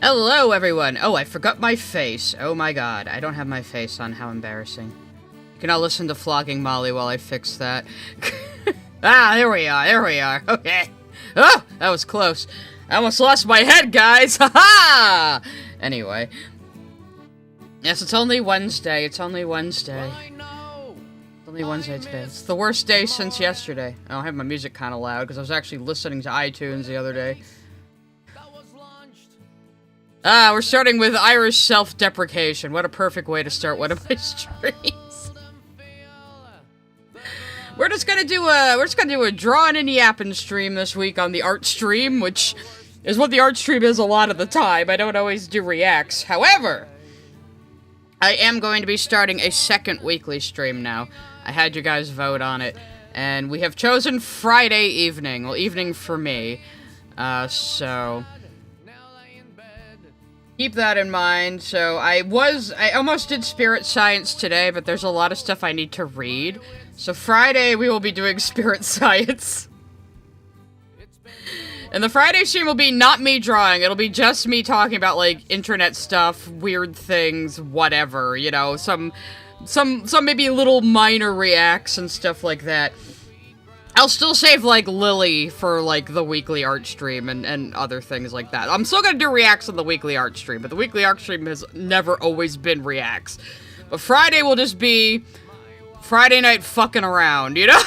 Hello, everyone! Oh, I forgot my face. Oh my god, I don't have my face on. How embarrassing. You can now listen to Flogging Molly while I fix that. Ah, there we are, okay. Oh, that was close. I almost lost my head, guys! Ha-ha! Anyway. Yes, it's only Wednesday. It's only Wednesday. It's only Wednesday today. It's the worst day since yesterday. I don't have my music kind of loud, because I was actually listening to iTunes the other day. Ah, we're starting with Irish self-deprecation. What a perfect way to start one of my streams. We're just gonna do a drawing and yapping stream this week on the art stream, which is what the art stream is a lot of the time. I don't always do reacts. However, I am going to be starting a second weekly stream now. I had you guys vote on it, and we have chosen Friday evening. Well, evening for me. So keep that in mind. So I almost did Spirit Science today, but there's a lot of stuff I need to read. So Friday we will be doing Spirit Science. And the Friday stream will be not me drawing, it'll be just me talking about, like, internet stuff, weird things, whatever, you know, some maybe little minor reacts and stuff like that. I'll still save, like, Lily for, like, the weekly art stream and other things like that. I'm still gonna do reacts on the weekly art stream, but the weekly art stream has never always been reacts. But Friday will just be Friday night fucking around, you know?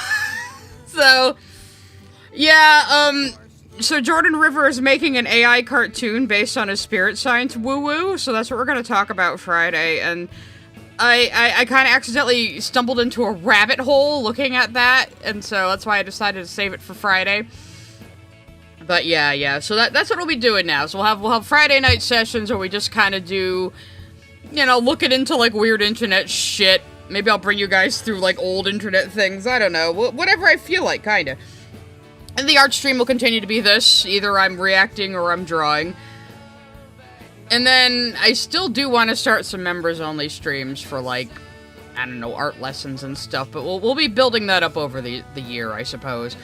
So, yeah, so Jordan River is making an AI cartoon based on his Spirit Science woo-woo, so that's what we're gonna talk about Friday, and I kind of accidentally stumbled into a rabbit hole looking at that, and so that's why I decided to save it for Friday. But yeah, so that's what we'll be doing now. So we'll have Friday night sessions where we just kind of do, you know, looking into, like, weird internet shit. Maybe I'll bring you guys through, like, old internet things, I don't know, whatever I feel like, kinda. And the art stream will continue to be this. Either I'm reacting or I'm drawing. And then I still do want to start some members-only streams for, like, I don't know, art lessons and stuff. But we'll be building that up over the year, I suppose.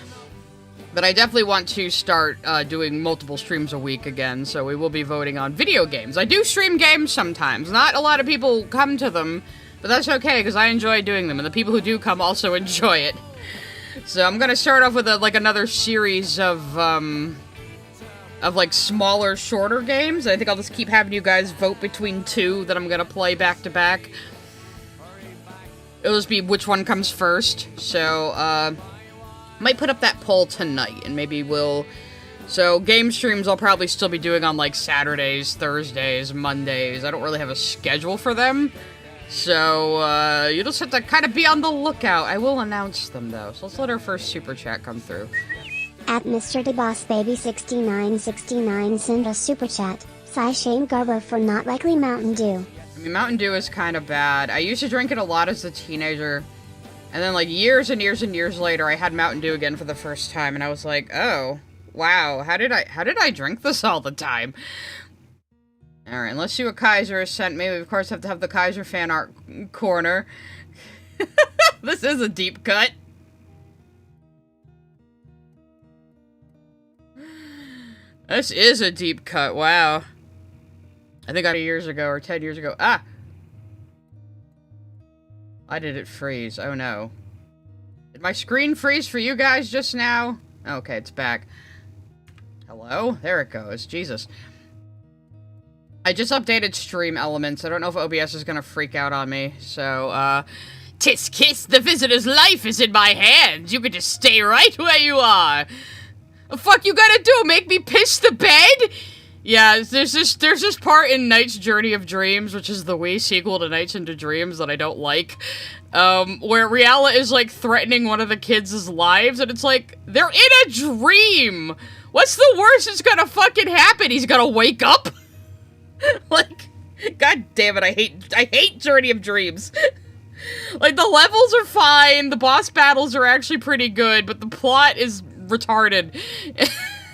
But I definitely want to start doing multiple streams a week again. So we will be voting on video games. I do stream games sometimes. Not a lot of people come to them. But that's okay, because I enjoy doing them. And the people who do come also enjoy it. So I'm gonna start off with another series of like smaller, shorter games. I think I'll just keep having you guys vote between two that I'm gonna play back to back. It'll just be which one comes first. So might put up that poll tonight, and maybe we'll. So game streams I'll probably still be doing on like Saturdays, Thursdays, Mondays. I don't really have a schedule for them. So, you just have to kind of be on the lookout. I will announce them, though. So let's let our first super chat come through. At Mr. DeBossBaby6969 send a super chat. Sigh Shane Garber for not likely Mountain Dew. I mean, Mountain Dew is kind of bad. I used to drink it a lot as a teenager. And then, like, years and years and years later, I had Mountain Dew again for the first time. And I was like, oh, wow, how did I drink this all the time? Alright, and let's see what Kaiser has sent me. We, of course, have to have the Kaiser fan art corner. This is a deep cut. This is a deep cut, wow. I think I got it years ago, or 10 years ago. Ah! Why did it freeze? Oh no. Did my screen freeze for you guys just now? Okay, it's back. Hello? There it goes. Jesus. I just updated stream elements. I don't know if OBS is gonna freak out on me, so, Tisk kiss, the visitor's life is in my hands. You can just stay right where you are. The fuck you gotta do? Make me piss the bed? Yeah, there's this part in Night's Journey of Dreams, which is the Wii sequel to Nights into Dreams that I don't like, where Riala is, like, threatening one of the kids' lives, and it's like, they're in a dream! What's the worst that's gonna fucking happen? He's gonna wake up? Like, god damn it, I hate Journey of Dreams. Like, the levels are fine, the boss battles are actually pretty good, but the plot is retarded.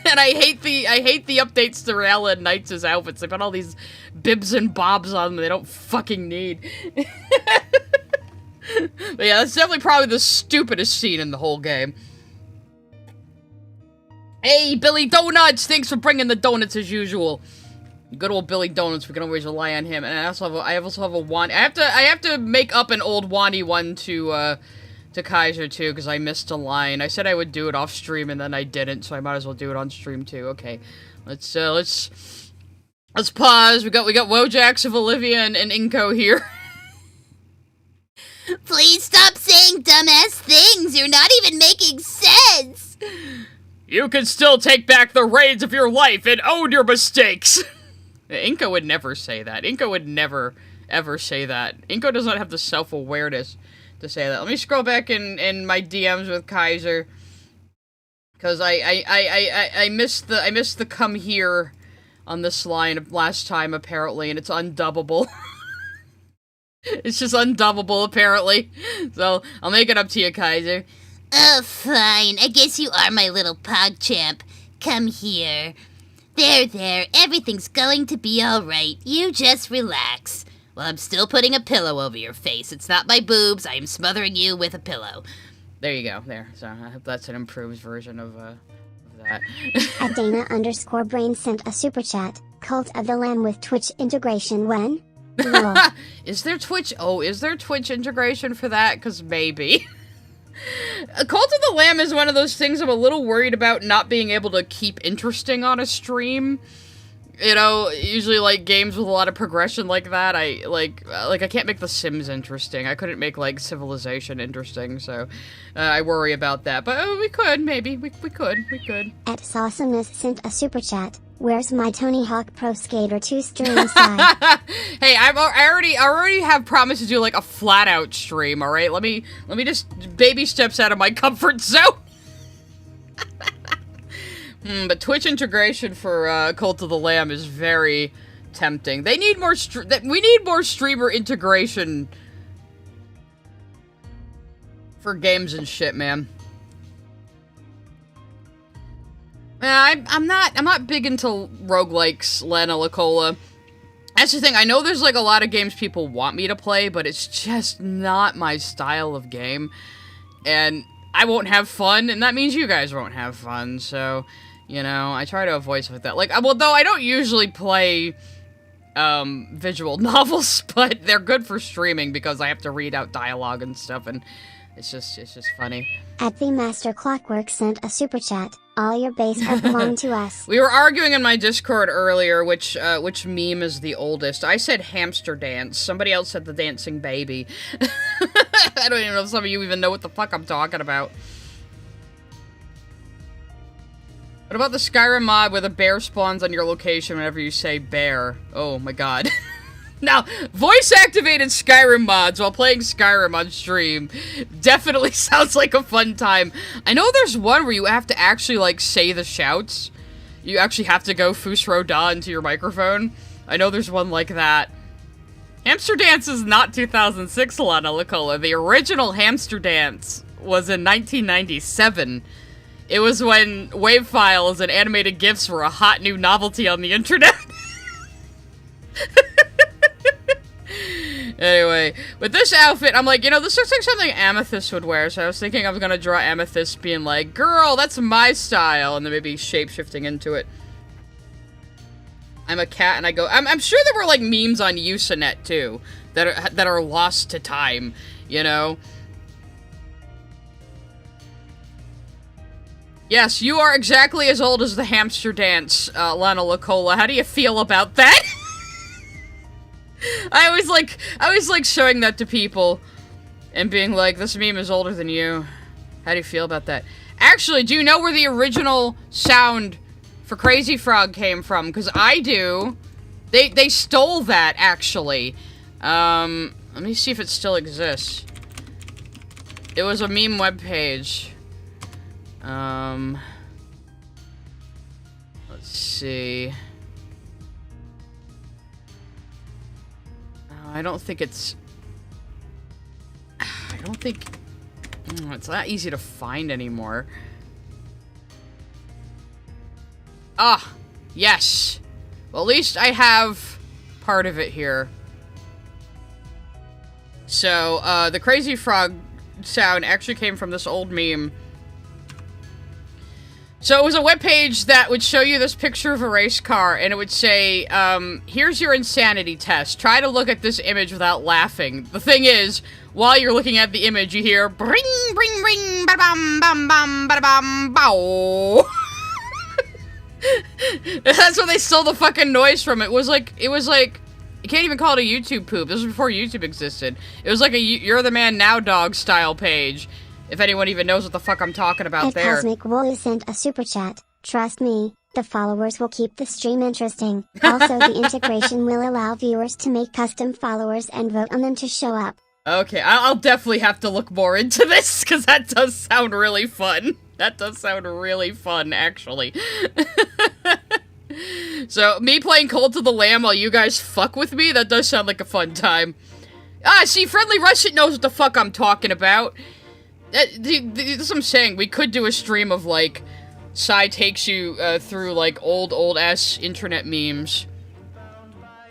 And I hate the updates to Riala and Knights' outfits. They put all these bibs and bobs on them they don't fucking need. But yeah, that's definitely probably the stupidest scene in the whole game. Hey, Billy Donuts! Thanks for bringing the donuts as usual. Good old Billy Donuts, we can always rely on him. And I also have a wand. I have to make up an old wandy one to Kaiser too, because I missed a line. I said I would do it off stream and then I didn't, so I might as well do it on stream too. Okay. Let's pause. We got Wojax of Olivia and Inko here. Please stop saying dumbass things. You're not even making sense. You can still take back the reins of your life and own your mistakes. Inko would never say that. Inko would never, ever say that. Inko does not have the self-awareness to say that. Let me scroll back in my DMs with Kaiser. Because I missed the come here on this line last time, apparently, and it's undubbable. It's just undubbable, apparently. So, I'll make it up to you, Kaiser. Oh, fine. I guess you are my little PogChamp. Come here. There. Everything's going to be alright. You just relax. Well, I'm still putting a pillow over your face. It's not my boobs. I am smothering you with a pillow. There you go. There. So, I hope that's an improved version of that. Dana_Brain sent a super chat. Cult of the Lamb with Twitch integration when? Is there Twitch? Oh, is there Twitch integration for that? Because maybe. Cult of the Lamb is one of those things I'm a little worried about not being able to keep interesting on a stream. You know, usually like games with a lot of progression like that, I can't make The Sims interesting. I couldn't make like Civilization interesting, so I worry about that. But we could, maybe. We could. At Sausamus sent a super chat. Where's my Tony Hawk Pro Skater 2 stream side? Hey, I already have promised to do like a flat out stream, alright? Let me just baby steps out of my comfort zone. But Twitch integration for Cult of the Lamb is very tempting. They need more we need more streamer integration for games and shit, man. I'm not big into roguelikes, Lana Lacola. That's the thing, I know there's like a lot of games people want me to play, but it's just not my style of game. And I won't have fun, and that means you guys won't have fun, so, you know, I try to avoid stuff like that. Like, well, though I don't usually play visual novels, but they're good for streaming because I have to read out dialogue and stuff, and it's just funny. At the Master Clockwork sent a super chat. All your base art belong to us. We were arguing in my Discord earlier which meme is the oldest. I said hamster dance. Somebody else said the dancing baby. I don't even know if some of you even know what the fuck I'm talking about. What about the Skyrim mod where the bear spawns on your location whenever you say bear? Oh my god. Now, voice-activated Skyrim mods while playing Skyrim on stream definitely sounds like a fun time. I know there's one where you have to actually, like, say the shouts. You actually have to go Fusro Da into your microphone. I know there's one like that. Hamster Dance is not 2006, Lana Lacola. The original Hamster Dance was in 1997. It was when WAV files and animated GIFs were a hot new novelty on the internet. Anyway, with this outfit, I'm like, you know, this looks like something Amethyst would wear, so I was thinking I was gonna draw Amethyst being like, girl, that's my style, and then maybe shape-shifting into it. I'm a cat, and I go, I'm sure there were, like, memes on Usenet, too, that are lost to time, you know? Yes, you are exactly as old as the Hamster Dance, Lana Lacola. How do you feel about that? I always like showing that to people and being like, this meme is older than you. How do you feel about that? Actually, do you know where the original sound for Crazy Frog came from? Because I do. They stole that, actually. Let me see if it still exists. It was a meme webpage. Let's see. I don't think it's not easy to find anymore. Ah, yes. Well, at least I have part of it here. So, the Crazy Frog sound actually came from this old meme. So it was a webpage that would show you this picture of a race car, and it would say, here's your insanity test. Try to look at this image without laughing. The thing is, while you're looking at the image, you hear, bring, bring, bring, ba-bam, bam, bam, ba-bam, bow. That's when they stole the fucking noise from it. It was like, you can't even call it a YouTube poop. This was before YouTube existed. It was like a You're the Man Now Dog style page. If anyone even knows what the fuck I'm talking about there. Cosmic Woolly sent a super chat. Trust me, the followers will keep the stream interesting. Also, the integration will allow viewers to make custom followers and vote on them to show up. Okay, I'll definitely have to look more into this, because that does sound really fun. That does sound really fun, actually. So, me playing Cult of the Lamb while you guys fuck with me, that does sound like a fun time. Ah, see, Friendly Russian knows what the fuck I'm talking about. That's what I'm saying. We could do a stream of, like, Sai takes you through, like, old-ass internet memes.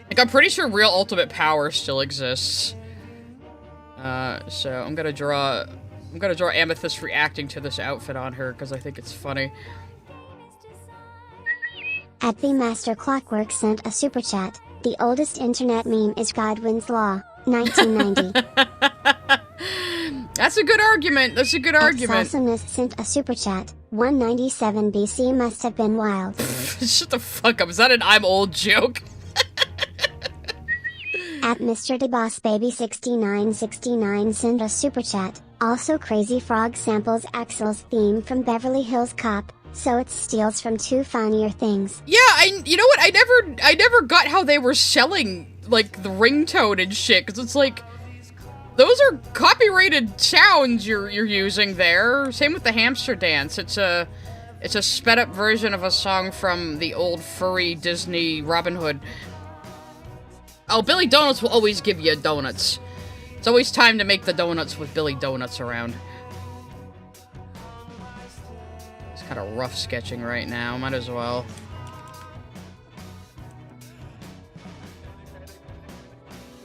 Like, I'm pretty sure Real Ultimate Power still exists. So I'm gonna draw Amethyst reacting to this outfit on her, because I think it's funny. At the Master Clockwork sent a super chat. The oldest internet meme is Godwin's Law, 1990. That's a good argument. That's a good argument. Awesomeness sent a super chat. 197 BC must have been wild. Shut the fuck up. Is that an I'm old joke? At Mr. DeBossBaby6969 sent a super chat. Also, Crazy Frog samples Axel's theme from Beverly Hills Cop, so it steals from two funnier things. Yeah, you know what? I never got how they were selling, like, the ringtone and shit, because it's like, those are copyrighted sounds you're using there. Same with the hamster dance. It's a sped up version of a song from the old furry Disney Robin Hood. Oh, Billy Donuts will always give you donuts. It's always time to make the donuts with Billy Donuts around. It's kind of rough sketching right now. Might as well.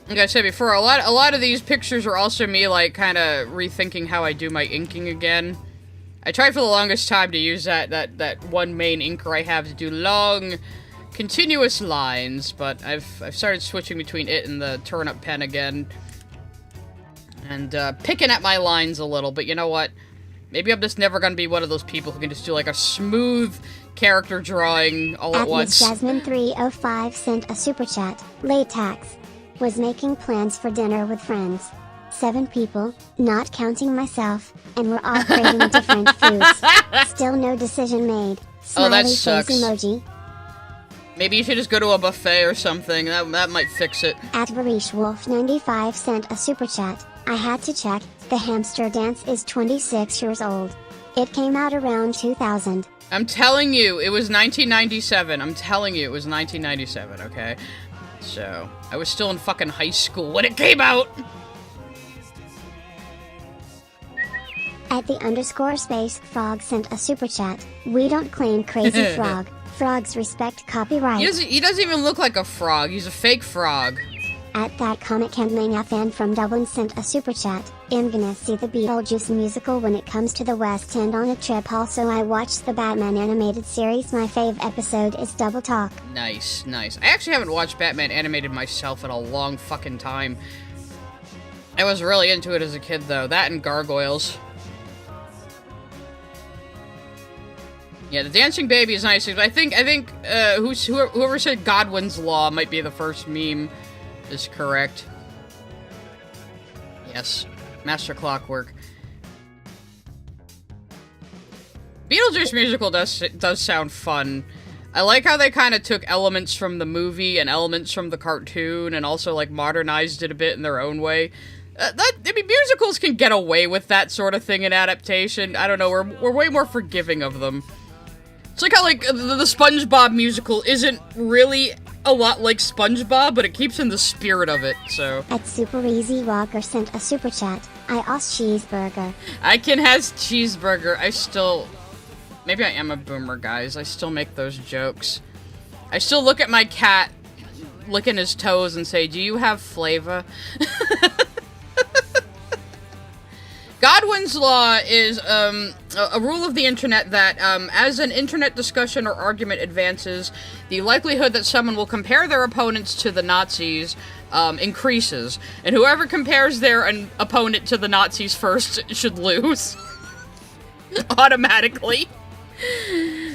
Like I said before, a lot of these pictures are also me, like, kind of rethinking how I do my inking again. I tried for the longest time to use that one main inker I have to do long, continuous lines, but I've started switching between it and the turnip pen again. And, picking at my lines a little, but you know what? Maybe I'm just never gonna be one of those people who can just do, like, a smooth character drawing all at once. Miss Jasmine305 sent a super chat. Latex. Was making plans for dinner with friends. 7 people, not counting myself, and we're all craving different foods. Still no decision made. Smiley that face sucks. emoji. Maybe you should just go to a buffet or something. That might fix it. At VarishWolf95 sent a super chat. I had to check, the hamster dance is 26 years old. It came out around 2000. I'm telling you, it was 1997. I'm telling you, it was 1997, okay? So, I was still in fucking high school when it came out! At the _ frog sent a super chat. We don't claim Crazy Frog. Frogs respect copyright. He doesn't even look like a frog. He's a fake frog. At that Comic Campmania fan from Dublin sent a super chat. I'm gonna see the Beetlejuice musical when it comes to the West End on a trip. Also, I watched the Batman animated series. My fave episode is Double Talk. Nice, nice. I actually haven't watched Batman animated myself in a long fucking time. I was really into it as a kid, though. That and Gargoyles. Yeah, the dancing baby is nice. I think whoever said Godwin's Law might be the first meme is correct. Yes. Master Clockwork. Beetlejuice musical does sound fun. I like how they kind of took elements from the movie and elements from the cartoon and also, like, modernized it a bit in their own way. I mean, musicals can get away with that sort of thing in adaptation. I don't know, we're way more forgiving of them. It's like how, like, the SpongeBob musical isn't really a lot like SpongeBob, but it keeps in the spirit of it, so. At Super Easy Walker sent a super chat. I asked cheeseburger. I can has cheeseburger. Maybe I am a boomer, guys. I still make those jokes. I still look at my cat licking his toes and say, do you have flavor? Godwin's law is a rule of the internet that as an internet discussion or argument advances, the likelihood that someone will compare their opponents to the Nazis increases, and whoever compares their opponent to the Nazis first should lose. Automatically.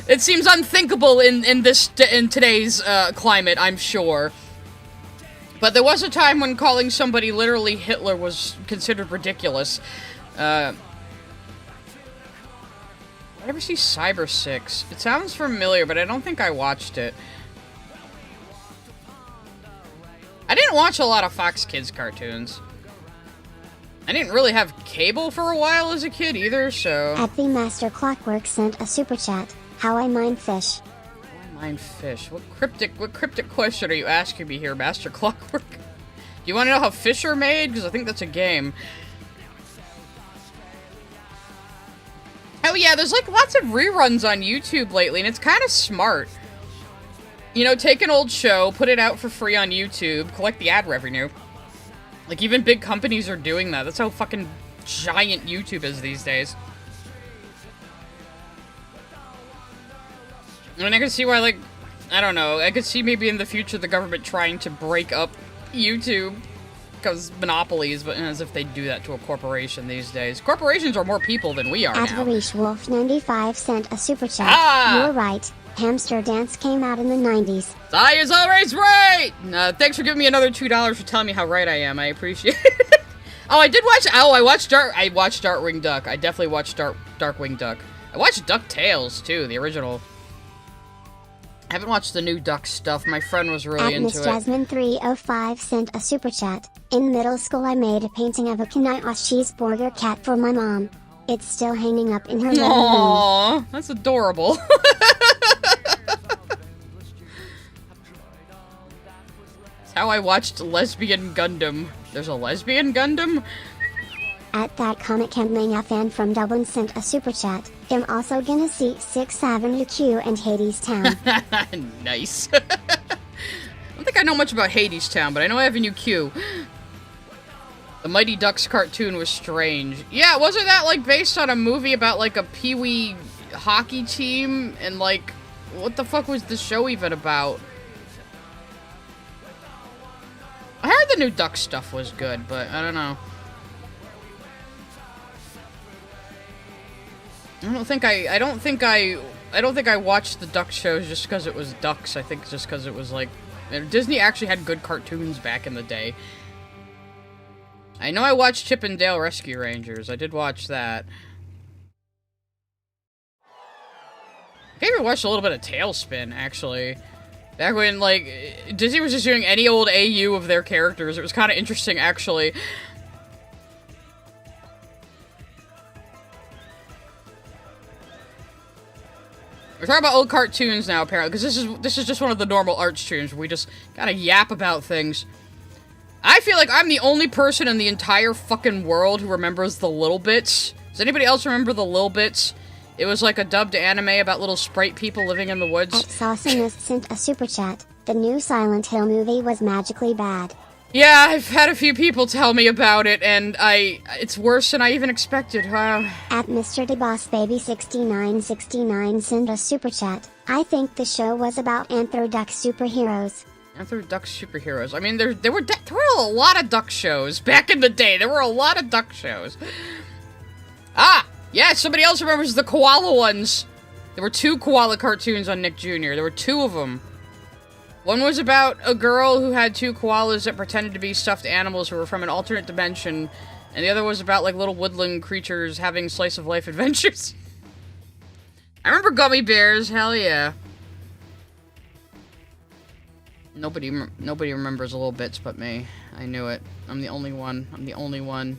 It seems unthinkable in today's climate, I'm sure. But there was a time when calling somebody literally Hitler was considered ridiculous. I never see Cyber 6. It sounds familiar, but I don't think I watched it. I didn't watch a lot of Fox Kids cartoons. I didn't really have cable for a while as a kid either, so... At the Master Clockwork sent a super chat. How I mine fish. How I mine fish? What cryptic question are you asking me here, Master Clockwork? Do you want to know how fish are made? Because I think that's a game. Oh yeah, there's like lots of reruns on YouTube lately, and it's kind of smart. You know, take an old show, put it out for free on YouTube, collect the ad revenue. Like, even big companies are doing that. That's how fucking giant YouTube is these days. I mean, I can see why, like, I don't know. I could see maybe in the future the government trying to break up YouTube because monopolies, but as if they do that to a corporation these days. Corporations are more people than we are At now. Harish Wolf 95 sent a super chat. Ah! You're right. Hamster Dance came out in the 90s. I is always right! Thanks for giving me another $2 for telling me how right I am. I appreciate it. Oh, I did watch... Oh, I watched Darkwing Duck. I definitely watched Darkwing Duck. I watched DuckTales, too, the original. I haven't watched the new Duck stuff. My friend was really into it. At Miss Jasmine305 sent a super chat. In middle school, I made a painting of a Knightos cheeseburger cat for my mom. It's still hanging up in her living room. Aww, that's adorable. That's how I watched Lesbian Gundam. There's a Lesbian Gundam? At that Comic and Mania fan from Dublin sent a super chat. I'm also gonna see 6th Avenue Q and Hades Town. Nice. I don't think I know much about Hades Town, but I know Avenue Q. The Mighty Ducks cartoon was strange. Yeah, wasn't that, like, based on a movie about, like, a Pee-wee hockey team? And, like, what the fuck was the show even about? I heard the new Duck stuff was good, but I don't know. I don't think I watched the Duck shows just because it was ducks. I think just because it was, like... Disney actually had good cartoons back in the day. I know I watched Chip and Dale Rescue Rangers. I did watch that. I even watched a little bit of Tailspin, actually. Back when, like, Disney was just doing any old AU of their characters. It was kind of interesting, actually. We're talking about old cartoons now, apparently, because this is just one of the normal art streams where we just gotta yap about things. I feel like I'm the only person in the entire fucking world who remembers the Little Bits. Does anybody else remember the Little Bits? It was like a dubbed anime about little sprite people living in the woods. At Sauciness sent a super chat. The new Silent Hill movie was magically bad. Yeah, I've had a few people tell me about it, and it's worse than I even expected. Wow. At Mr. DeBossBaby6969 sent a super chat. I think the show was about Anthro-Duck superheroes. Anthro-Duck superheroes. I mean, there were a lot of duck shows back in the day. There were a lot of duck shows. Ah! Yeah, somebody else remembers the koala ones. There were 2 koala cartoons on Nick Jr. There were 2 of them. One was about a girl who had 2 koalas that pretended to be stuffed animals who were from an alternate dimension, and the other was about, like, little woodland creatures having slice-of-life adventures. I remember Gummy Bears, hell yeah. Nobody remembers Little Bits but me. I knew it. I'm the only one. I'm the only one.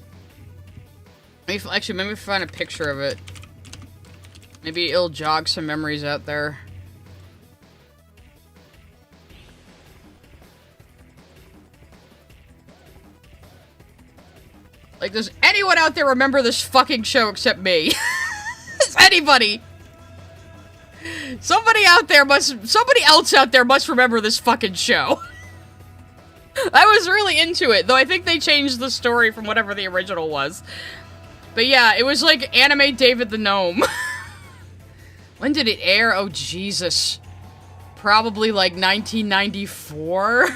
Actually, maybe find a picture of it. Maybe it'll jog some memories out there. Like, does anyone out there remember this fucking show except me? Does anybody? Somebody else out there must remember this fucking show. I was really into it, though I think they changed the story from whatever the original was. But yeah, it was like Anime David the Gnome. When did it air? Oh, Jesus. Probably like 1994?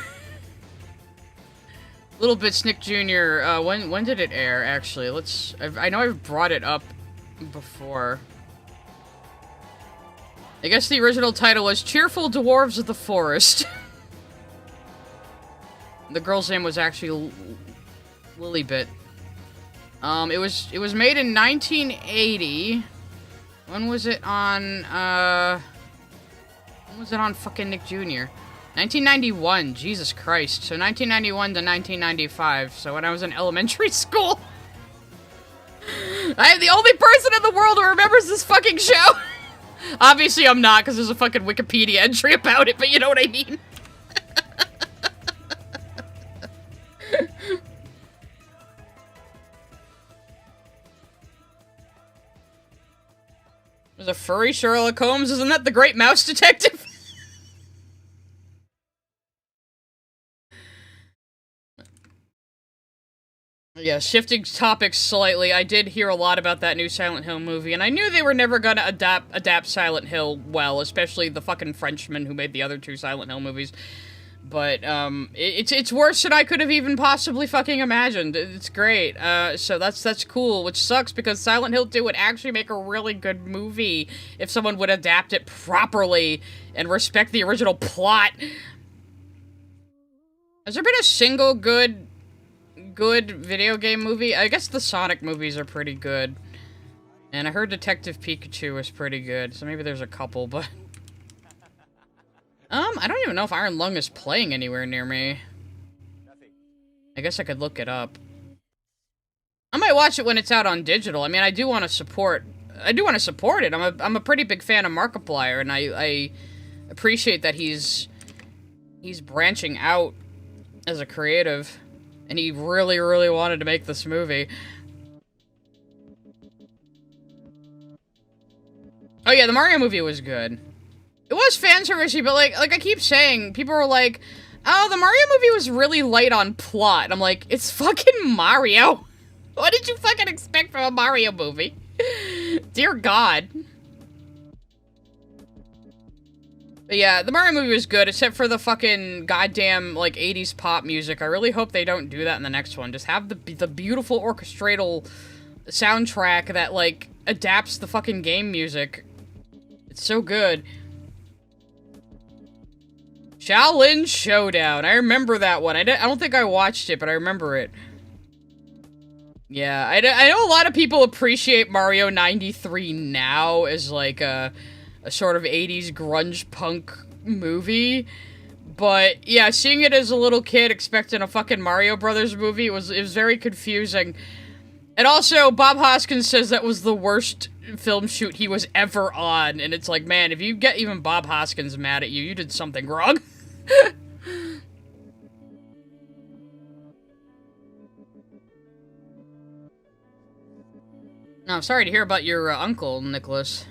Little Bits Nick Jr. When did it air, actually? I know I've brought it up before. I guess the original title was Cheerful Dwarves of the Forest. The girl's name was actually Lilybit. It was made in 1980. When was it on, when was it on fucking Nick Jr.? 1991, Jesus Christ. So 1991 to 1995, so when I was in elementary school. I am the only person in the world who remembers this fucking show. Obviously I'm not, because there's a fucking Wikipedia entry about it, but you know what I mean. There's a furry Sherlock Holmes, isn't that the Great Mouse Detective? Yeah, shifting topics slightly, I did hear a lot about that new Silent Hill movie, and I knew they were never gonna adapt Silent Hill well, especially the fucking Frenchman who made the other two Silent Hill movies. But, it's worse than I could have even possibly fucking imagined. It's great. So that's cool, which sucks because Silent Hill 2 would actually make a really good movie if someone would adapt it properly and respect the original plot. Has there been a single good video game movie? I guess the Sonic movies are pretty good. And I heard Detective Pikachu was pretty good, so maybe there's a couple, but... I don't even know if Iron Lung is playing anywhere near me. I guess I could look it up. I might watch it when it's out on digital. I mean, I do want to support it. I'm a pretty big fan of Markiplier, and I appreciate that he's branching out as a creative. And he really, really wanted to make this movie. Oh yeah, the Mario movie was good. It was fan servicey, but like I keep saying, people were like, oh, the Mario movie was really light on plot. And I'm like, it's fucking Mario. What did you fucking expect from a Mario movie? Dear God. But yeah, the Mario movie was good, except for the fucking goddamn, like, 80s pop music. I really hope they don't do that in the next one. Just have the beautiful orchestral soundtrack that, like, adapts the fucking game music. It's so good. Shaolin Showdown. I remember that one. I don't think I watched it, but I remember it. Yeah, I know a lot of people appreciate Mario 93 now as, like, a sort of 80s grunge punk movie. But, yeah, seeing it as a little kid expecting a fucking Mario Brothers movie, it was very confusing. And also, Bob Hoskins says that was the worst film shoot he was ever on. And it's like, man, if you get even Bob Hoskins mad at you, you did something wrong. No, I'm sorry to hear about your uncle, Nicholas.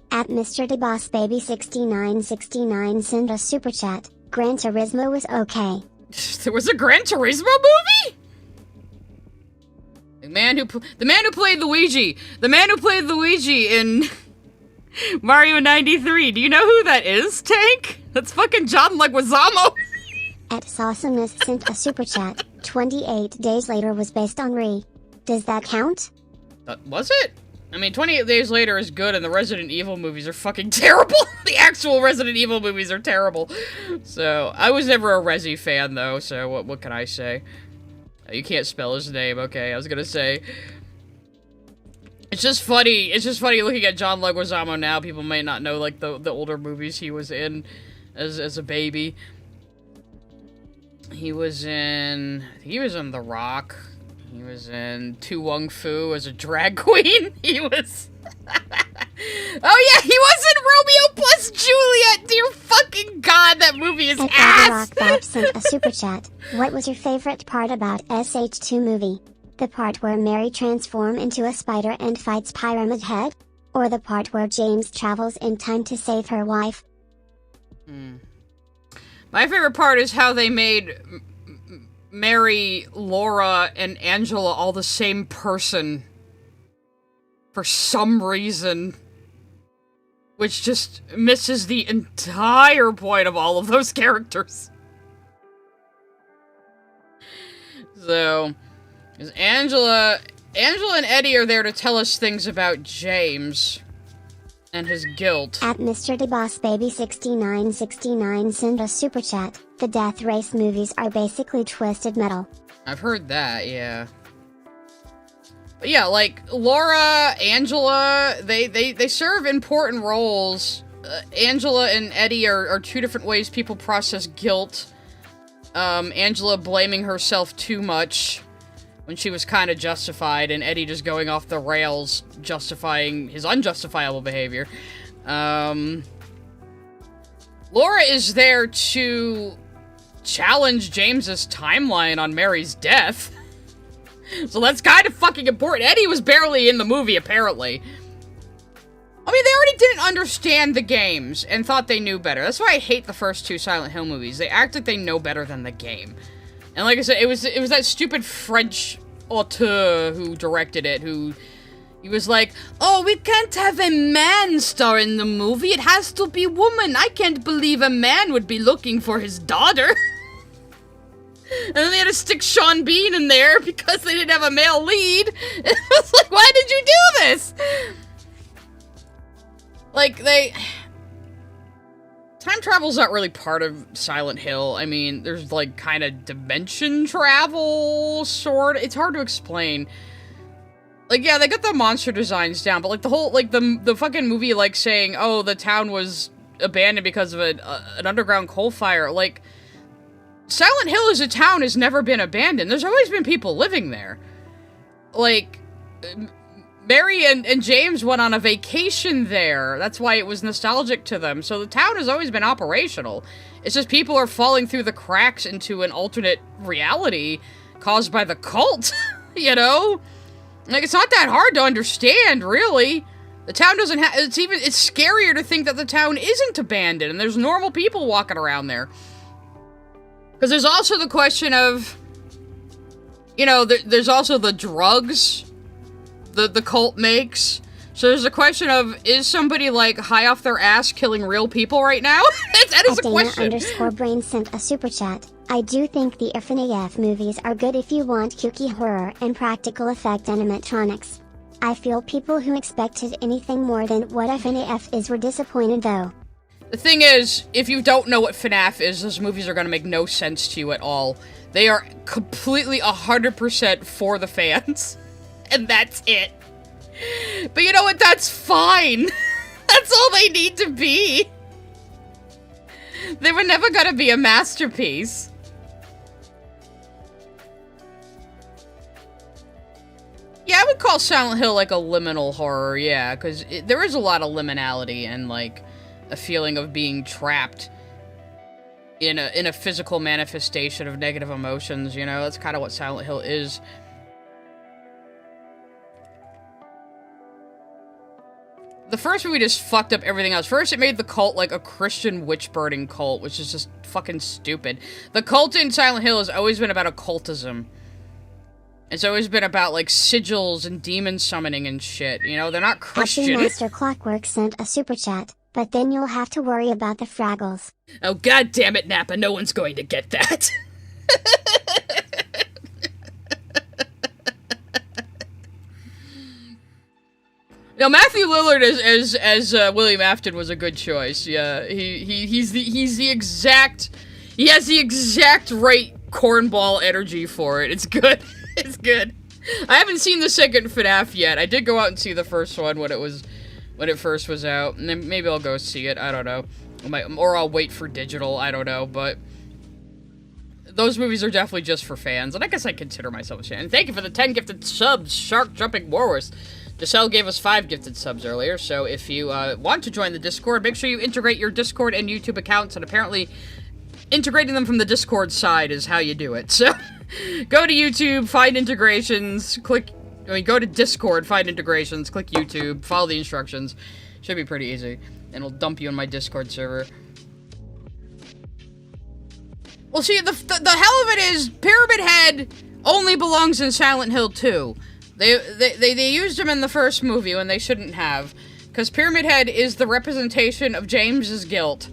At Mr. DeBossBaby6969 send a super chat. Gran Turismo was okay. There was a Gran Turismo movie? The man who played Luigi. The man who played Luigi in Mario 93. Do you know who that is, Tank? That's fucking John Leguizamo. At Sawesomeness sent a super chat. 28 Days Later was based on Re. Does that count? Was it? I mean, 28 Days Later is good, and the Resident Evil movies are fucking terrible. The actual Resident Evil movies are terrible. So, I was never a Resi fan, though, so what can I say? You can't spell his name, okay, I was gonna say. It's just funny looking at John Leguizamo now. People may not know, like, the older movies he was in as a baby. He was in The Rock. He was in Tu Wong Fu as a drag queen. He was... Oh yeah, he was in Romeo plus Juliet! Dear fucking God, that movie is ass! Bob sent a super chat. What was your favorite part about SH2 movie? The part where Mary transforms into a spider and fights Pyramid Head? Or the part where James travels in time to save her wife? My favorite part is how they made Mary, Laura, and Angela all the same person. For some reason. Which just misses the entire point of all of those characters. So, Angela and Eddie are there to tell us things about James and his guilt. At Mr. DeBossBaby6969 send a super chat. The Death Race movies are basically twisted metal. I've heard that, yeah. But yeah, like, Laura, Angela, they serve important roles. Angela and Eddie are two different ways people process guilt. Angela blaming herself too much when she was kind of justified, and Eddie just going off the rails, justifying his unjustifiable behavior. Laura is there to challenge James's timeline on Mary's death. So that's kind of fucking important. Eddie was barely in the movie, apparently. I mean, they already didn't understand the games and thought they knew better. That's why I hate the first two Silent Hill movies. They act like they know better than the game. And like I said, it was that stupid French auteur who directed it, he was like, oh, we can't have a man star in the movie. It has to be woman. I can't believe a man would be looking for his daughter. And then they had to stick Sean Bean in there because they didn't have a male lead. It was like, why did you do this? Like, time travel's not really part of Silent Hill. I mean, there's, like, kind of dimension travel, sort of. It's hard to explain. Like, yeah, they got the monster designs down, but, like, the whole, like, the fucking movie, like, saying, oh, the town was abandoned because of an underground coal fire, like, Silent Hill as a town has never been abandoned. There's always been people living there. Like, Mary and James went on a vacation there. That's why it was nostalgic to them. So the town has always been operational. It's just people are falling through the cracks into an alternate reality caused by the cult, you know? Like, it's not that hard to understand, really. The town doesn't have... It's scarier to think that the town isn't abandoned and there's normal people walking around there. Because there's also the question of, you know, there's also the drugs the cult makes. So there's a question of, is somebody, like, high off their ass killing real people right now? That is a question. Dana_Brain sent a super chat. I do think the FNAF movies are good if you want kooky horror and practical effect animatronics. I feel people who expected anything more than what FNAF is were disappointed though. The thing is, if you don't know what FNAF is, those movies are gonna make no sense to you at all. They are completely 100% for the fans. And that's it. But you know what? That's fine. That's all they need to be. They were never gonna be a masterpiece. Yeah, I would call Silent Hill like a liminal horror, yeah, because there is a lot of liminality and, like, a feeling of being trapped in a physical manifestation of negative emotions, you know? That's kind of what Silent Hill is. The first movie just fucked up everything else. First, it made the cult like a Christian witch-burning cult, which is just fucking stupid. The cult in Silent Hill has always been about occultism. It's always been about, like, sigils and demon summoning and shit. You know, they're not Christian. Happy Master Clockwork sent a super chat, but then you'll have to worry about the Fraggles. Oh, god damn it, Nappa, no one's going to get that. Now, Matthew Lillard as William Afton was a good choice. Yeah, he has the exact right cornball energy for it. It's good. It's good. I haven't seen the second FNAF yet. I did go out and see the first one when it first was out, and then maybe I'll go see it. I don't know, or I'll wait for digital. I don't know, but those movies are definitely just for fans, and I guess I consider myself a fan. And thank you for the 10 gifted subs, Shark Jumping Warhorse. Giselle gave us 5 gifted subs earlier, so if you want to join the Discord, make sure you integrate your Discord and YouTube accounts, and apparently integrating them from the Discord side is how you do it. So go to YouTube, find integrations, go to Discord, find integrations, click YouTube, follow the instructions. Should be pretty easy, and it'll dump you in my Discord server. Well, see, the hell of it is, Pyramid Head only belongs in Silent Hill 2. They used him in the first movie when they shouldn't have. Because Pyramid Head is the representation of James's guilt.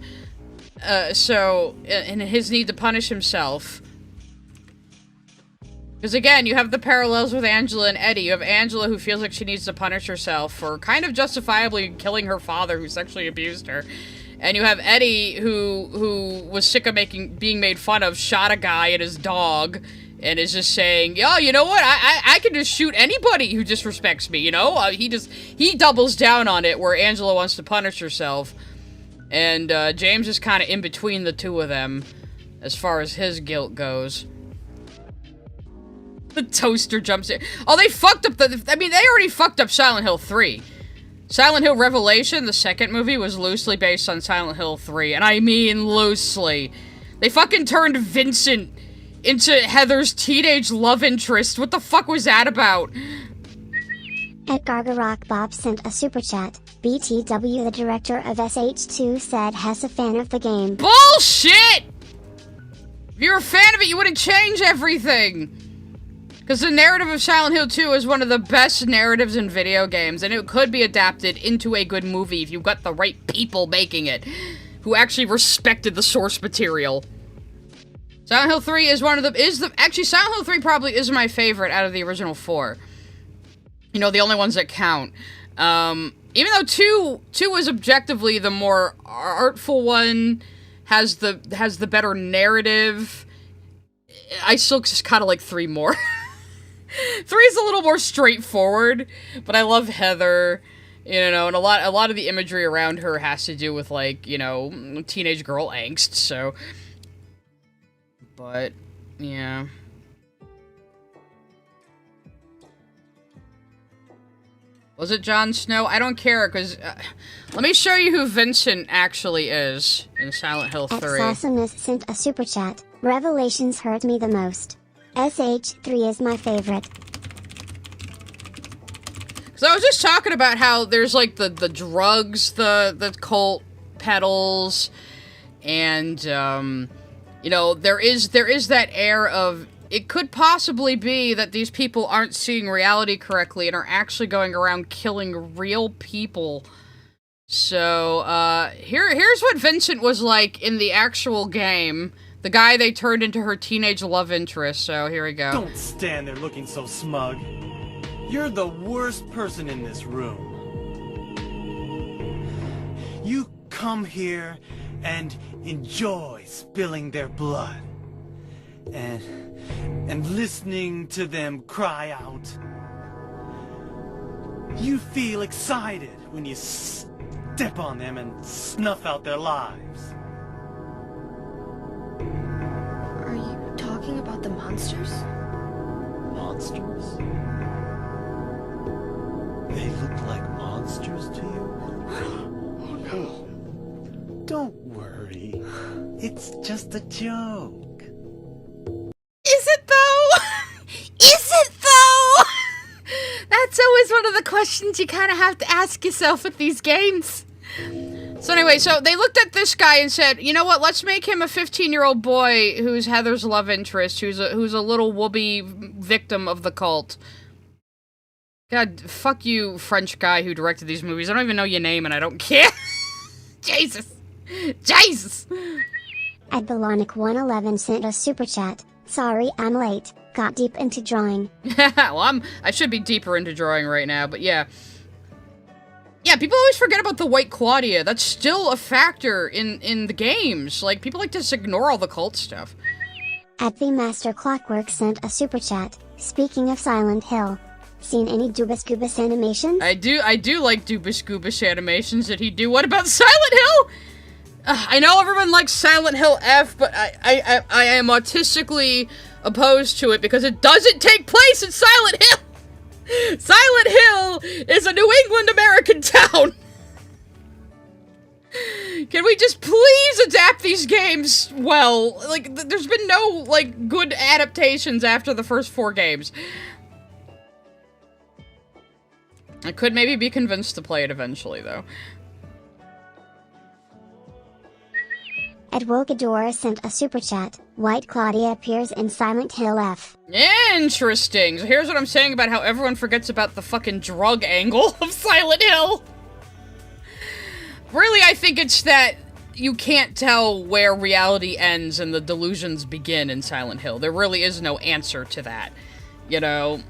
And his need to punish himself. Because again, you have the parallels with Angela and Eddie. You have Angela who feels like she needs to punish herself for kind of justifiably killing her father who sexually abused her. And you have Eddie who was sick of being made fun of, shot a guy and his dog, and is just saying, yo, you know what, I can just shoot anybody who disrespects me, you know? He doubles down on it where Angela wants to punish herself. And James is kind of in between the two of them as far as his guilt goes. The toaster jumps in. Oh, they fucked up they already fucked up Silent Hill 3. Silent Hill Revelation, the second movie, was loosely based on Silent Hill 3. And I mean loosely. They fucking turned Vincent into Heather's teenage love interest. What the fuck was that about? At Gargarock Bob sent a super chat. BTW, the director of SH2, said Hess a fan of the game. Bullshit! If you're a fan of it, you wouldn't change everything. Because the narrative of Silent Hill 2 is one of the best narratives in video games, and it could be adapted into a good movie if you've got the right people making it, who actually respected the source material. Silent Hill 3 is actually, Silent Hill 3 probably is my favorite out of the original 4. You know, the only ones that count. Even though 2 is objectively the more artful one, has the better narrative, I still just kind of like 3 more. 3 is a little more straightforward, but I love Heather, you know, and a lot of the imagery around her has to do with, like, you know, teenage girl angst, so. But, yeah. Was it Jon Snow? I don't care, because, let me show you who Vincent actually is in Silent Hill 3. Exosomist sent a super chat. Revelations hurt me the most. SH3 is my favorite. So I was just talking about how there's, like, the drugs the cult peddles, and, you know, there is that air of, it could possibly be that these people aren't seeing reality correctly and are actually going around killing real people. So, here's what Vincent was like in the actual game. The guy they turned into her teenage love interest, so here we go. Don't stand there looking so smug. You're the worst person in this room. You come here and enjoy spilling their blood. And listening to them cry out. You feel excited when you step on them and snuff out their lives. Are you talking about the monsters? Monsters? They look like monsters to you? Oh no. Don't worry. It's just a joke. Is it though? Is it though? That's always one of the questions you kind of have to ask yourself with these games. So anyway, so they looked at this guy and said, you know what, let's make him a 15-year-old boy who's Heather's love interest, who's a little whoopee victim of the cult. God, fuck you, French guy who directed these movies. I don't even know your name and I don't care. Jesus. Jesus. At Balonic111 sent a super chat. Sorry I'm late. Got deep into drawing. Well, I should be deeper into drawing right now, but yeah. Yeah, people always forget about the White Claudia. That's still a factor in the games. Like, people like to just ignore all the cult stuff. At the Master Clockwork sent a super chat. Speaking of Silent Hill, seen any Dubus Goobus animations? I do like Dubus Goobus animations that he do. What about Silent Hill? I know everyone likes Silent Hill F, but I am autistically opposed to it because it doesn't take place in Silent Hill! Silent Hill is a New England American town! Can we just please adapt these games well? Like, there's been no, like, good adaptations after the first 4 games. I could maybe be convinced to play it eventually, though. Ed Wokadora sent a super chat. White Claudia appears in Silent Hill F. Interesting. So here's what I'm saying about how everyone forgets about the fucking drug angle of Silent Hill. Really, I think it's that you can't tell where reality ends and the delusions begin in Silent Hill. There really is no answer to that, you know?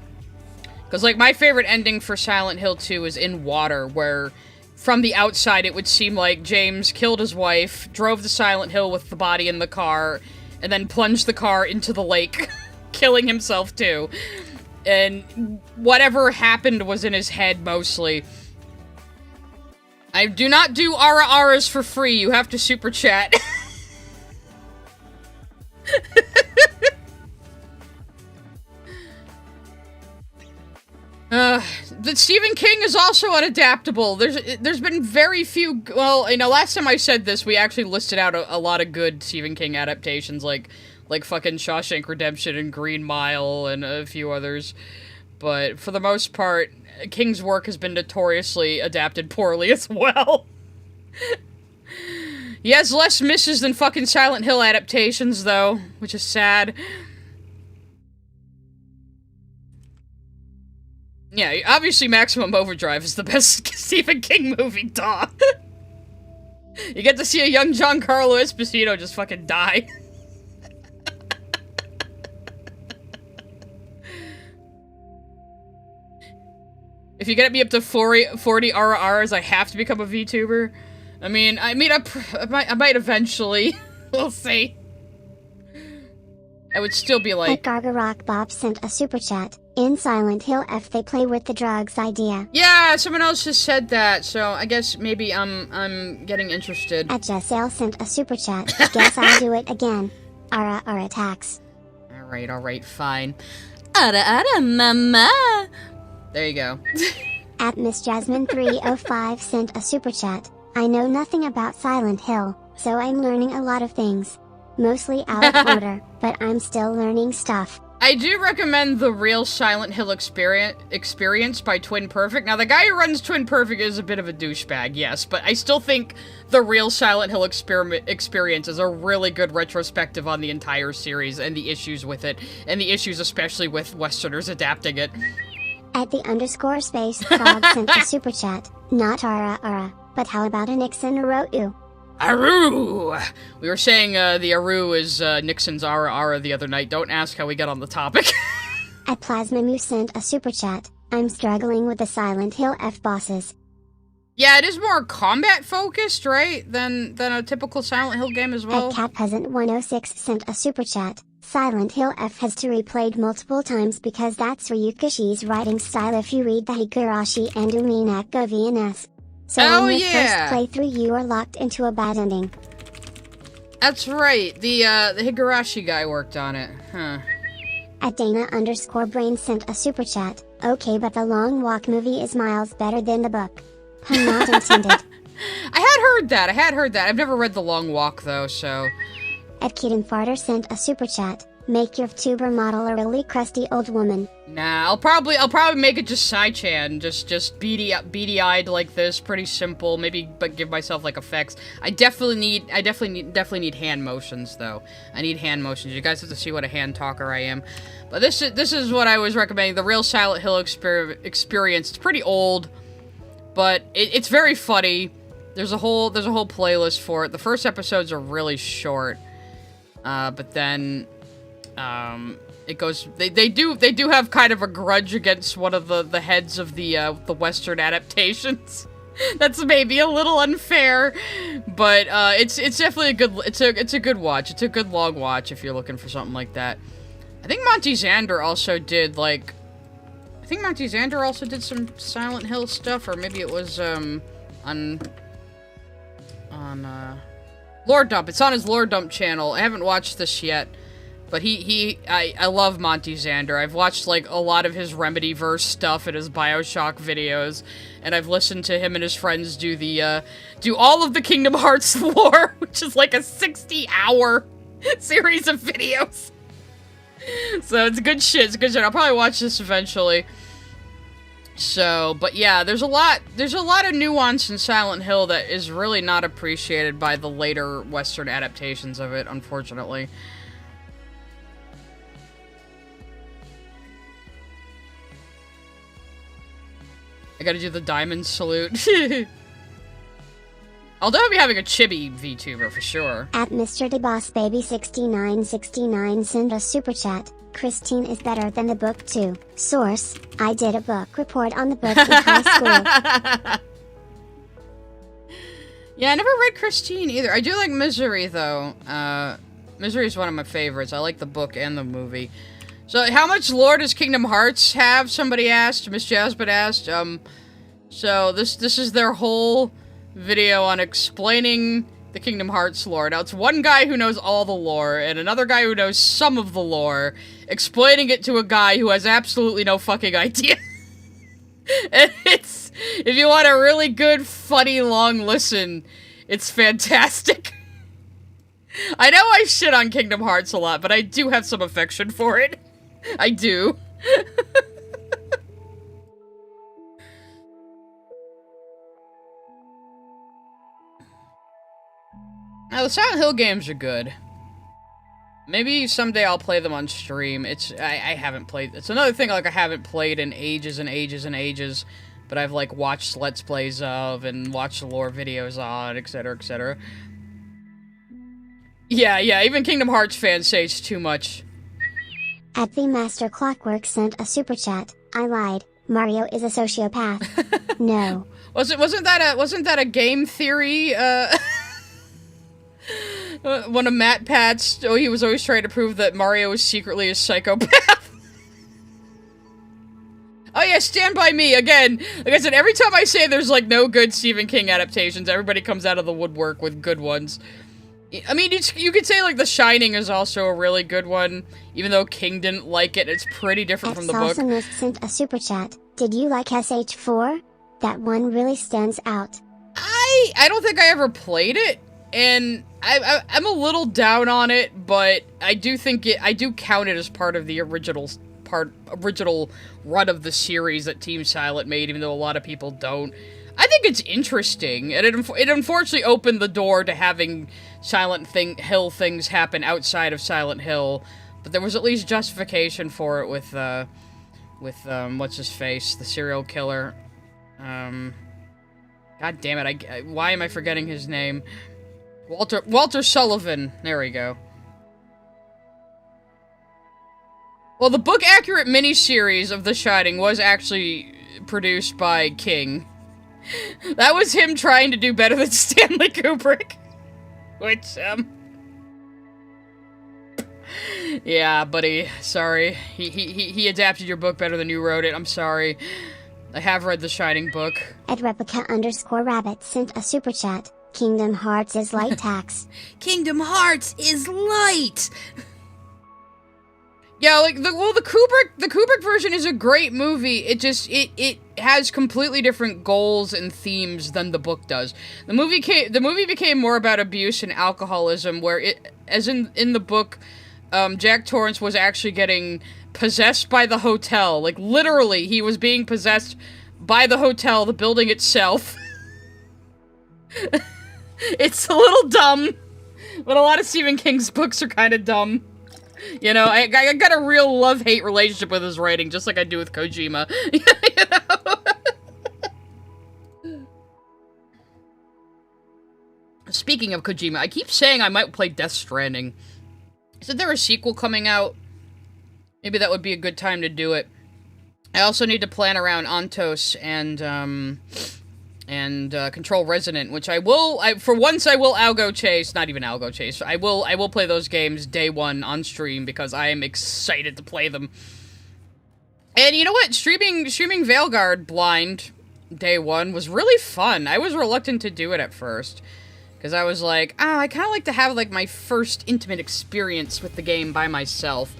Because, like, my favorite ending for Silent Hill 2 is in Water, where from the outside it would seem like James killed his wife, drove to Silent Hill with the body in the car, and then plunged the car into the lake, killing himself too. And whatever happened was in his head, mostly. I do not do ara-aras for free, you have to super chat. The Stephen King is also unadaptable. There's been very few, well, you know, last time I said this, we actually listed out a lot of good Stephen King adaptations, like fucking Shawshank Redemption and Green Mile and a few others. But for the most part, King's work has been notoriously adapted poorly as well. He has less misses than fucking Silent Hill adaptations, though, which is sad. Yeah, obviously Maximum Overdrive is the best Stephen King movie, duh. You get to see a young Giancarlo Esposito just fucking die. If you get me up to 40 RRs, I have to become a VTuber. I might eventually. We'll see. I would still be like... Gargarock Bob sent a super chat. In Silent Hill F they play with the drugs idea. Yeah, someone else just said that, so I guess maybe I'm getting interested. At Jessel sent a super chat. Guess I'll do it again. Ara attacks. Alright, fine. Ara mama. There you go. At Miss Jasmine 305 sent a super chat. I know nothing about Silent Hill, so I'm learning a lot of things. Mostly out of order, but I'm still learning stuff. I do recommend the real Silent Hill experience by Twin Perfect. Now, the guy who runs Twin Perfect is a bit of a douchebag, yes, but I still think the real Silent Hill experience is a really good retrospective on the entire series and the issues with it, and the issues especially with Westerners adapting it. At the _space frog sent a super chat. Not ara, but how about a Nixon Aru? Aru! We were saying the Aru is Nixon's ara the other night. Don't ask how we got on the topic. At Plasmamu sent a super chat. I'm struggling with the Silent Hill F bosses. Yeah, it is more combat focused, right? Than a typical Silent Hill game as well. At Cat Peasant 106 sent a super chat. Silent Hill F has to be replayed multiple times because that's Ryukishi's writing style if you read the Higurashi and Umineko VNS. So on your first playthrough you are locked into a bad ending. That's right, the Higurashi guy worked on it, huh. At Dana_Brain sent a super chat. Okay, but the Long Walk movie is miles better than the book. Pun not intended. I had heard that. I've never read The Long Walk though, so... At Kitten Farter sent a super chat. Make your tuber model a really crusty old woman. Nah, I'll probably make it just Sai-chan, just beady-eyed like this, pretty simple. Maybe, but give myself like effects. I definitely need hand motions though. I need hand motions. You guys have to see what a hand talker I am. But this is what I was recommending. The real Silent Hill experience. It's pretty old, but it's very funny. There's a whole playlist for it. The first episodes are really short, but then. It goes. They do have kind of a grudge against one of the heads of the Western adaptations. That's maybe a little unfair, but it's definitely a good. It's a good watch. It's a good long watch if you're looking for something like that. I think Monty Xander also did some Silent Hill stuff, or maybe it was on Lore Dump. It's on his Lore Dump channel. I haven't watched this yet. But I love Monty Xander. I've watched, like, a lot of his Remedyverse stuff and his Bioshock videos, and I've listened to him and his friends do all of the Kingdom Hearts lore, which is like a 60-hour series of videos. So it's good shit, I'll probably watch this eventually. So, but yeah, there's a lot of nuance in Silent Hill that is really not appreciated by the later Western adaptations of it, unfortunately. I gotta do the diamond salute. I'll definitely be having a chibi VTuber for sure. At Mr. DeBossBaby6969 send a super chat. Christine is better than the book too. Source, I did a book report on the book in high school. Yeah, I never read Christine either. I do like Misery though. Misery is one of my favorites. I like the book and the movie. So how much lore does Kingdom Hearts have? Somebody asked. Miss Jasmine asked. So this is their whole video on explaining the Kingdom Hearts lore. Now, it's one guy who knows all the lore, and another guy who knows some of the lore, explaining it to a guy who has absolutely no fucking idea. And it's, if you want a really good, funny, long listen, it's fantastic. I know I shit on Kingdom Hearts a lot, but I do have some affection for it. I do. Now, the Silent Hill games are good. Maybe someday I'll play them on stream. I haven't played... It's another thing, like, I haven't played in ages and ages and ages, but I've, like, watched Let's Plays of and watched lore videos on, etc., etc. Yeah, even Kingdom Hearts fans say it's too much. At the Master Clockwork sent a super chat. I lied. Mario is a sociopath. No. Wasn't that a game theory, one of Matt Pat's, he was always trying to prove that Mario was secretly a psychopath. Oh yeah, Stand By Me, again, like I said, every time I say there's, like, no good Stephen King adaptations, everybody comes out of the woodwork with good ones. I mean, you could say, like, The Shining is also a really good one, even though King didn't like it, it's pretty different from the book. Salsa sent a super chat. Did you like SH4? That one really stands out. I don't think I ever played it, and I'm a little down on it, but I do think I do count it as part of the original run of the series that Team Silent made, even though a lot of people don't. I think it's interesting, and it unfortunately opened the door to having Silent Hill things happen outside of Silent Hill, but there was at least justification for it with what's his face, the serial killer. God damn it! Why am I forgetting his name? Walter Sullivan. There we go. Well, the book-accurate miniseries of The Shining was actually produced by King. That was him trying to do better than Stanley Kubrick. Which, yeah, buddy, sorry. He adapted your book better than you wrote it, I'm sorry. I have read The Shining book. At Replica_Rabbit sent a super chat. Kingdom Hearts is light tax. Kingdom Hearts is light! Yeah, like, the Kubrick version is a great movie. It has completely different goals and themes than the book does. The movie became more about abuse and alcoholism, where as in the book, Jack Torrance was actually getting possessed by the hotel. Like, literally, he was being possessed by the hotel, the building itself. It's a little dumb, but a lot of Stephen King's books are kind of dumb. You know, I got a real love-hate relationship with his writing, just like I do with Kojima. You know? Speaking of Kojima, I keep saying I might play Death Stranding. Isn't there a sequel coming out? Maybe that would be a good time to do it. I also need to plan around Antos and Control Resonant, which for once I will algo chase, not even algo chase, I will play those games day one on stream because I am excited to play them. And you know what? Streaming Veilguard blind day one was really fun. I was reluctant to do it at first, because I was like, I kind of like to have, like, my first intimate experience with the game by myself.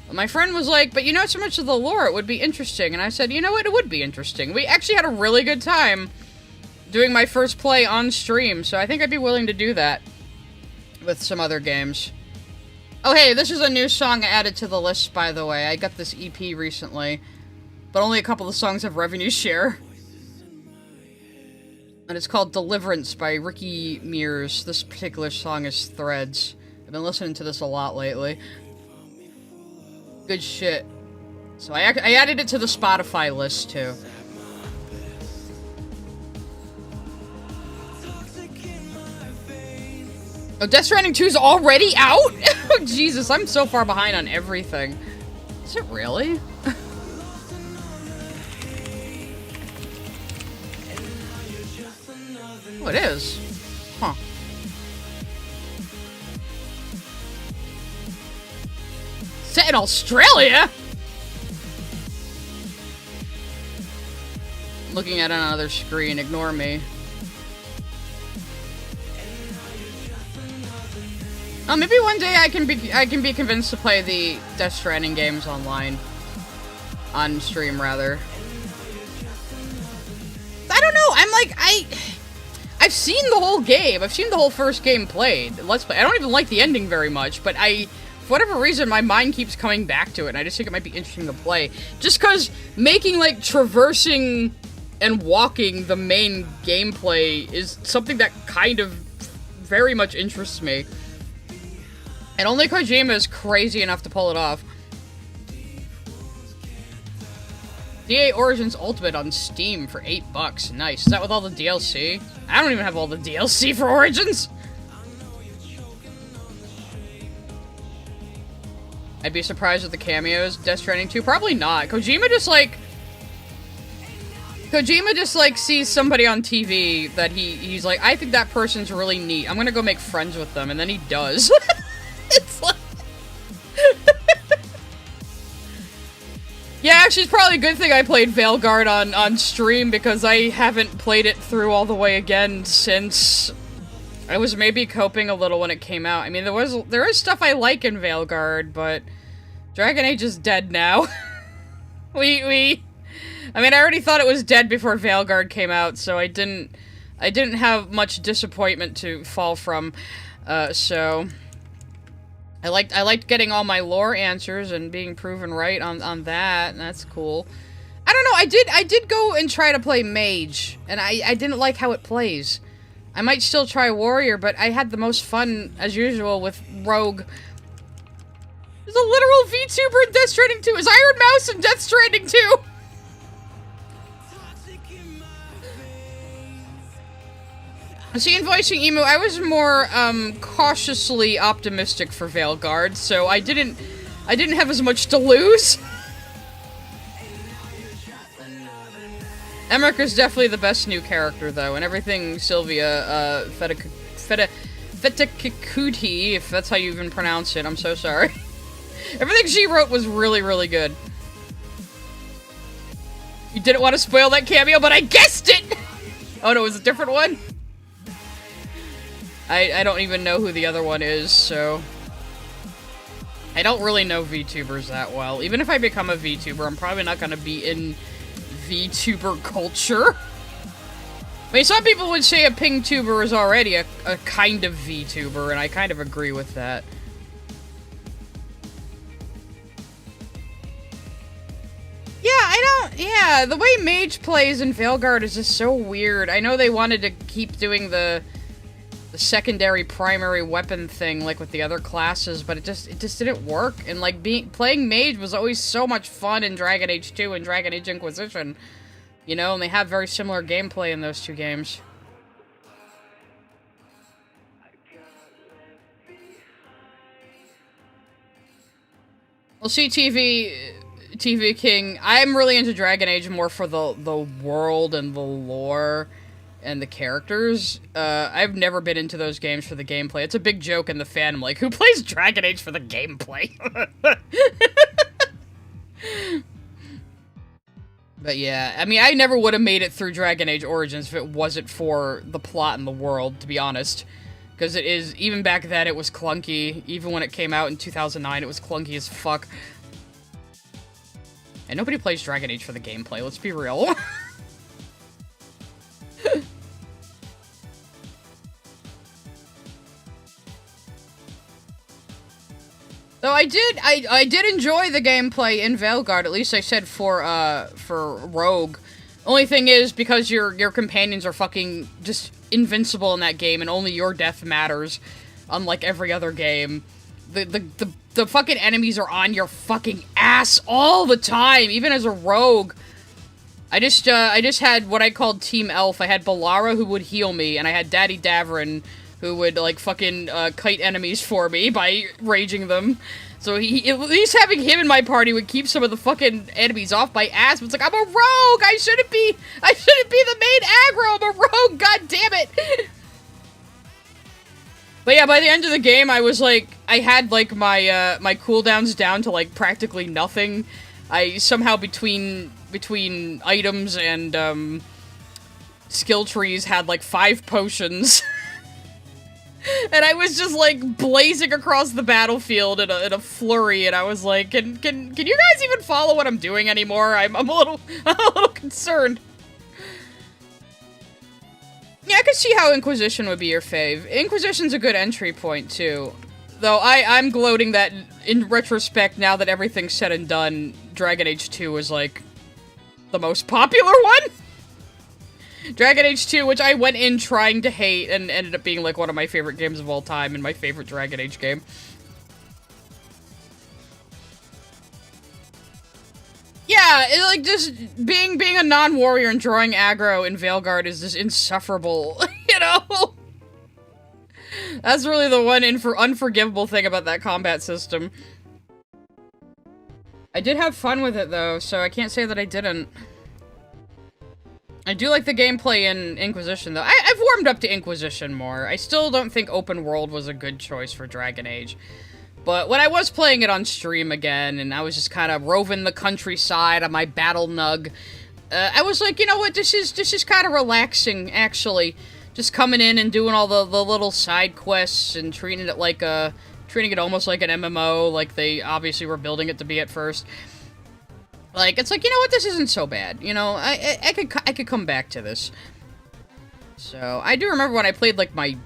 But my friend was like, but you know so much of the lore, it would be interesting. And I said, you know what, it would be interesting. We actually had a really good time doing my first play on stream, so I think I'd be willing to do that with some other games. Oh hey, this is a new song I added to the list, by the way. I got this EP recently. but only a couple of songs have revenue share. And it's called Deliverance by Ricky Mears. This particular song is Threads. I've been listening to this a lot lately. Good shit. So I added it to the Spotify list, too. Oh, Death Stranding 2 is already out? Oh, Jesus, I'm so far behind on everything. Is it really? Oh, it is. Huh. Set in Australia? Looking at another screen, ignore me. Oh, maybe one day I can be convinced to play the Death Stranding games online. On stream, rather. I don't know, I'm like, I've seen the whole game. I've seen the whole first game played. Let's play. I don't even like the ending very much, but for whatever reason, my mind keeps coming back to it, and I just think it might be interesting to play. Just because making, like, traversing and walking the main gameplay is something that kind of very much interests me. And only Kojima is crazy enough to pull it off. DA Origins Ultimate on Steam for $8. Nice. Is that with all the DLC? I don't even have all the DLC for Origins! I'd be surprised with the cameos. Death Stranding 2? Probably not. Kojima just, like, sees somebody on TV that he's like, I think that person's really neat. I'm gonna go make friends with them, and then he does. It's like... Yeah, actually, it's probably a good thing I played Veilguard on stream, because I haven't played it through all the way again since... I was maybe coping a little when it came out. I mean, there is stuff I like in Veilguard, but Dragon Age is dead now. I mean, I already thought it was dead before Veilguard came out, so I didn't have much disappointment to fall from. So I liked getting all my lore answers and being proven right on that, and that's cool. I don't know, I did go and try to play Mage, and I didn't like how it plays. I might still try Warrior, but I had the most fun, as usual, with Rogue. There's a literal VTuber in Death Stranding 2. Is Iron Mouse in Death Stranding 2? See, in voicing Emu, I was more, cautiously optimistic for Veilguard, so I didn't have as much to lose. Emmerich is definitely the best new character, though, and everything Sylvia, Fetakikuti, if that's how you even pronounce it, I'm so sorry. Everything she wrote was really, really good. You didn't want to spoil that cameo, but I guessed it! Oh no, it was a different one? I don't even know who the other one is, so... I don't really know VTubers that well. Even if I become a VTuber, I'm probably not gonna be in VTuber culture. I mean, some people would say a PingTuber is already a kind of VTuber, and I kind of agree with that. Yeah, the way Mage plays in Veilguard is just so weird. I know they wanted to keep doing the secondary primary weapon thing like with the other classes, but it just didn't work. And like playing Mage was always so much fun in Dragon Age 2 and Dragon Age Inquisition. You know, and they have very similar gameplay in those two games. Well, see, TV King, I'm really into Dragon Age more for the world and the lore and the characters. I've never been into those games for the gameplay. It's a big joke in the fandom, like, who plays Dragon Age for the gameplay? But yeah, I mean, I never would have made it through Dragon Age Origins if it wasn't for the plot and the world, to be honest. Because it is, even back then, it was clunky. Even when it came out in 2009, it was clunky as fuck. And nobody plays Dragon Age for the gameplay, let's be real. Though I did enjoy the gameplay in Veilguard, at least I said for Rogue. Only thing is, because your companions are fucking just invincible in that game, and only your death matters, unlike every other game. The fucking enemies are on your fucking ass all the time, even as a rogue. I just had what I called Team Elf. I had Balara, who would heal me, and I had Daddy Davrin, who would, like, fucking kite enemies for me by raging them. So at least having him in my party would keep some of the fucking enemies off my ass. But it's like, I'm a rogue! I shouldn't be the main aggro! I'm a rogue! God damn it! But yeah, by the end of the game, I was like, I had like my my cooldowns down to like practically nothing. I somehow between items and skill trees had like 5 potions. And I was just like blazing across the battlefield in a flurry, and I was like, can you guys even follow what I'm doing anymore? I'm a little concerned. Yeah, I could see how Inquisition would be your fave. Inquisition's a good entry point, too. Though I'm gloating that, in retrospect, now that everything's said and done, Dragon Age 2 is, like, the most popular one? Dragon Age 2, which I went in trying to hate, and ended up being, like, one of my favorite games of all time, and my favorite Dragon Age game. Yeah, like, just being a non-warrior and drawing aggro in Veilguard is just insufferable, you know? That's really the one unforgivable thing about that combat system. I did have fun with it, though, so I can't say that I didn't. I do like the gameplay in Inquisition, though. I've warmed up to Inquisition more. I still don't think open world was a good choice for Dragon Age. But when I was playing it on stream again, and I was just kind of roving the countryside on my battle nug, I was like, you know what, this is kind of relaxing, actually. Just coming in and doing all the little side quests and treating it almost like an MMO, like they obviously were building it to be at first. Like, it's like, you know what, this isn't so bad, you know, I could come back to this. So, I do remember when I played, like, my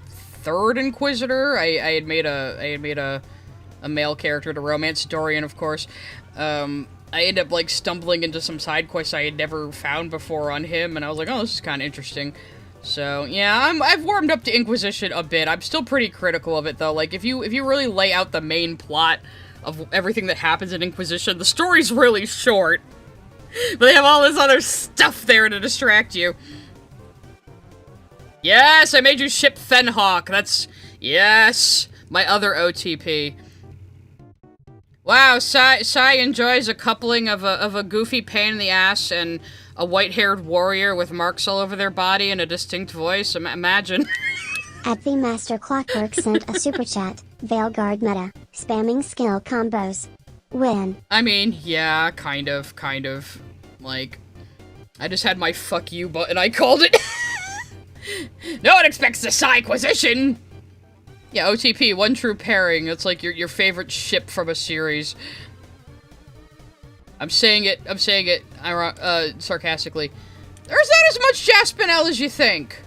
3rd Inquisitor, I had made a male character to romance Dorian, of course. I ended up, like, stumbling into some side quests I had never found before on him, and I was like, oh, this is kind of interesting. So, yeah, I've warmed up to Inquisition a bit. I'm still pretty critical of it, though. Like, if you really lay out the main plot of everything that happens in Inquisition, the story's really short. But they have all this other stuff there to distract you. Yes, I made you ship Fenhawk. That's... yes, my other OTP. Wow, Sai enjoys a coupling of a goofy pain in the ass and a white-haired warrior with marks all over their body and a distinct voice. Imagine. At the Master Clockwork sent a super chat. Veilguard meta. Spamming skill combos. Win. I mean, yeah, kind of. Like, I just had my fuck you button, I called it. No one expects the Psyquisition! Yeah, OTP, one true pairing. It's like your favorite ship from a series. I'm saying it sarcastically. There's not as much Jaspinel as you think.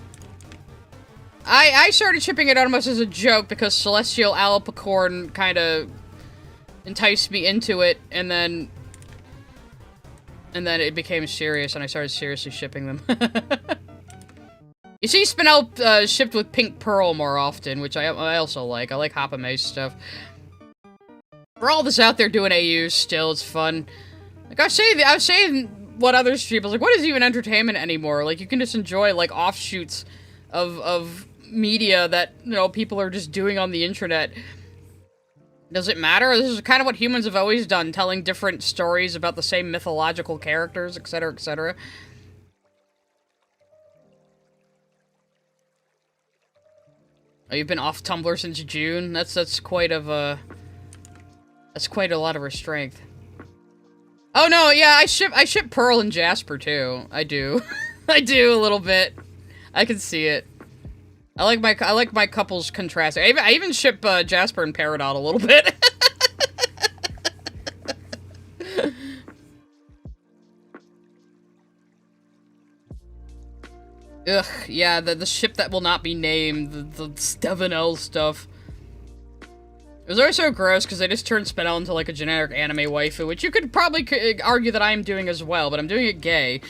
I started shipping it almost as a joke because Celestial Alipicorn kind of enticed me into it, and then it became serious, and I started seriously shipping them. You see Spinel shipped with Pink Pearl more often, which I also like. I like Hapame stuff. For all this out there doing AUs still, it's fun. Like, I was saying what other streamers, like, what is even entertainment anymore? Like, you can just enjoy, like, offshoots of media that, you know, people are just doing on the internet. Does it matter? This is kind of what humans have always done, telling different stories about the same mythological characters, etc., etc. Oh, you've been off Tumblr since June? That's quite a lot of restraint. Oh no, yeah, I ship Pearl and Jasper too. I do. I do a little bit. I can see it. I like my couples contrasting. I even ship Jasper and Peridot a little bit. Ugh, yeah, the ship that will not be named, the Stevenel stuff. It was always so gross because they just turned Spinel into like a generic anime waifu, which you could probably argue that I am doing as well, but I'm doing it gay.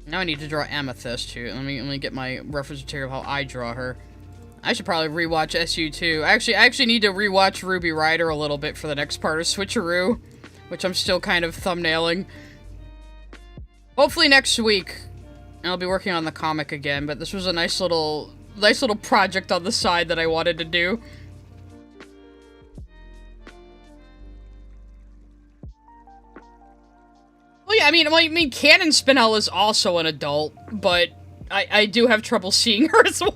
Now I need to draw Amethyst too. Let me get my reference material of how I draw her. I should probably rewatch SU too. I actually need to rewatch Ruby Rider a little bit for the next part of Switcheroo, which I'm still kind of thumbnailing. Hopefully next week. I'll be working on the comic again, but this was a nice little project on the side that I wanted to do. Well, yeah, I mean, Canon Spinel is also an adult, but I do have trouble seeing her as one.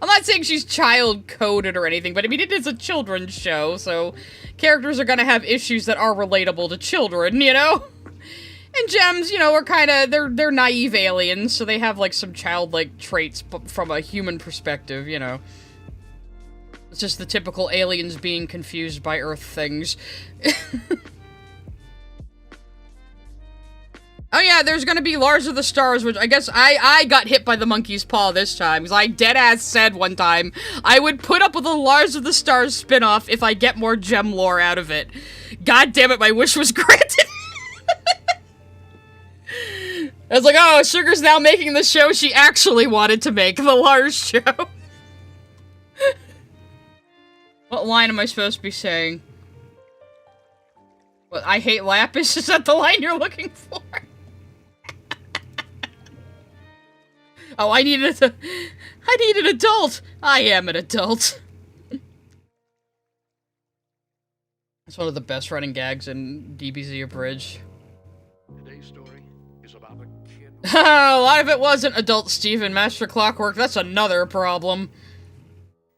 I'm not saying she's child-coded or anything, but I mean, it is a children's show, so characters are gonna have issues that are relatable to children, you know? And gems, you know, are kinda, they're naive aliens, so they have, like, some childlike traits from a human perspective, you know. It's just the typical aliens being confused by Earth things. Oh yeah, there's gonna be Lars of the Stars, which I guess I got hit by the monkey's paw this time, because I deadass said one time I would put up with a Lars of the Stars spin-off if I get more gem lore out of it. God damn it, my wish was granted! I was like, oh, Sugar's now making the show she actually wanted to make, the Lars show. What line am I supposed to be saying? What, I hate Lapis? Is that the line you're looking for? Oh, I need an adult! I am an adult. It's one of the best running gags in DBZ Abridged. Today's story is about a kid. A lot of it wasn't Adult Steven. Master Clockwork, that's another problem.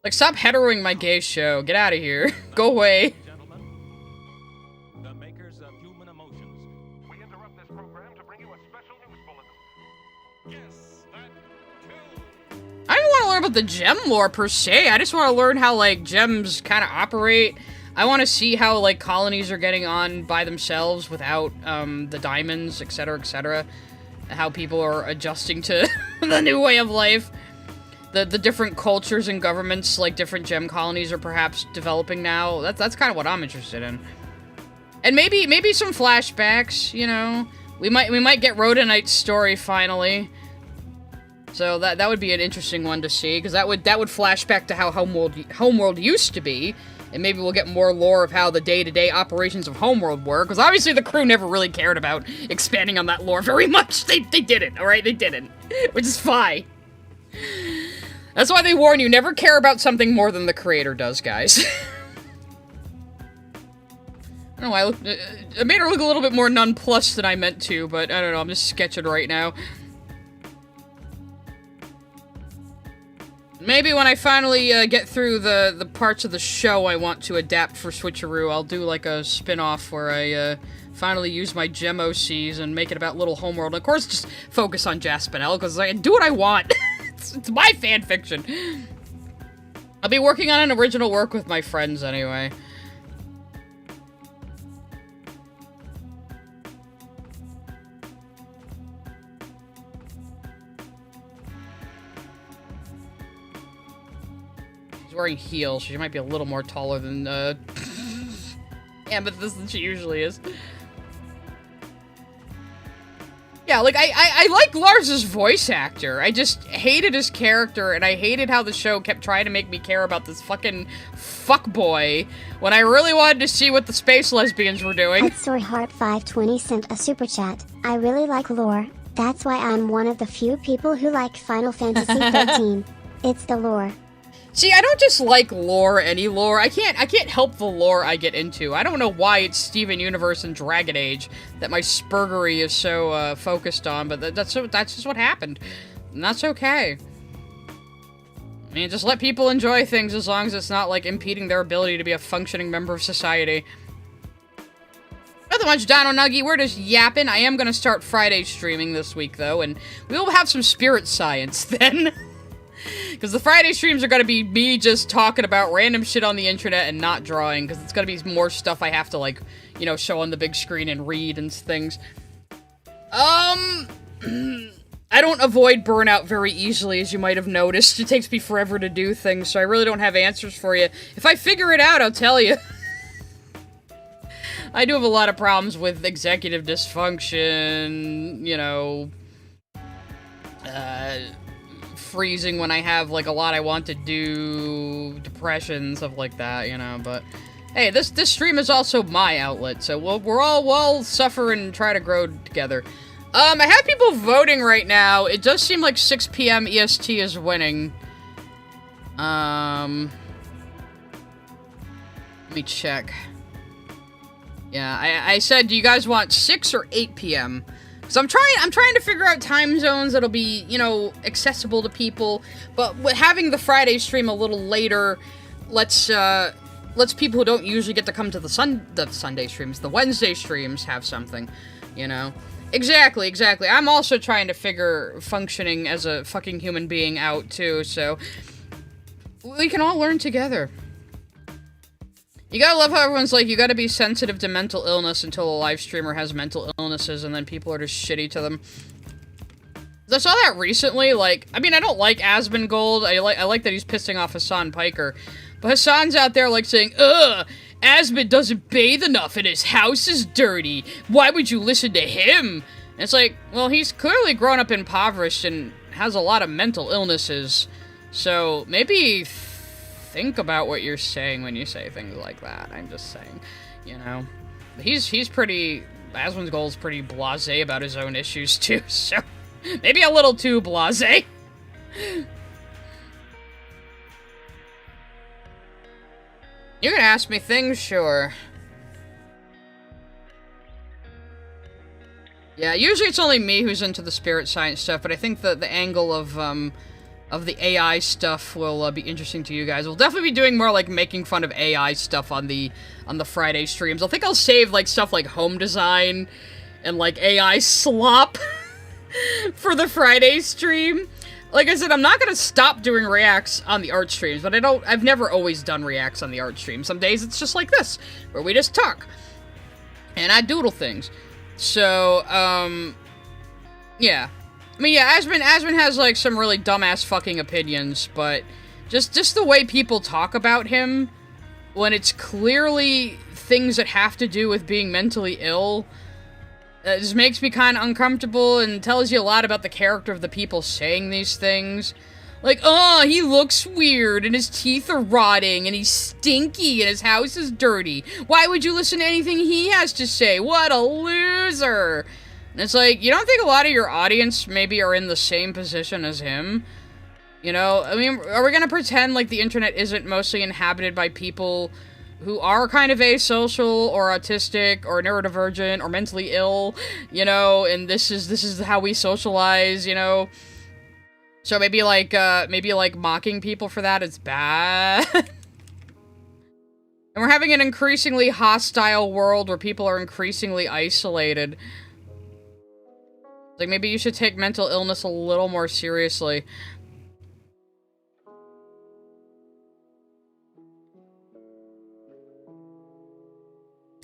Like, stop heteroing my gay show. Get out of here. Go away. Gentlemen, the makers of Human Emotions. We interrupt this program to bring you a special news bulletin. Yes, that too. I don't want to learn about the gem lore per se. I just want to learn how, like, gems kind of operate. I want to see how, like, colonies are getting on by themselves without, the diamonds, etc., etc. How people are adjusting to the new way of life. The different cultures and governments, like, different gem colonies are perhaps developing now. That's kind of what I'm interested in. And maybe some flashbacks, you know? We might get Rhodonite's story finally. So that would be an interesting one to see, because that would flash back to how Homeworld used to be, and maybe we'll get more lore of how the day-to-day operations of Homeworld were, because obviously the crew never really cared about expanding on that lore very much. They didn't, alright? They didn't. Which is fine. That's why they warn you, never care about something more than the creator does, guys. I don't know why I made her look a little bit more nonplussed than I meant to, but I don't know, I'm just sketching right now. Maybe when I finally get through the parts of the show I want to adapt for Switcheroo, I'll do like a spin-off where I finally use my gem OCs and make it about Little Homeworld. Of course, just focus on Jaspinel, because I can do what I want. It's my fanfiction. I'll be working on an original work with my friends anyway. She's wearing heels. She might be a little more taller than, Amethyst than she usually is. Yeah, like, I like Lars's voice actor. I just hated his character, and I hated how the show kept trying to make me care about this fucking fuckboy when I really wanted to see what the space lesbians were doing. Storyheart520 sent a super chat. I really like lore. That's why I'm one of the few people who like Final Fantasy 13. It's the lore. See, I don't just like lore, any lore. I can't help the lore I get into. I don't know why it's Steven Universe and Dragon Age that my spurgery is so focused on, but that's just what happened. And that's okay. I mean, just let people enjoy things as long as it's not, like, impeding their ability to be a functioning member of society. Nothing much, Dino Nuggy. We're just yapping. I am gonna start Friday streaming this week, though, and we will have some spirit science then. Because the Friday streams are going to be me just talking about random shit on the internet and not drawing, because it's going to be more stuff I have to, like, you know, show on the big screen and read and things. I don't avoid burnout very easily, as you might have noticed. It takes me forever to do things, so I really don't have answers for you. If I figure it out, I'll tell you. I do have a lot of problems with executive dysfunction, you know, freezing when I have, like, a lot I want to do, depression, stuff like that, you know, but... Hey, this stream is also my outlet, so we'll all suffer and try to grow together. I have people voting right now. It does seem like 6 p.m. EST is winning. Let me check. Yeah, I said, do you guys want 6 or 8 p.m.? So I'm trying to figure out time zones that'll be, you know, accessible to people. But with having the Friday stream a little later, lets people who don't usually get to come to the Sunday streams, the Wednesday streams, have something, you know? Exactly. I'm also trying to figure functioning as a fucking human being out, too, so... We can all learn together. You gotta love how everyone's like, you gotta be sensitive to mental illness until a live streamer has mental illnesses, and then people are just shitty to them. I saw that recently, like... I mean, I don't like Asmongold. I like that he's pissing off Hassan Piker. But Hassan's out there, like, saying, ugh, Asmund doesn't bathe enough and his house is dirty. Why would you listen to him? And it's like, well, he's clearly grown up impoverished and has a lot of mental illnesses. So, maybe think about what you're saying when you say things like that. I'm just saying, you know. He's pretty... Asmongold's pretty blasé about his own issues, too, so... Maybe a little too blasé. You can ask me things, sure. Yeah, usually it's only me who's into the spirit science stuff, but I think the angle of the AI stuff will be interesting to you guys. We'll definitely be doing more, like, making fun of AI stuff on the Friday streams. I think I'll save, like, stuff like home design and, like, AI slop for the Friday stream. Like I said, I'm not gonna stop doing reacts on the art streams, but I've never always done reacts on the art stream. Some days it's just like this, where we just talk. And I doodle things. So, yeah. I mean, yeah, Asmund has, like, some really dumbass fucking opinions, but just the way people talk about him, when it's clearly things that have to do with being mentally ill, it just makes me kind of uncomfortable and tells you a lot about the character of the people saying these things. Like, oh, he looks weird, and his teeth are rotting, and he's stinky, and his house is dirty. Why would you listen to anything he has to say? What a loser! And it's like, you don't think a lot of your audience maybe are in the same position as him? You know, I mean, are we gonna pretend like the internet isn't mostly inhabited by people who are kind of asocial, or autistic, or neurodivergent, or mentally ill, you know, and this is how we socialize, you know? So maybe like mocking people for that is bad. And we're having an increasingly hostile world where people are increasingly isolated. Like, maybe you should take mental illness a little more seriously.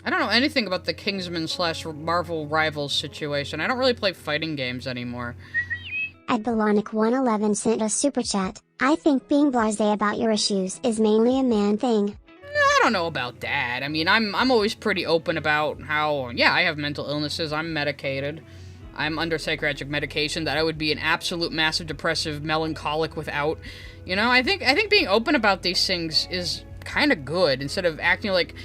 I don't know anything about the Kingsman/Marvel Rivals situation. I don't really play fighting games anymore. At Balonic111 sent a super chat. I think being blasé about your issues is mainly a man thing. I don't know about that. I mean, I'm always pretty open about how, yeah, I have mental illnesses. I'm medicated. I'm under psychiatric medication that I would be an absolute massive depressive melancholic without. You know, I think being open about these things is kind of good, instead of acting like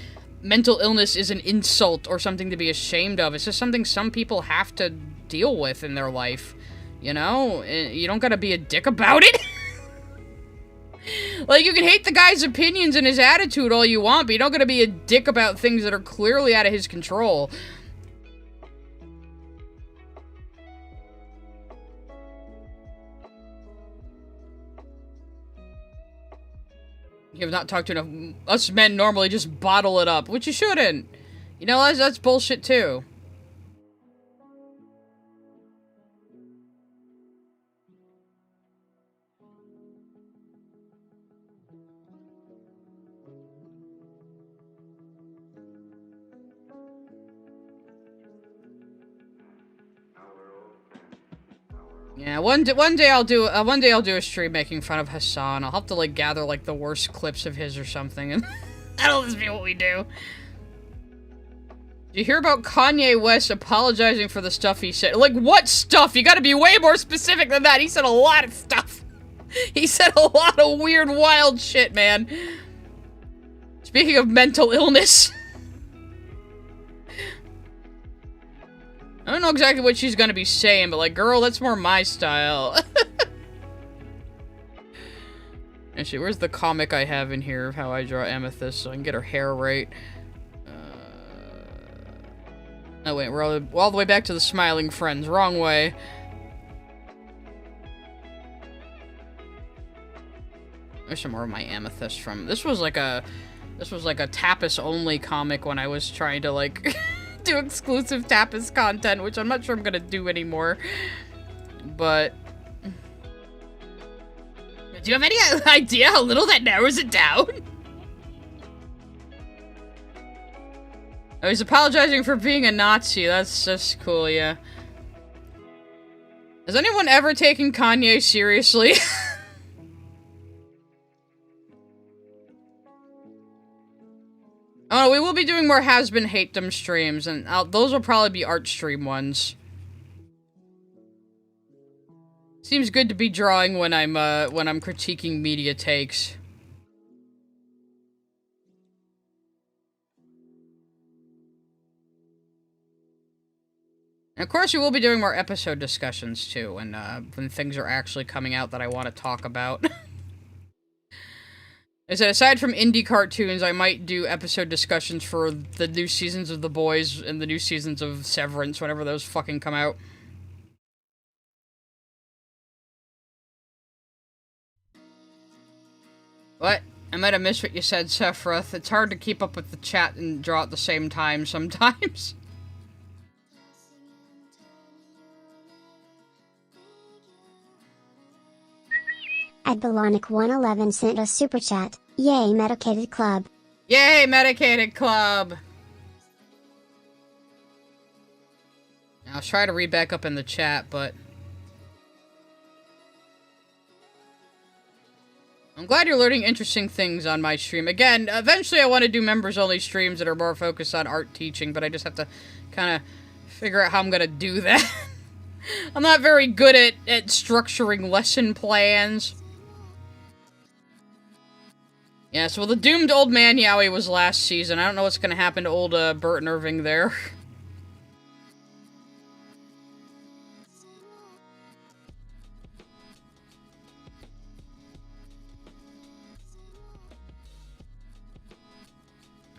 mental illness is an insult or something to be ashamed of. It's just something some people have to deal with in their life. You know? You don't gotta be a dick about it. Like, you can hate the guy's opinions and his attitude all you want, but you don't gotta be a dick about things that are clearly out of his control. You have not talked to enough. Us men normally just bottle it up, which you shouldn't. You know, that's bullshit too. Yeah, one day I'll do a stream making fun of Hassan. I'll have to like gather like the worst clips of his or something, and that'll just be what we do. Did you hear about Kanye West apologizing for the stuff he said? Like, what stuff? You gotta be way more specific than that. He said a lot of stuff. He said a lot of weird, wild shit, man. Speaking of mental illness. I don't know exactly what she's gonna be saying, but like, girl, that's more my style. Actually, where's the comic I have in here of how I draw Amethyst so I can get her hair right? Oh wait, we're all the way back to the smiling friends. Wrong way. There's some more of my Amethyst from... This was like a Tapas only comic when I was trying to like do exclusive Tapas content, which I'm not sure I'm gonna do anymore. But... Do you have any idea how little that narrows it down? Oh, he's apologizing for being a Nazi. That's just cool, yeah. Has anyone ever taken Kanye seriously? Oh, we will be doing more Hazbin Hatem streams, and those will probably be art stream ones. Seems good to be drawing when I'm critiquing media takes. And of course, we will be doing more episode discussions too, when things are actually coming out that I want to talk about. I said, aside from indie cartoons, I might do episode discussions for the new seasons of The Boys and the new seasons of Severance, whenever those fucking come out. What? I might have missed what you said, Sephiroth. It's hard to keep up with the chat and draw at the same time sometimes. Adbalonic111 sent a super chat. Yay, Medicated Club. Yay, Medicated Club! I'll try to read back up in the chat, but... I'm glad you're learning interesting things on my stream. Again, eventually I want to do members-only streams that are more focused on art teaching, but I just have to kind of figure out how I'm gonna do that. I'm not very good at structuring lesson plans. Yeah, so the doomed old man Yowie was last season. I don't know what's gonna happen to old Burton Irving there.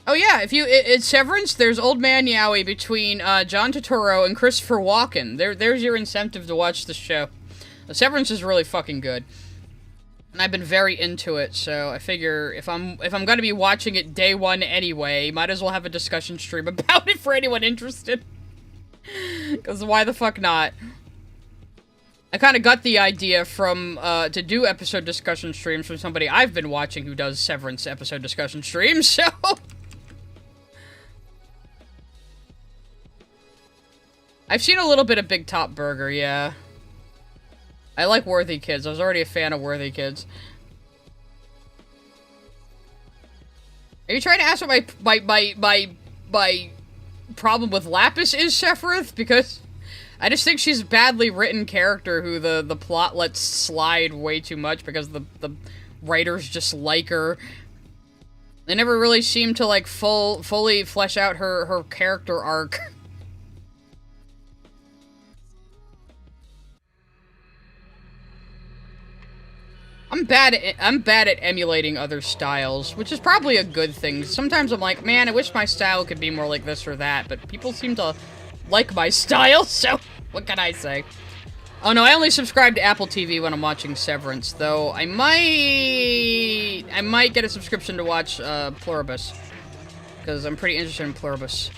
Oh yeah, if you it's Severance, there's Old Man Yowie between John Turturro and Christopher Walken. There's your incentive to watch the show. Severance is really fucking good. And I've been very into it, so I figure if I'm gonna be watching it day one anyway, might as well have a discussion stream about it for anyone interested. Because why the fuck not? I kind of got the idea from, to do episode discussion streams from somebody I've been watching who does Severance episode discussion streams, so... I've seen a little bit of Big Top Burger, yeah. I like Worthy Kids. I was already a fan of Worthy Kids. Are you trying to ask what my problem with Lapis is, Sephiroth? Because I just think she's a badly written character who the plot lets slide way too much because the writers just like her. They never really seem to, like, fully flesh out her character arc. I'm bad at emulating other styles, which is probably a good thing. Sometimes I'm like, man, I wish my style could be more like this or that, but people seem to like my style, so what can I say? Oh no, I only subscribe to Apple TV when I'm watching Severance, though I might get a subscription to watch Pluribus, because I'm pretty interested in Pluribus.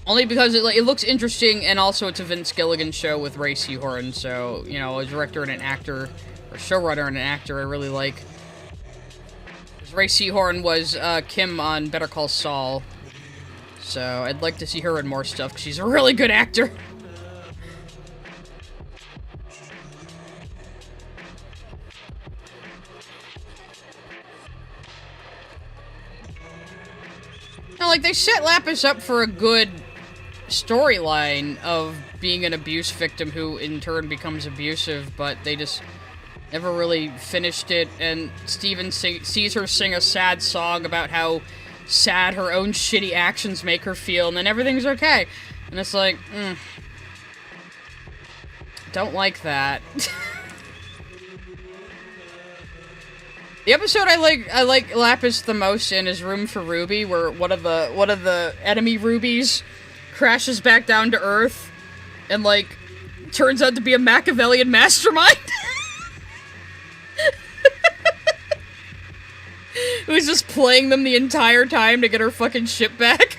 Only because it looks interesting, and also it's a Vince Gilligan show with Ray Seahorn, so, you know, a director and an actor, or showrunner and an actor I really like. Ray Seahorn was Kim on Better Call Saul, so I'd like to see her in more stuff, because she's a really good actor. like, they set Lapis up for a good storyline of being an abuse victim who in turn becomes abusive, but they just never really finished it, and Steven sees her sing a sad song about how sad her own shitty actions make her feel, and then everything's okay. And it's like, don't like that. The episode I like Lapis the most in is Room for Ruby, where one of the enemy rubies crashes back down to Earth and, like, turns out to be a Machiavellian mastermind. Who's just playing them the entire time to get her fucking ship back.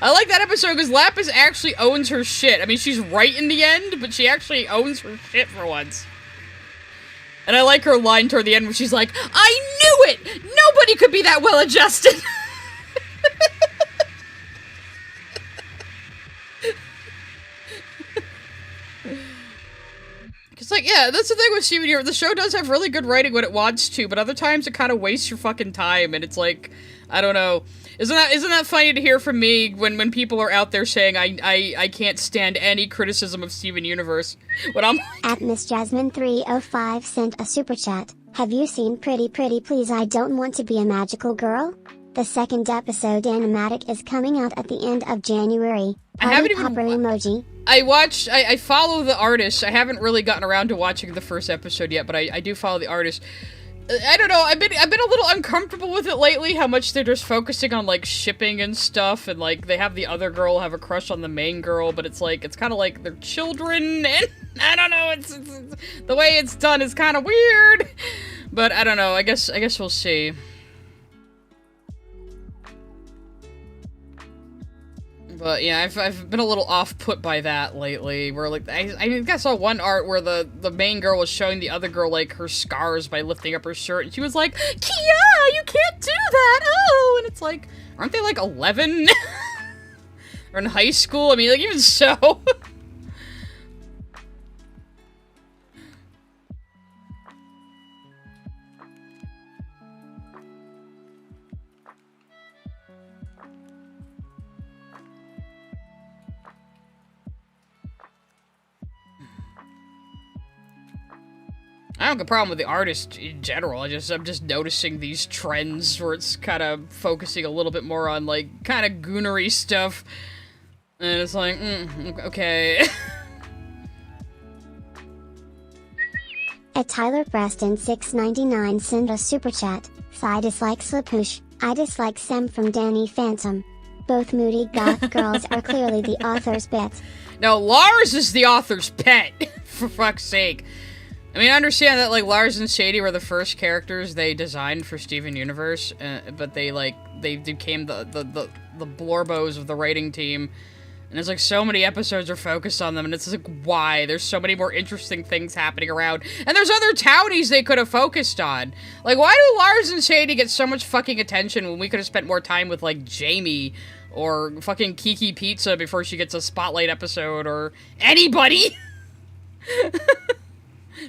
I like that episode because Lapis actually owns her shit. I mean, she's right in the end, but she actually owns her shit for once. And I like her line toward the end where she's like, I knew it! Nobody could be that well-adjusted! It's like, yeah, that's the thing with Steven Universe. The show does have really good writing when it wants to, but other times it kind of wastes your fucking time, and it's like, I don't know. Isn't that funny to hear from me when people are out there saying I can't stand any criticism of Steven Universe? When I'm At Miss Jasmine 305 sent a super chat. Have you seen Pretty Please I Don't Want to Be a Magical Girl? The second episode animatic is coming out at the end of January. I haven't Party even popper emoji. I follow the artist. I haven't really gotten around to watching the first episode yet, but I do follow the artist. I don't know, I've been a little uncomfortable with it lately, how much they're just focusing on, like, shipping and stuff, and, like, they have the other girl have a crush on the main girl, but it's like, it's kind of like they're children, and I don't know, it's the way it's done is kind of weird, but I don't know, I guess we'll see. But yeah, I've been a little off-put by that lately, where, like, I think I saw one art where the main girl was showing the other girl, like, her scars by lifting up her shirt, and she was like, Kia, you can't do that, oh! And it's like, aren't they, like, 11? Or in high school? I mean, like, even so. I don't have a problem with the artist in general. I'm just noticing these trends where it's kind of focusing a little bit more on, like, kind of goonery stuff. And it's like, okay. At Tyler Preston 699 send a super chat. I dislike Slapoosh. I dislike Sem from Danny Phantom. Both moody goth girls are clearly the author's pet. Now, Lars is the author's pet, for fuck's sake. I mean, I understand that, like, Lars and Sadie were the first characters they designed for Steven Universe, but they became the Blorbos of the writing team, and there's, like, so many episodes are focused on them, and it's like, why? There's so many more interesting things happening around, and there's other townies they could have focused on. Like, why do Lars and Sadie get so much fucking attention when we could have spent more time with, like, Jamie, or fucking Kiki Pizza before she gets a spotlight episode, or anybody?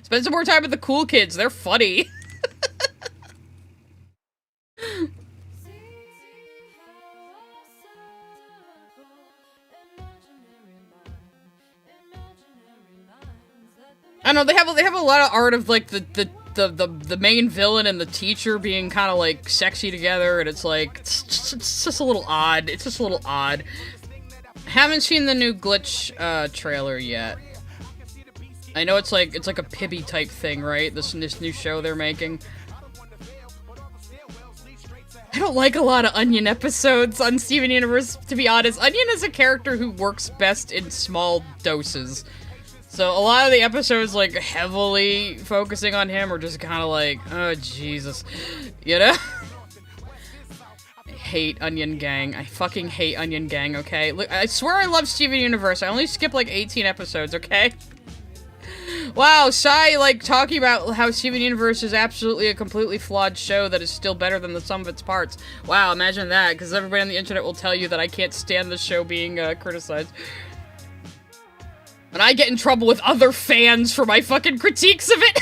Spend some more time with the cool kids. They're funny. I don't know, they have a lot of art of, like, the main villain and the teacher being kind of, like, sexy together, and it's like, it's just a little odd. It's just a little odd. Haven't seen the new Glitch trailer yet. I know it's like a Pibby type thing, right? This new show they're making. I don't like a lot of Onion episodes on Steven Universe, to be honest. Onion is a character who works best in small doses. So a lot of the episodes, like, heavily focusing on him are just kind of like, oh, Jesus. You know? I hate Onion Gang. I fucking hate Onion Gang, okay? Look, I swear I love Steven Universe. I only skip, like, 18 episodes, okay? Wow, Sai, like, talking about how Steven Universe is absolutely a completely flawed show that is still better than the sum of its parts. Wow, imagine that, because everybody on the internet will tell you that I can't stand the show being criticized. And I get in trouble with other fans for my fucking critiques of it.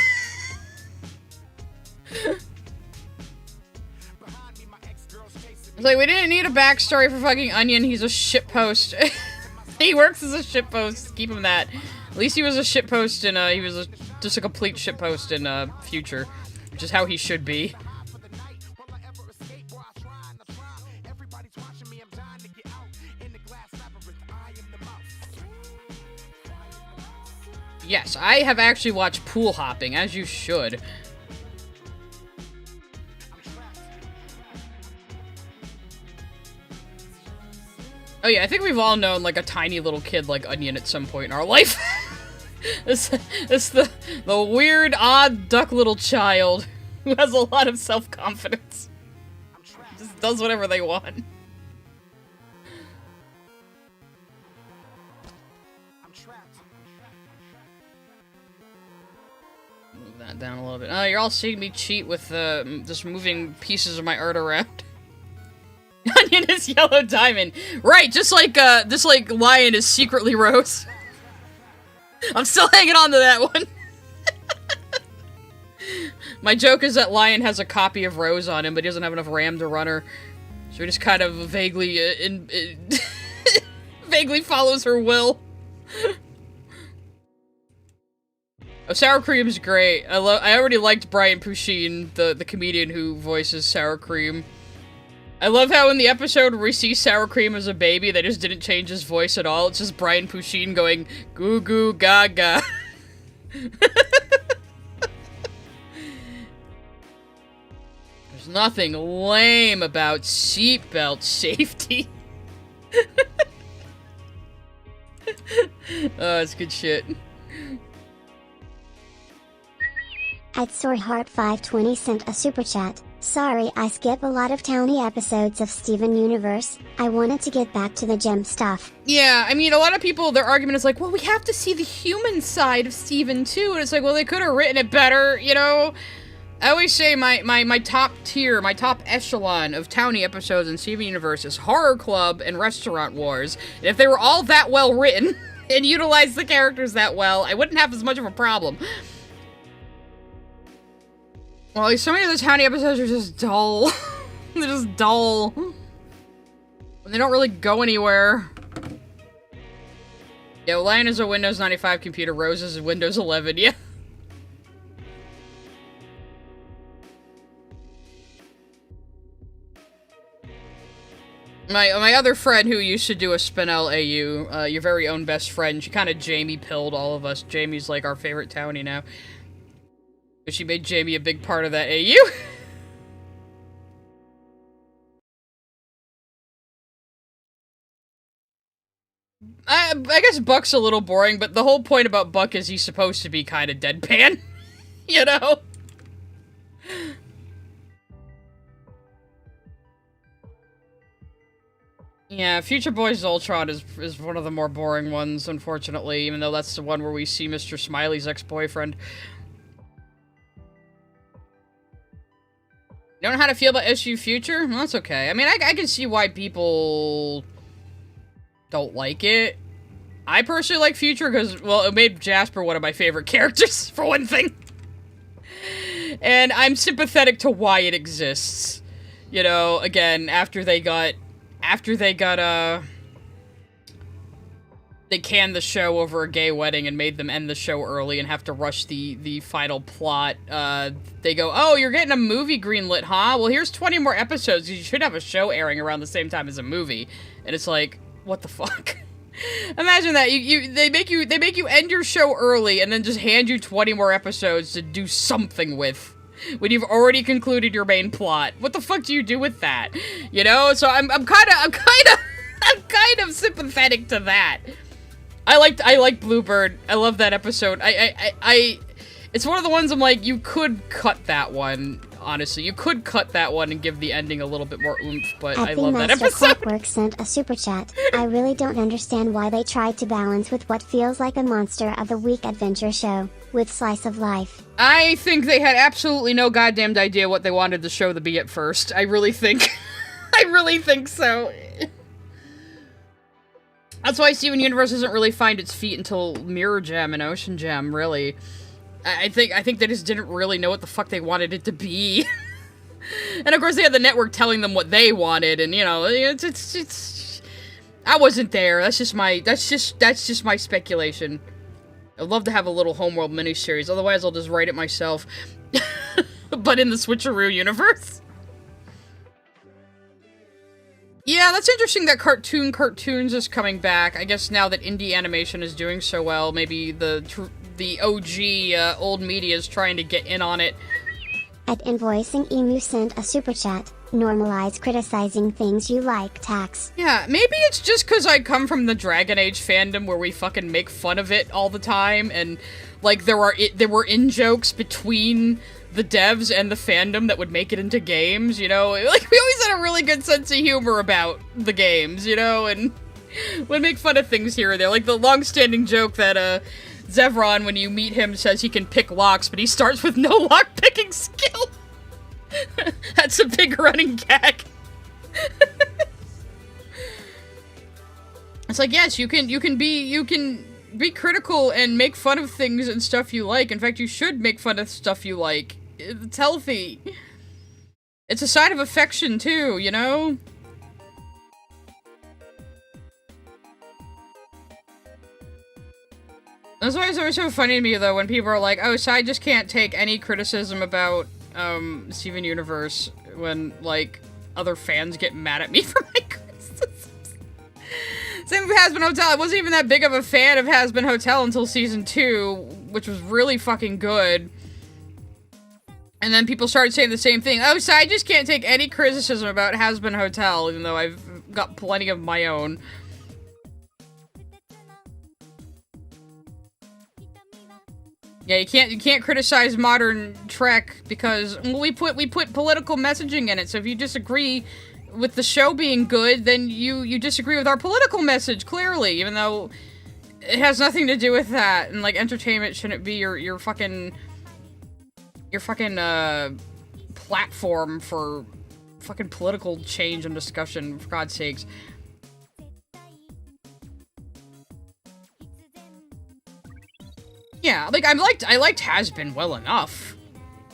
It's like, we didn't need a backstory for fucking Onion. He's a shitpost. He works as a shitpost. Keep him that. At least he was a shitpost in, he was just a complete shitpost in, Future. Which is how he should be. Yes, I have actually watched Pool Hopping, as you should. Oh yeah, I think we've all known, like, a tiny little kid like Onion at some point in our life. It's the weird, odd, duck little child who has a lot of self-confidence. Just does whatever they want. Move that down a little bit. Oh, you're all seeing me cheat with, just moving pieces of my art around. Onion is Yellow Diamond. Right, just like Lion is secretly Rose. I'm still hanging on to that one. My joke is that Lion has a copy of Rose on him, but he doesn't have enough RAM to run her. So he just kind of vaguely, vaguely follows her will. Oh, Sour Cream's great. I already liked Brian Pusheen, the comedian who voices Sour Cream. I love how in the episode where we see Sour Cream as a baby, they just didn't change his voice at all. It's just Brian Pusheen going, goo goo gaga. There's nothing lame about seatbelt safety. Oh, it's good shit. I'd Soar Heart 520 sent a super chat. Sorry I skip a lot of Townie episodes of Steven Universe, I wanted to get back to the gem stuff. Yeah, I mean, a lot of people, their argument is like, well, we have to see the human side of Steven too, and it's like, well, they could have written it better, you know? I always say my top tier, my top echelon of Townie episodes in Steven Universe is Horror Club and Restaurant Wars, and if they were all that well written, and utilized the characters that well, I wouldn't have as much of a problem. Well, like, so many of the Townie episodes are just dull. They're just dull. And they don't really go anywhere. Yeah, Lion is a Windows 95 computer, Rose is a Windows 11, yeah. My other friend who used to do a Spinel AU, your very own best friend, she kind of Jamie pilled all of us. Jamie's like our favorite Townie now. She made Jamie a big part of that AU. I guess Buck's a little boring, but the whole point about Buck is he's supposed to be kind of deadpan. You know? Yeah, Future Boys Ultron is one of the more boring ones, unfortunately, even though that's the one where we see Mr. Smiley's ex-boyfriend. You don't know how to feel about SU Future? Well, that's okay. I mean, I can see why people don't like it. I personally like Future because, well, it made Jasper one of my favorite characters, for one thing. And I'm sympathetic to why it exists. You know, again, they canned the show over a gay wedding and made them end the show early and have to rush the final plot. They go, oh, you're getting a movie greenlit, huh? Well, here's 20 more episodes. You should have a show airing around the same time as a movie. And it's like, what the fuck? Imagine that. They make you end your show early and then just hand you 20 more episodes to do something with. When you've already concluded your main plot. What the fuck do you do with that? You know? So I'm kind of sympathetic to that. I like Bluebird. I love that episode. It's one of the ones I'm like, you could cut that one, honestly. You could cut that one and give the ending a little bit more oomph, but I love that episode. Clockwork sent a super chat. I really don't understand why they tried to balance with what feels like a Monster of the Week adventure show, with Slice of Life. I think they had absolutely no goddamned idea what they wanted the show to be at first. I really think. I really think so. That's why Steven Universe doesn't really find its feet until Mirror Gem and Ocean Gem, really. I think they just didn't really know what the fuck they wanted it to be. And of course they had the network telling them what they wanted, and you know, it's I wasn't there. That's just my speculation. I'd love to have a little Homeworld miniseries, otherwise I'll just write it myself. But in the Switcheroo universe. Yeah, that's interesting that Cartoons is coming back. I guess now that indie animation is doing so well, maybe the OG old media is trying to get in on it. At Invoicing Emu sent a super chat. Normalize criticizing things you like, Tax. Yeah, maybe it's just because I come from the Dragon Age fandom where we fucking make fun of it all the time, and like there were in-jokes between the devs and the fandom that would make it into games, you know? Like, we always had a really good sense of humor about the games, you know? And we'd make fun of things here and there. Like the long-standing joke that, Zevron, when you meet him, says he can pick locks, but he starts with no lock-picking skill. That's a big running gag. It's like, yes, you can be critical and make fun of things and stuff you like. In fact, you should make fun of stuff you like. It's healthy. It's a sign of affection, too, you know? That's why it's always so funny to me, though, when people are like, oh, so I just can't take any criticism about, Steven Universe, when, like, other fans get mad at me for my criticisms. Same with Hazbin Hotel. I wasn't even that big of a fan of Hazbin Hotel until Season 2, which was really fucking good. And then people started saying the same thing. Oh, so I just can't take any criticism about Hazbin Hotel, even though I've got plenty of my own. Yeah, you can't criticize modern Trek because we put political messaging in it. So if you disagree with the show being good, then you disagree with our political message, clearly, even though it has nothing to do with that. And like, entertainment shouldn't be your fucking platform for fucking political change and discussion, for God's sakes. Yeah, like, I liked Hazbin well enough.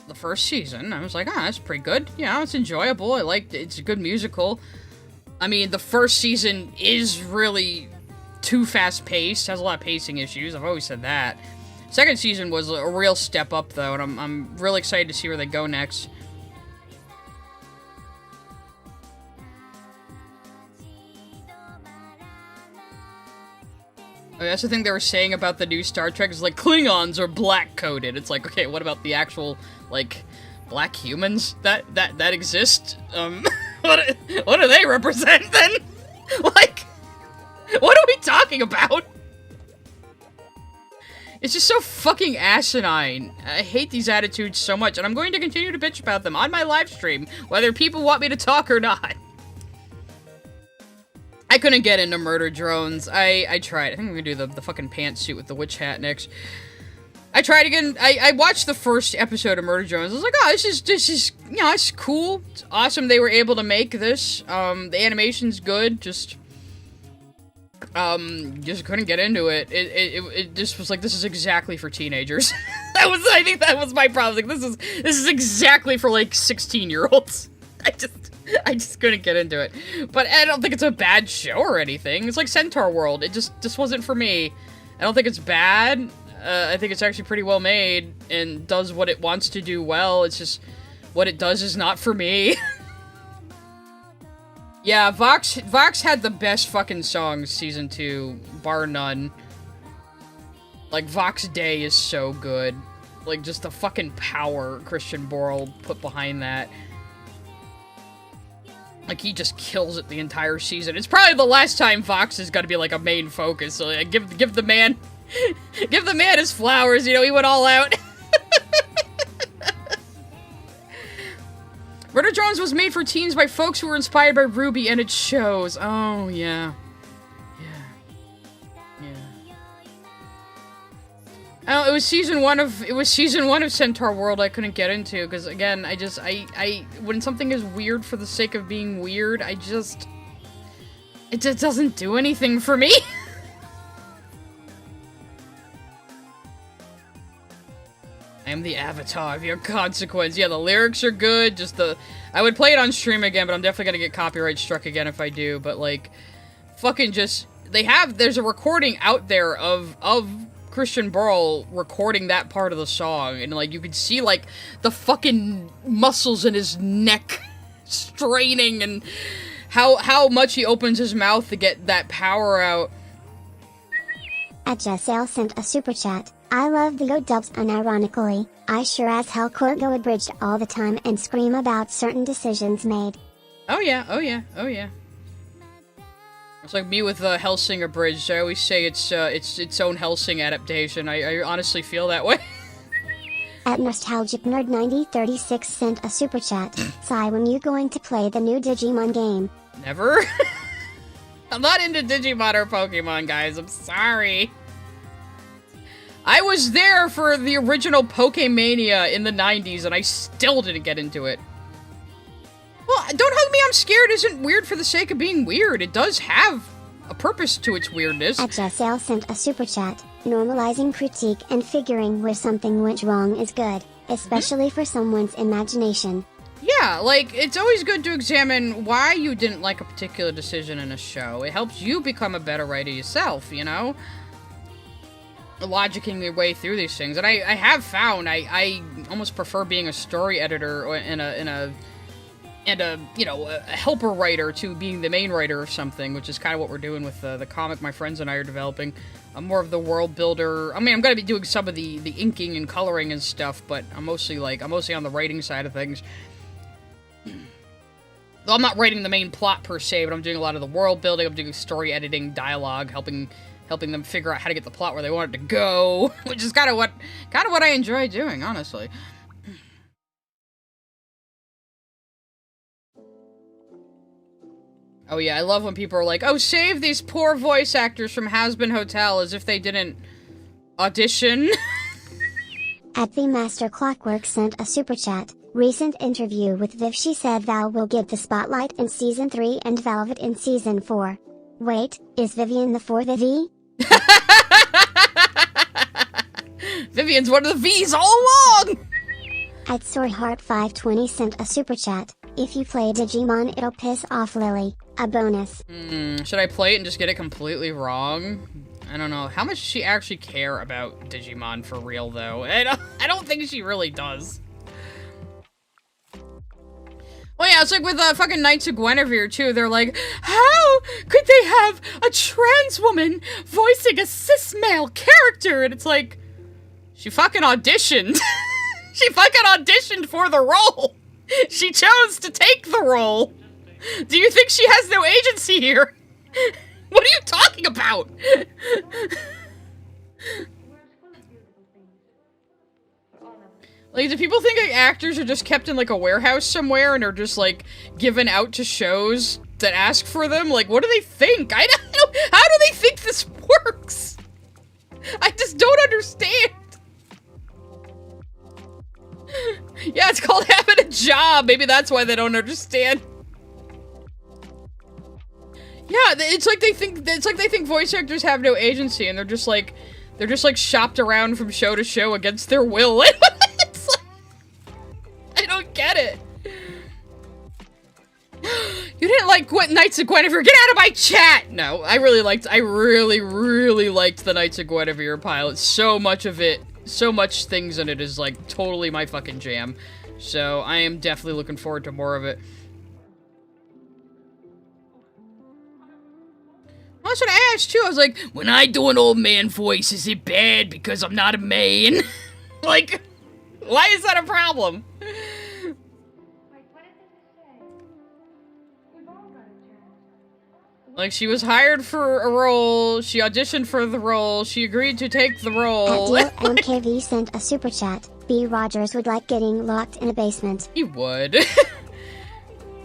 The first season, I was like, that's pretty good. Yeah, it's enjoyable. It's a good musical. I mean, the first season is really too fast-paced, has a lot of pacing issues. I've always said that. Second season was a real step up, though, and I'm really excited to see where they go next. That's the thing they were saying about the new Star Trek, is like, Klingons are black-coded. It's like, okay, what about the actual, like, black humans that exist? What do they represent, then? Like, what are we talking about? It's just so fucking asinine. I hate these attitudes so much, and I'm going to continue to bitch about them on my live stream, whether people want me to talk or not. I couldn't get into Murder Drones. I tried. I think I'm gonna do the fucking pantsuit with the witch hat next. I tried again. I watched the first episode of Murder Drones. I was like, oh, this is, you know, it's cool. It's awesome they were able to make this. The animation's good. Just couldn't get into it. It just was like, this is exactly for teenagers. I think that was my problem. Like, this is exactly for, like, 16-year-olds. I just couldn't get into it. But I don't think it's a bad show or anything. It's like Centaur World. It just wasn't for me. I don't think it's bad. I think it's actually pretty well made and does what it wants to do well. It's just what it does is not for me. Yeah, Vox had the best fucking songs season 2, bar none. Like, Vox Day is so good. Like, just the fucking power Christian Borle put behind that. Like, he just kills it the entire season. It's probably the last time Vox is gonna be, like, a main focus. So, like, give the man... give the man his flowers, you know, he went all out. Murder Drones was made for teens by folks who were inspired by Ruby, and it shows. Oh, yeah. Oh, it was season one of Centaur World I couldn't get into, because again, when something is weird for the sake of being weird, it just doesn't do anything for me. I am am the avatar of your consequence. Yeah, the lyrics are good, just the... I would play it on stream again, but I'm definitely gonna get copyright struck again if I do, but, like, fucking just... There's a recording out there of Christian Burl recording that part of the song, and, like, you could see, like, the fucking muscles in his neck straining, and how much he opens his mouth to get that power out. Jessel sent a super chat. I love the go-dubs unironically. I sure as hell quote go abridged all the time and scream about certain decisions made. Oh yeah, oh yeah, oh yeah. It's like me with the Hellsing abridged. I always say it's its own Hellsing adaptation. I honestly feel that way. At Nostalgic Nerd 9036 sent a super chat. Sigh, when you going to play the new Digimon game? Never. I'm not into Digimon or Pokemon, guys. I'm sorry. I was there for the original Pokemania in the 90s, and I still didn't get into it. Well, don't hug me, I'm scared isn't weird for the sake of being weird. It does have a purpose to its weirdness. Jessel sent a super chat. Normalizing critique and figuring where something went wrong is good, especially for someone's imagination. Yeah, like, it's always good to examine why you didn't like a particular decision in a show. It helps you become a better writer yourself, you know? Logicking your way through these things. And I have found I almost prefer being a story editor or and a you know, a helper writer to being the main writer of something, which is kind of what we're doing with the comic my friends and I are developing. I'm more of the world builder. I mean, I'm going to be doing some of the inking and coloring and stuff, but I'm mostly on the writing side of things. Though I'm not writing the main plot per se, but I'm doing a lot of the world building. I'm doing story editing, dialogue, helping them figure out how to get the plot where they want it to go, which is kind of what I enjoy doing, honestly. Oh yeah, I love when people are like, "Oh, save these poor voice actors from Hazbin Hotel," as if they didn't audition. At the Master Clockwork sent a super chat. Recent interview with Viv, she said Val will get the spotlight in Season 3 and Velvette in Season 4. Wait, is Vivian the 4th V? Vivian's one of the V's all along! At Soyheart520 sent a super chat. If you play Digimon, it'll piss off Lily. A bonus. Should I play it and just get it completely wrong? I don't know. How much does she actually care about Digimon for real, though? I don't think she really does. Well, yeah, it's like with fucking Knights of Guinevere, too. They're like, how could they have a trans woman voicing a cis-male character? And it's like, she fucking auditioned. She fucking auditioned for the role. She chose to take the role. Do you think she has no agency here? What are you talking about? Like, do people think like actors are just kept in like a warehouse somewhere and are just like given out to shows that ask for them? Like, what do they think? I don't know. How do they think this works? I just don't understand. Yeah, it's called having a job. Maybe that's why they don't understand. Yeah, it's like they think voice actors have no agency, and they're just like shopped around from show to show against their will. It's like, I don't get it. You didn't like Knights of Guinevere? Get out of my chat! No, I really liked the Knights of Guinevere pilot. So much of it, so much things in it is like totally my fucking jam. So I am definitely looking forward to more of it. Well, that's what I asked too. I was like, when I do an old man voice, is it bad because I'm not a man? Like, why is that a problem? Like, she was hired for a role, she auditioned for the role, she agreed to take the role. At MKV sent a super chat. B. Rogers would like getting locked in a basement. He would.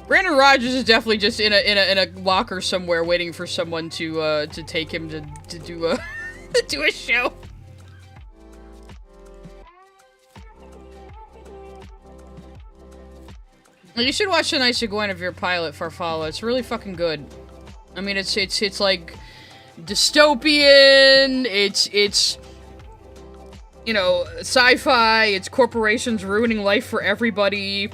Brandon Rogers is definitely just in a locker somewhere waiting for someone to take him to do a do a show. You should watch the Knights of Guinevere pilot for follow. It's really fucking good. I mean, it's like dystopian. It's you know, sci-fi, it's corporations ruining life for everybody,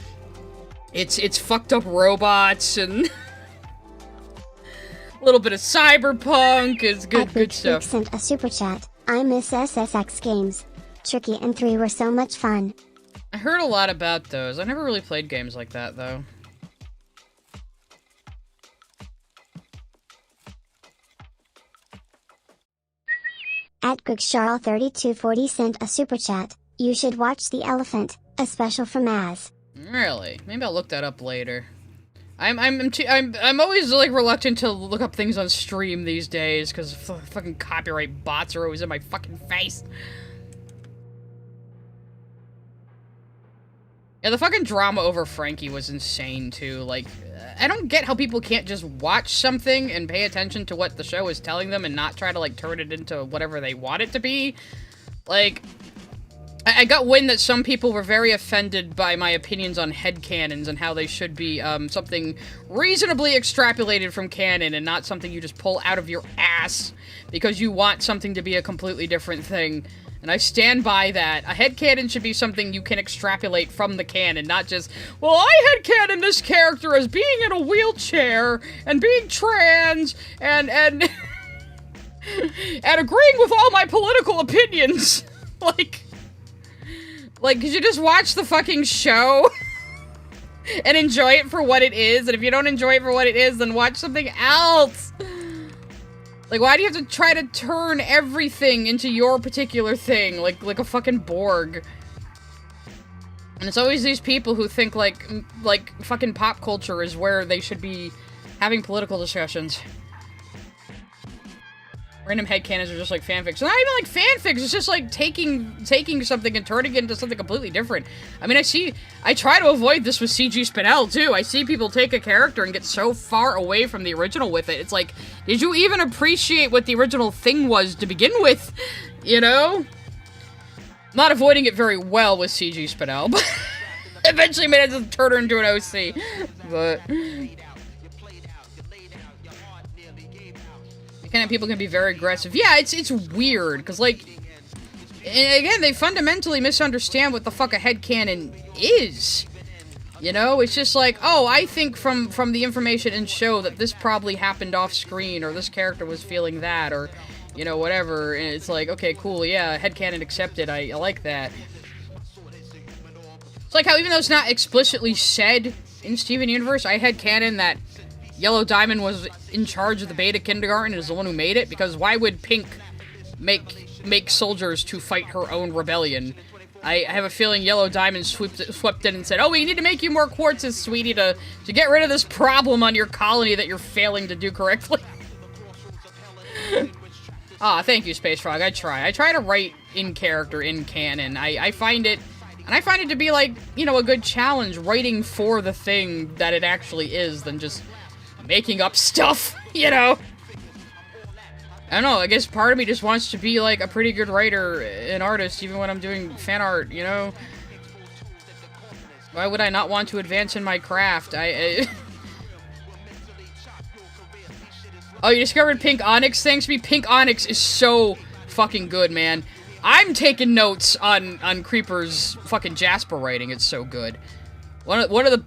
it's fucked up robots, and a little bit of cyberpunk, is good stuff. Sent a super chat. I miss SSX games. Tricky and 3 were so much fun. I heard a lot about those. I never really played games like that, though. At GregSharl3240 sent a super chat. You should watch The Elephant, a special from Az. Really? Maybe I'll look that up later. I'm always, like, reluctant to look up things on stream these days, because fucking copyright bots are always in my fucking face. Yeah, the fucking drama over Frankie was insane, too. Like, I don't get how people can't just watch something and pay attention to what the show is telling them and not try to, like, turn it into whatever they want it to be. Like, I got wind that some people were very offended by my opinions on headcanons and how they should be, something reasonably extrapolated from canon and not something you just pull out of your ass because you want something to be a completely different thing. And I stand by that. A headcanon should be something you can extrapolate from the canon, not just, well, I headcanon this character as being in a wheelchair, and being trans, and and agreeing with all my political opinions. Like, could you just watch the fucking show and enjoy it for what it is? And if you don't enjoy it for what it is, then watch something else. Like, why do you have to try to turn everything into your particular thing, like a fucking Borg? And it's always these people who think, like fucking pop culture is where they should be having political discussions. Random headcanons are just like fanfics. It's not even like fanfics, it's just like taking something and turning it into something completely different. I mean, I try to avoid this with CG Spinel, too. I see people take a character and get so far away from the original with it. It's like, did you even appreciate what the original thing was to begin with? You know? Not avoiding it very well with CG Spinel, but eventually managed to turn her into an OC. But people can be very aggressive. Yeah, it's weird, because, like, again, they fundamentally misunderstand what the fuck a headcanon is. You know, it's just like, oh, I think from the information in show that this probably happened off screen, or this character was feeling that, or, you know, whatever, and it's like, okay, cool, yeah, headcanon accepted, I like that. It's like how even though it's not explicitly said in Steven Universe, I headcanon that Yellow Diamond was in charge of the beta kindergarten and is the one who made it, because why would Pink make soldiers to fight her own rebellion? I have a feeling Yellow Diamond swept in and said, oh, we need to make you more quartzes, sweetie, to get rid of this problem on your colony that you're failing to do correctly. Thank you, Space Frog, I try to write in character, in canon. I find it to be, like, you know, a good challenge, writing for the thing that it actually is, than just making up stuff, you know? I don't know, I guess part of me just wants to be, like, a pretty good writer and artist, even when I'm doing fan art, you know? Why would I not want to advance in my craft? Oh, you discovered Pink Onyx? Thanks to me, Pink Onyx is so fucking good, man. I'm taking notes on Creeper's fucking Jasper writing, it's so good. One of the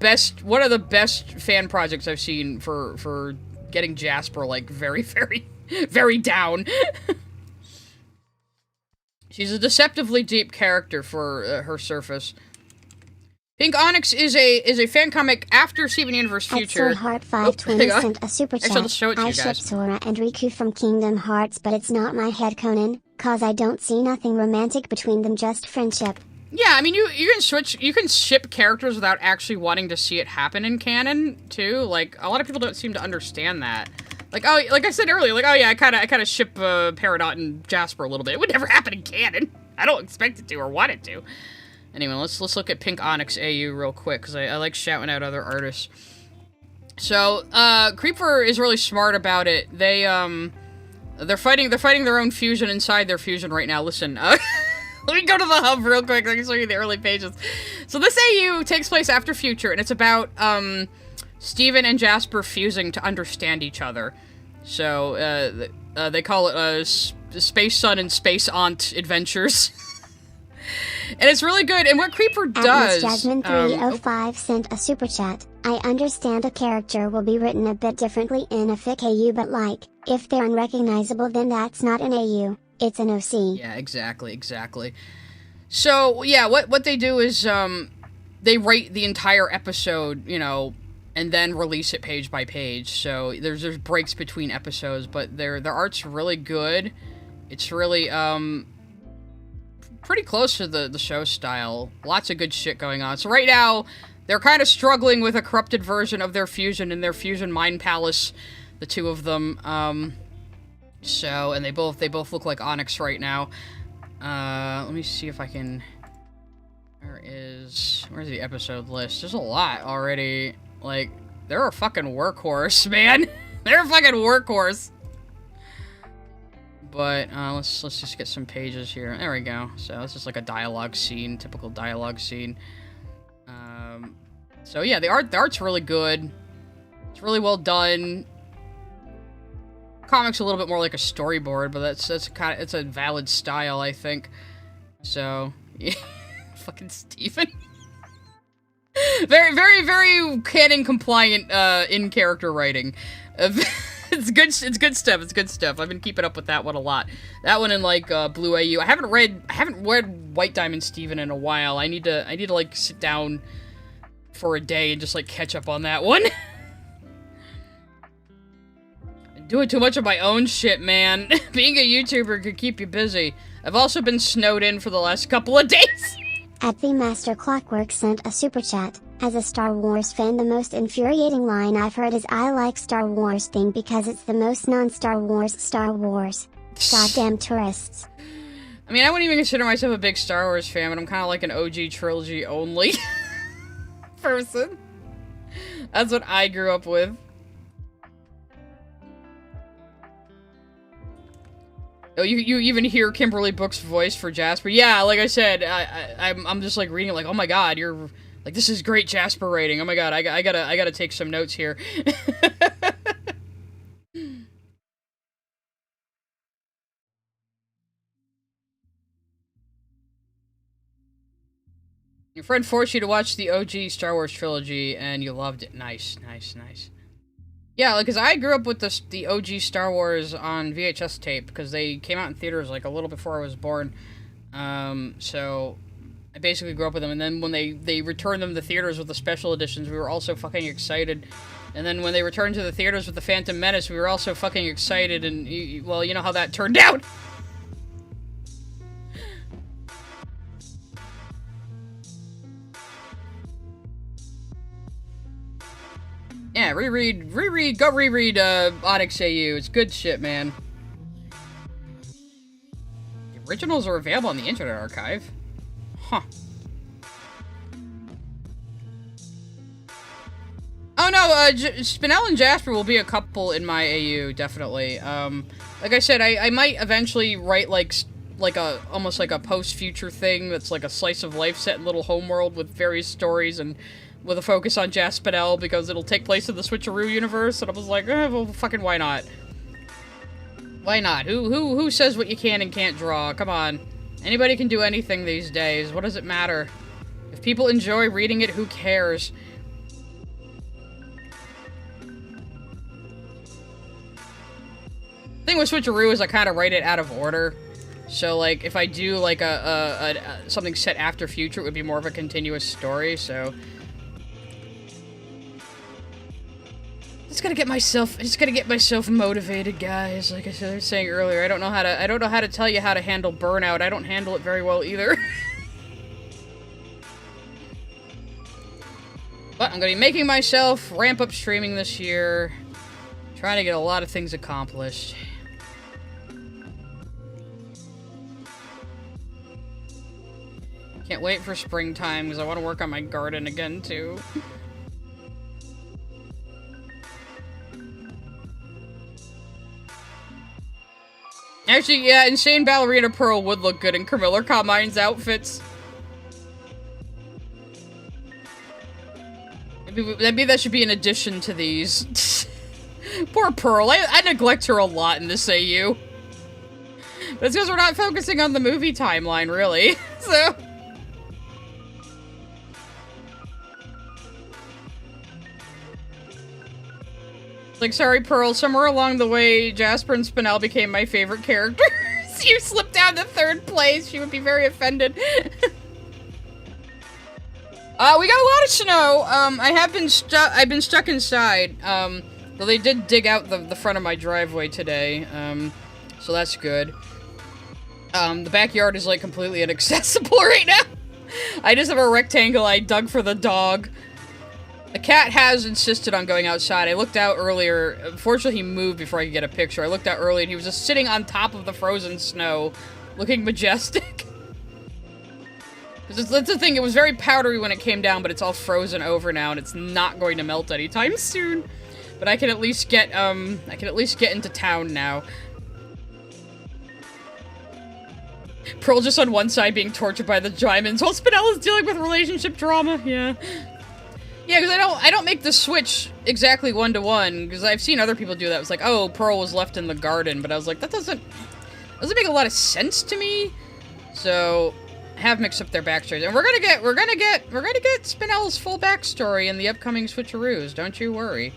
best fan projects I've seen for getting Jasper, like, very, very, very down. She's a deceptively deep character for her surface. Pink Onyx is a fan comic after Steven Universe Future. Heart520 sent a super chat. I'll show it to you I guys. ship Sora and Riku from Kingdom Hearts, but it's not my headcanon, cause I don't see nothing romantic between them, just friendship. Yeah, I mean, you can ship characters without actually wanting to see it happen in canon, too. Like, a lot of people don't seem to understand that. Like, oh, like I said earlier, like, oh yeah, I kinda ship Peridot and Jasper a little bit. It would never happen in canon. I don't expect it to or want it to. Anyway, let's look at Pink Onyx AU real quick, because I like shouting out other artists. So, Creeper is really smart about it. They're fighting their own fusion inside their fusion right now. Listen, let me go to the hub real quick. I can show you the early pages. So this AU takes place after Future, and it's about Steven and Jasper fusing to understand each other. So they call it Space Sun and Space Aunt Adventures. And it's really good. And what Creeper does... Jasmine 305 sent a super chat. I understand a character will be written a bit differently in a fic AU, but like, if they're unrecognizable then that's not an AU, it's an OC. Yeah, exactly. So, yeah, what they do is, they write the entire episode, you know, and then release it page by page. So there's breaks between episodes, but their art's really good. It's really, pretty close to the show style. Lots of good shit going on. So right now, they're kind of struggling with a corrupted version of their fusion in their fusion mind palace, the two of them. So, and they both look like Onyx right now. Let me see if I can... Where's the episode list? There's a lot already. Like, they're a fucking workhorse, man. They're a fucking workhorse. But, let's just get some pages here. There we go. So, it's just like a dialogue scene, typical dialogue scene. So yeah, the art's really good. It's really well done. Comic's a little bit more like a storyboard, but it's a valid style, I think. So, yeah. Fucking Steven. Very, very, very canon compliant in character writing. It's good stuff. It's good stuff. I've been keeping up with that one a lot. That one in like Blue AU. I haven't read White Diamond Steven in a while. I need to like sit down for a day and just like catch up on that one. I'm doing too much of my own shit, man. Being a YouTuber could keep you busy. I've also been snowed in for the last couple of days. At the Master Clockwork sent a super chat. As a Star Wars fan, the most infuriating line I've heard is I like Star Wars thing because it's the most non-Star Wars Star Wars. Goddamn tourists. I mean, I wouldn't even consider myself a big Star Wars fan, but I'm kind of like an OG trilogy only person. That's what I grew up with. Oh, you even hear Kimberly Book's voice for Jasper? Yeah, like I said, I'm just like reading it like, oh my god, you're like, this is great Jasper rating. Oh my god, I gotta take some notes here. Your friend forced you to watch the OG Star Wars trilogy, and you loved it. Nice. Yeah, like, because I grew up with the OG Star Wars on VHS tape, because they came out in theaters, like, a little before I was born. So I basically grew up with them, and then when they returned them to theaters with the special editions, we were also fucking excited. And then when they returned to the theaters with the Phantom Menace, we were also fucking excited, and, well, you know how that turned out! Yeah, go reread, Onyx AU. It's good shit, man. The originals are available on the Internet Archive. Huh. Oh no, Spinel and Jasper will be a couple in my AU, definitely. Like I said, I might eventually write, almost like a post-future thing that's like a slice of life set in Little Homeworld with various stories and with a focus on Spinel, because it'll take place in the Switcheroo universe, and I was like, well, fucking why not? Why not? Who says what you can and can't draw? Come on. Anybody can do anything these days. What does it matter? If people enjoy reading it, who cares? The thing with Switcheroo is I kind of write it out of order. So, like, if I do, like, something set after future, it would be more of a continuous story, so... Just gotta get myself motivated, guys. Like I was saying earlier, I don't know how to tell you how to handle burnout. I don't handle it very well either. But I'm gonna be making myself ramp up streaming this year. Trying to get a lot of things accomplished. Can't wait for springtime, because I want to work on my garden again, too. Actually, yeah, Insane Ballerina Pearl would look good in Camilla Carmine's outfits. Maybe that should be an addition to these. Poor Pearl. I neglect her a lot in this AU. That's because we're not focusing on the movie timeline, really. So... like, sorry, Pearl, somewhere along the way, Jasper and Spinel became my favorite characters. You slipped down to 3rd place. She would be very offended. We got a lot of snow. I've been stuck inside. Though they did dig out the front of my driveway today. So that's good. The backyard is, like, completely inaccessible right now. I just have a rectangle I dug for the dog. The cat has insisted on going outside. I looked out earlier. Unfortunately, he moved before I could get a picture. I looked out early and he was just sitting on top of the frozen snow, looking majestic. That's the thing, it was very powdery when it came down, but it's all frozen over now, and it's not going to melt anytime soon. But I can at least get into town now. Pearl just on one side being tortured by the Jymans, while Spinel is dealing with relationship drama. Yeah. Yeah, because I don't make the switch exactly 1-to-1, because I've seen other people do that. It was like, oh, Pearl was left in the garden, but I was like, that doesn't make a lot of sense to me. So, I have mixed up their backstories, and we're gonna get Spinel's full backstory in the upcoming switcheroos. Don't you worry.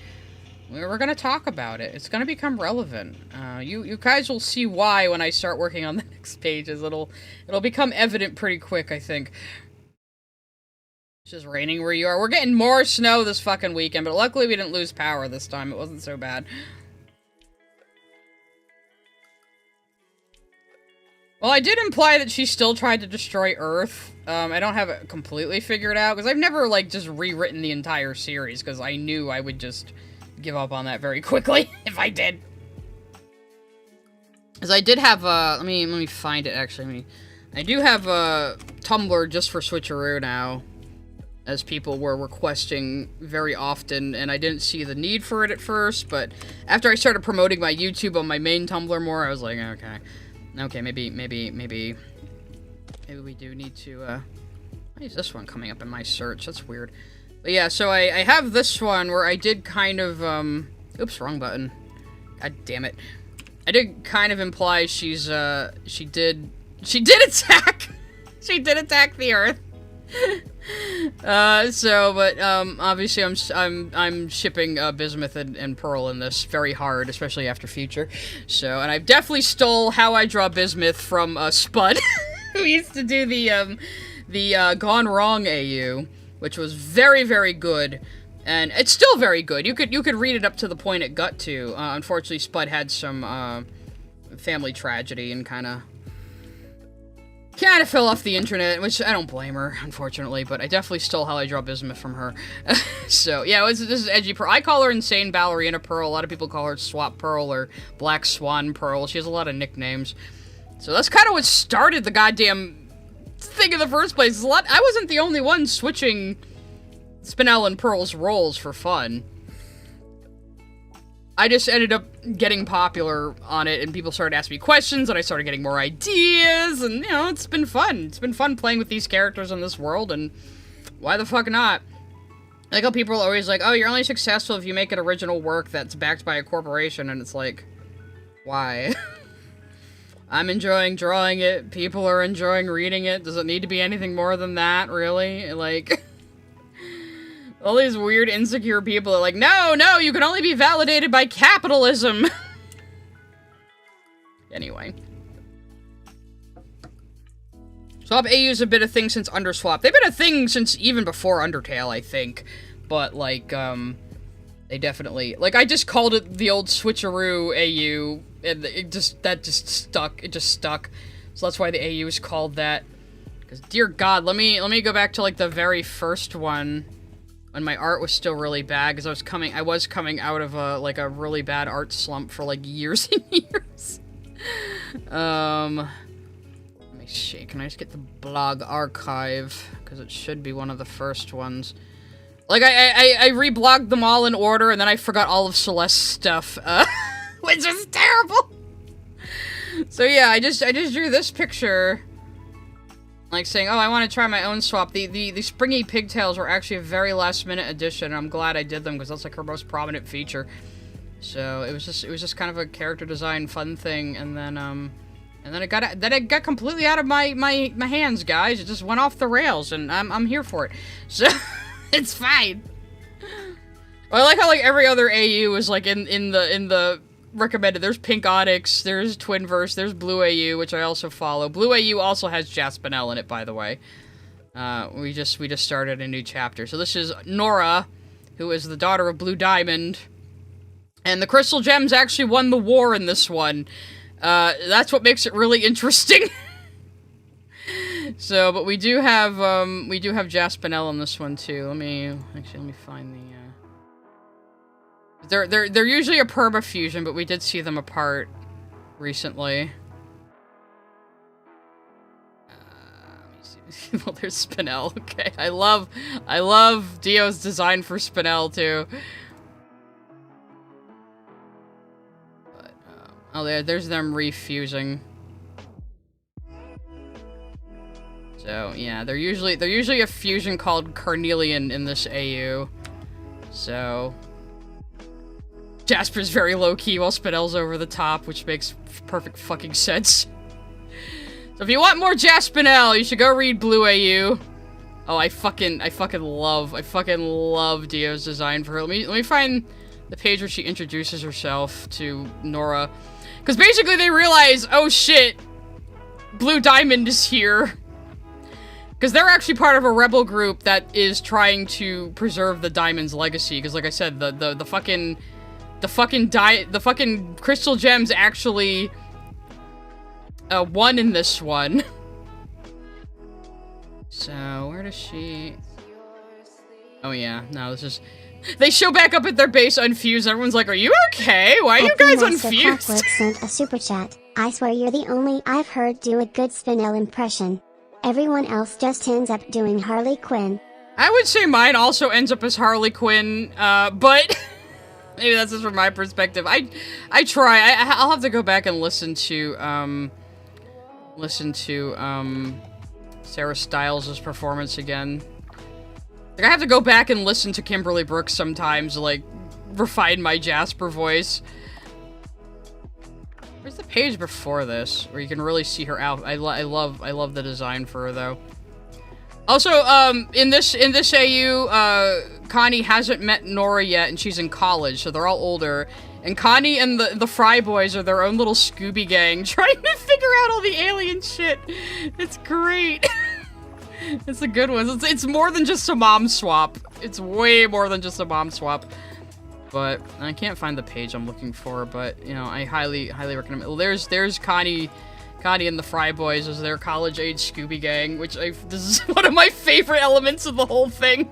We're gonna talk about it. It's gonna become relevant. You guys will see why when I start working on the next pages. It'll become evident pretty quick, I think. It's just raining where you are. We're getting more snow this fucking weekend, but luckily we didn't lose power this time. It wasn't so bad. Well, I did imply that she still tried to destroy Earth. I don't have it completely figured out, because I've never, like, just rewritten the entire series, because I knew I would just give up on that very quickly if I did. Because I did have, let me find it, actually. I do have a Tumblr just for Switcheroo now, as people were requesting very often, and I didn't see the need for it at first, but after I started promoting my YouTube on my main Tumblr more, I was like, okay, maybe we do need to, why is this one coming up in my search? That's weird. But yeah, so I have this one where I did kind of, oops, wrong button. God damn it. I did kind of imply she did attack! She did attack the Earth. Obviously I'm shipping, Bismuth and Pearl in this very hard, especially after Future. So, and I definitely stole How I Draw Bismuth from, Spud, who used to do the Gone Wrong AU, which was very, very good. And it's still very good. You could read it up to the point it got to. Unfortunately, Spud had some, family tragedy and kinda fell off the internet, which I don't blame her, unfortunately, but I definitely stole How I Draw Bismuth from her. So, yeah, this is Edgy Pearl. I call her Insane Ballerina Pearl. A lot of people call her Swap Pearl or Black Swan Pearl. She has a lot of nicknames. So that's kind of what started the goddamn thing in the first place. I wasn't the only one switching Spinel and Pearl's roles for fun. I just ended up getting popular on it, and people started asking me questions, and I started getting more ideas, and, you know, it's been fun. It's been fun playing with these characters in this world, and why the fuck not? Like how people are always like, oh, you're only successful if you make an original work that's backed by a corporation, and it's like, why? I'm enjoying drawing it, people are enjoying reading it, does it need to be anything more than that, really? Like, all these weird, insecure people are like, no, you can only be validated by capitalism! Anyway. Swap AUs have been a thing since Underswap. They've been a thing since even before Undertale, I think. But, like, they definitely... Like, I just called it the old Switcheroo AU, and that just stuck. It just stuck. So that's why the AU is called that. Because, dear God, let me go back to, like, the very first one, when my art was still really bad, because I was coming out of a really bad art slump for, like, years and years. Let me see, can I just get the blog archive? Because it should be one of the first ones. Like, I reblogged them all in order, and then I forgot all of Celeste's stuff, which is terrible! So yeah, I just drew this picture, like saying, oh, I want to try my own swap. The springy pigtails were actually a very last minute addition, and I'm glad I did them, because that's like her most prominent feature. So it was just kind of a character design fun thing, and then it got completely out of my hands, guys. It just went off the rails, and I'm here for it. So it's fine. I like how like every other AU is like in the recommended. There's Pink Onyx, there's Twinverse, there's Blue AU, which I also follow. Blue AU also has Spinel in it, by the way. We just started a new chapter. So this is Nora, who is the daughter of Blue Diamond. And the Crystal Gems actually won the war in this one. That's what makes it really interesting. So, but we do have Spinel in this one too. Let me find the they're usually a perma fusion, but we did see them apart recently. Let me see. Well, there's Spinel. Okay, I love Dio's design for Spinel too. But oh, there's them refusing. So yeah, they're usually a fusion called Carnelian in this AU. So Jasper's very low-key while Spinel's over the top, which makes perfect fucking sense. So if you want more Jaspinel, you should go read Blue AU. Oh, I fucking love Dio's design for her. Let me find the page where she introduces herself to Nora. Because basically they realize, oh shit, Blue Diamond is here. Because they're actually part of a rebel group that is trying to preserve the Diamond's legacy. Because like I said, the fucking Crystal Gems actually won in this one. So, where does she... Oh yeah, no, this is... They show back up at their base unfused. Everyone's like, are you okay? Why are you guys unfused? Sent a super chat. I swear you're the only I've heard do a good Spinel impression. Everyone else just ends up doing Harley Quinn. I would say mine also ends up as Harley Quinn, but... Maybe that's just from my perspective. I try. I'll have to go back and listen to Sarah Styles' performance again. Like, I have to go back and listen to Kimberly Brooks sometimes to, like, refine my Jasper voice. Where's the page before this, where you can really see her out? I love the design for her, though. Also, in this AU, Connie hasn't met Nora yet, and she's in college, so they're all older. And Connie and the Fry Boys are their own little Scooby gang, trying to figure out all the alien shit. It's great. It's a good one. It's more than just a mom swap. It's way more than just a mom swap. But I can't find the page I'm looking for, but, you know, I highly recommend it. Well, there's Connie and the Fry Boys as their college-age Scooby gang, which this is one of my favorite elements of the whole thing.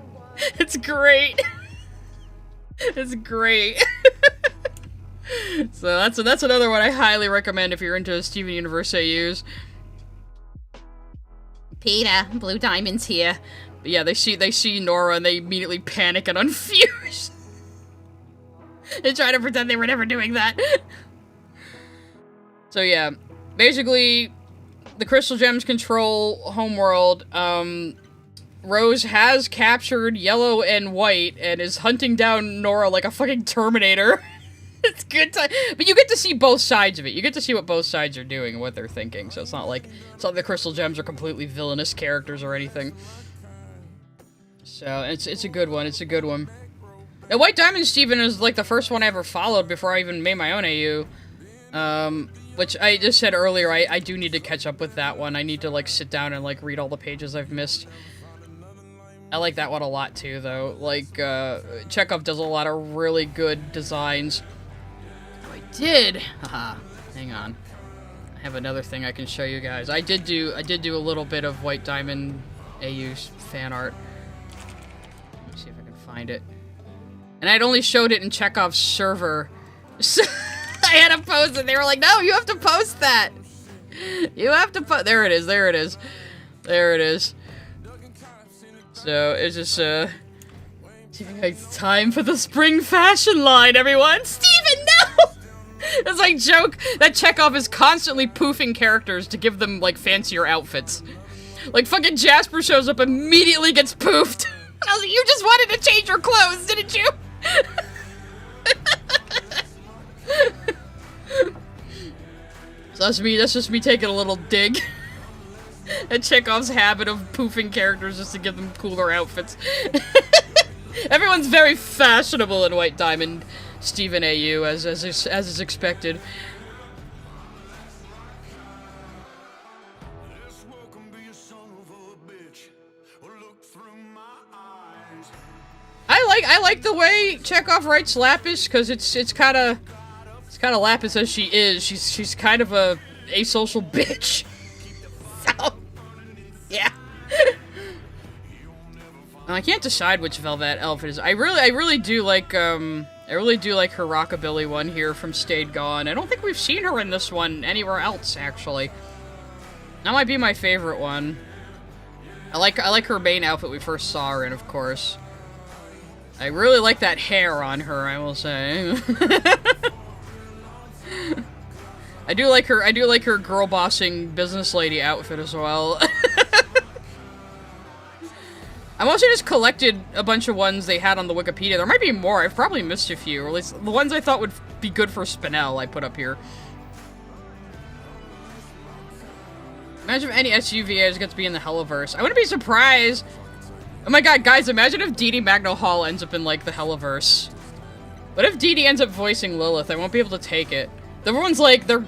It's great. It's great. So that's another one I highly recommend if you're into Steven Universe AUs. Peter, Blue Diamond's here. But yeah, they see Nora and they immediately panic and unfuse. They try to pretend they were never doing that. So yeah. Basically, the Crystal Gems control Homeworld. Rose has captured Yellow and White and is hunting down Nora like a fucking Terminator. It's good time. But you get to see both sides of it. You get to see what both sides are doing and what they're thinking. So it's not like the Crystal Gems are completely villainous characters or anything. So it's a good one. It's a good one. And White Diamond Steven is like the first one I ever followed before I even made my own AU. Which I just said earlier, I do need to catch up with that one. I need to, like, sit down and, like, read all the pages I've missed. I like that one a lot, too, though. Like, Chekhov does a lot of really good designs. Oh, I did! Haha. Hang on. I have another thing I can show you guys. I did do a little bit of White Diamond AU fan art. Let me see if I can find it. And I'd only showed it in Chekhov's server. So I had to post it. They were like, no, you have to post that. You have to put. There it is. There it is. There it is. So it's just it's time for the spring fashion line, everyone. Steven, no! It's like joke that Chekhov is constantly poofing characters to give them like fancier outfits. Like fucking Jasper shows up, immediately gets poofed. And I was like, you just wanted to change your clothes, didn't you? So that's just me taking a little dig at Chekhov's habit of poofing characters just to give them cooler outfits. Everyone's very fashionable in White Diamond, Stephen AU, as is expected. I like the way Chekhov writes Lapis, because it's kind of Lapis as she is. She's kind of a asocial bitch. So yeah. I can't decide which Velvette outfit is. I really do like her rockabilly one here from Stayed Gone. I don't think we've seen her in this one anywhere else, actually. That might be my favorite one. I like her main outfit we first saw her in, of course. I really like that hair on her, I will say. I do like her girl bossing business lady outfit as well. I mostly just collected a bunch of ones they had on the Wikipedia. There might be more. I've probably missed a few, or at least the ones I thought would be good for Spinel I put up here. Imagine if any SUVAs get to be in the Helliverse. I wouldn't be surprised. Oh my god, guys, imagine if Dee Dee Magno Hall ends up in, like, the Helliverse. What if Dee Dee ends up voicing Lilith? I won't be able to take it. Everyone's like, a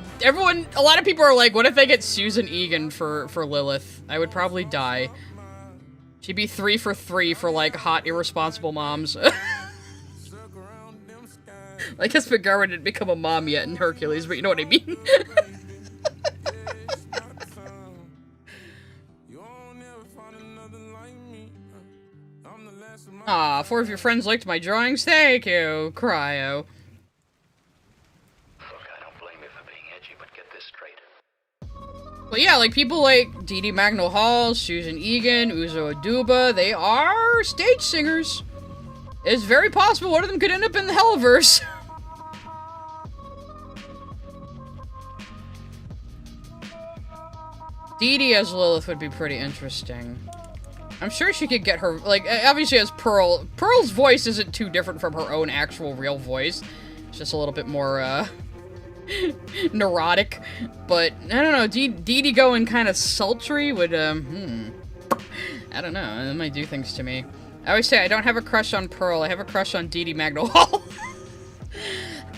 lot of people are like, what if they get Susan Egan for Lilith? I would probably die. She'd be 3 for 3 for, like, hot, irresponsible moms. I guess Megara didn't become a mom yet in Hercules, but you know what I mean? Aw, 4 of your friends liked my drawings. Thank you, Cryo. Look, I don't blame you for being edgy, but get this straight. But yeah, like, people like Dee Dee Magno Hall, Susan Egan, Uzo Aduba, they are stage singers. It's very possible one of them could end up in the Helliverse. Dee Dee as Lilith would be pretty interesting. I'm sure she could get her, like, obviously as Pearl. Pearl's voice isn't too different from her own actual real voice. It's just a little bit more, neurotic. But, I don't know, Dee Dee going kind of sultry would, I don't know, it might do things to me. I always say I don't have a crush on Pearl, I have a crush on Dee Dee Magno Hall.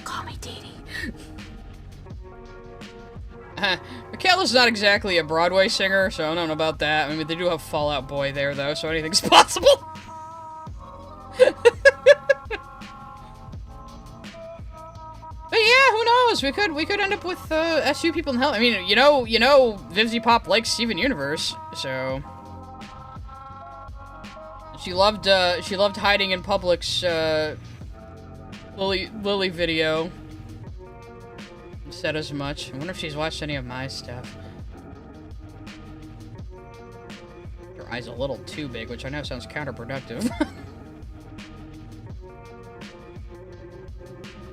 Call me Dee Dee. Michaela's not exactly a Broadway singer, so I don't know about that. I mean, they do have Fall Out Boy there, though, so anything's possible. But yeah, who knows? We could end up with SU people in hell. I mean, you know, Vivzy Pop likes Steven Universe, so she loved hiding in Public's Lily video. Said as much. I wonder if she's watched any of my stuff. Her eyes a little too big, which I know sounds counterproductive.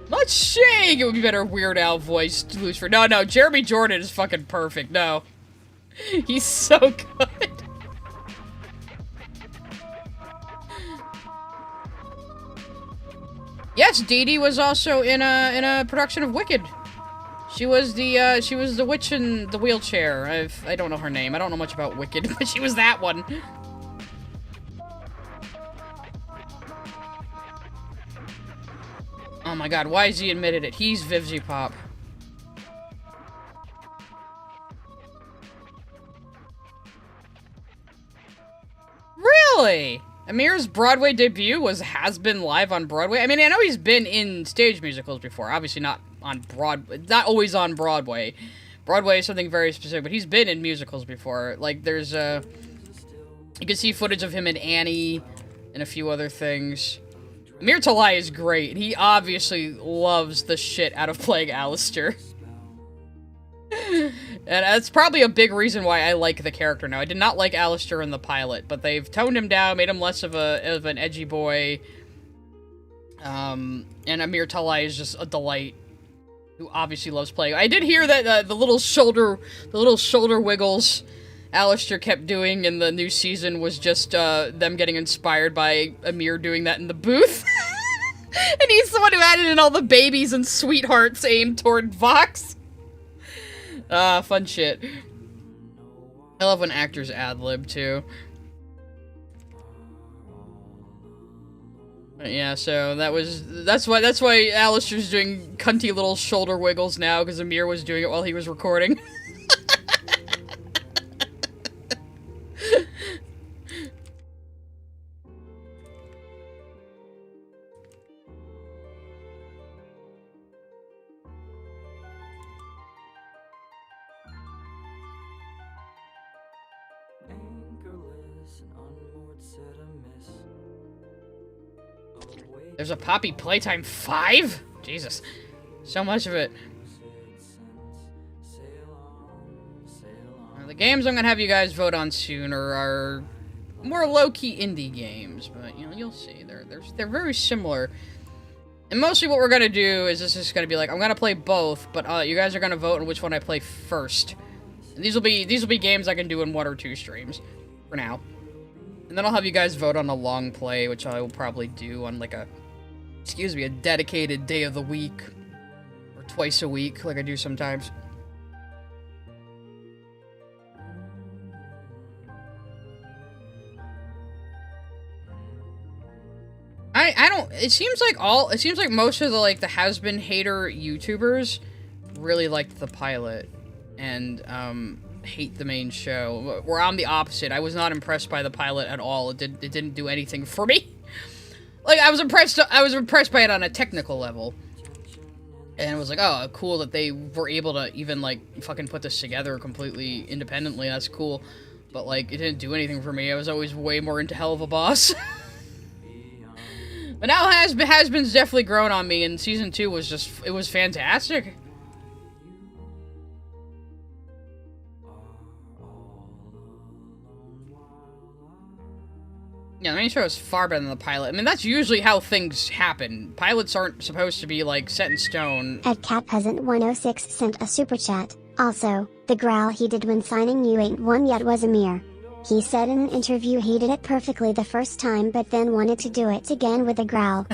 Not saying it would be better Weird Al voice to lose for. No, Jeremy Jordan is fucking perfect. No. He's so good. Yes, Dee Dee was also in a production of Wicked. She was the witch in the wheelchair. I don't know her name. I don't know much about Wicked, but she was that one. Oh my god, why is he admitted it? He's Vivzy Pop. Really? Amir's Broadway debut has been live on Broadway? I mean, I know he's been in stage musicals before. Obviously not on not always on Broadway. Broadway is something very specific, but he's been in musicals before. Like, there's, you can see footage of him in Annie and a few other things. Amir Talai is great. He obviously loves the shit out of playing Alistair. And that's probably a big reason why I like the character now. I did not like Alistair in the pilot, but they've toned him down, made him less of an edgy boy. And Amir Talai is just a delight, who obviously loves playing. I did hear that the little shoulder wiggles Alistair kept doing in the new season was just them getting inspired by Amir doing that in the booth. And he's the one who added in all the babies and sweethearts aimed toward Vox. Fun shit. I love when actors ad-lib, too. But yeah, so that's why Alistair's doing cunty little shoulder wiggles now, because Amir was doing it while he was recording. There's a Poppy Playtime 5? Jesus. So much of it. The games I'm gonna have you guys vote on soon are more low-key indie games, but you know, you'll see. They're very similar. And mostly what we're gonna do is this is gonna be like, I'm gonna play both, but you guys are gonna vote on which one I play first. And these will be games I can do in 1 or 2 streams for now. And then I'll have you guys vote on a long play, which I will probably do on like a dedicated day of the week. Or twice a week, like I do sometimes. It seems like most of the Hazbin hater YouTubers really liked the pilot and hate the main show. Where I'm the opposite. I was not impressed by the pilot at all. It didn't do anything for me. Like, I was impressed by it on a technical level. And it was like, oh, cool that they were able to even, like, fucking put this together completely independently. That's cool. But, like, it didn't do anything for me. I was always way more into Hell of a Boss. But now Hazbin's definitely grown on me, and Season 2 was just, it was fantastic. Yeah, the main show is far better than the pilot. I mean, that's usually how things happen. Pilots aren't supposed to be, like, set in stone. Ed Cat Peasant 106 sent a super chat. Also, the growl he did when signing You Ain't Won Yet was a mirror. He said in an interview he did it perfectly the first time but then wanted to do it again with a growl.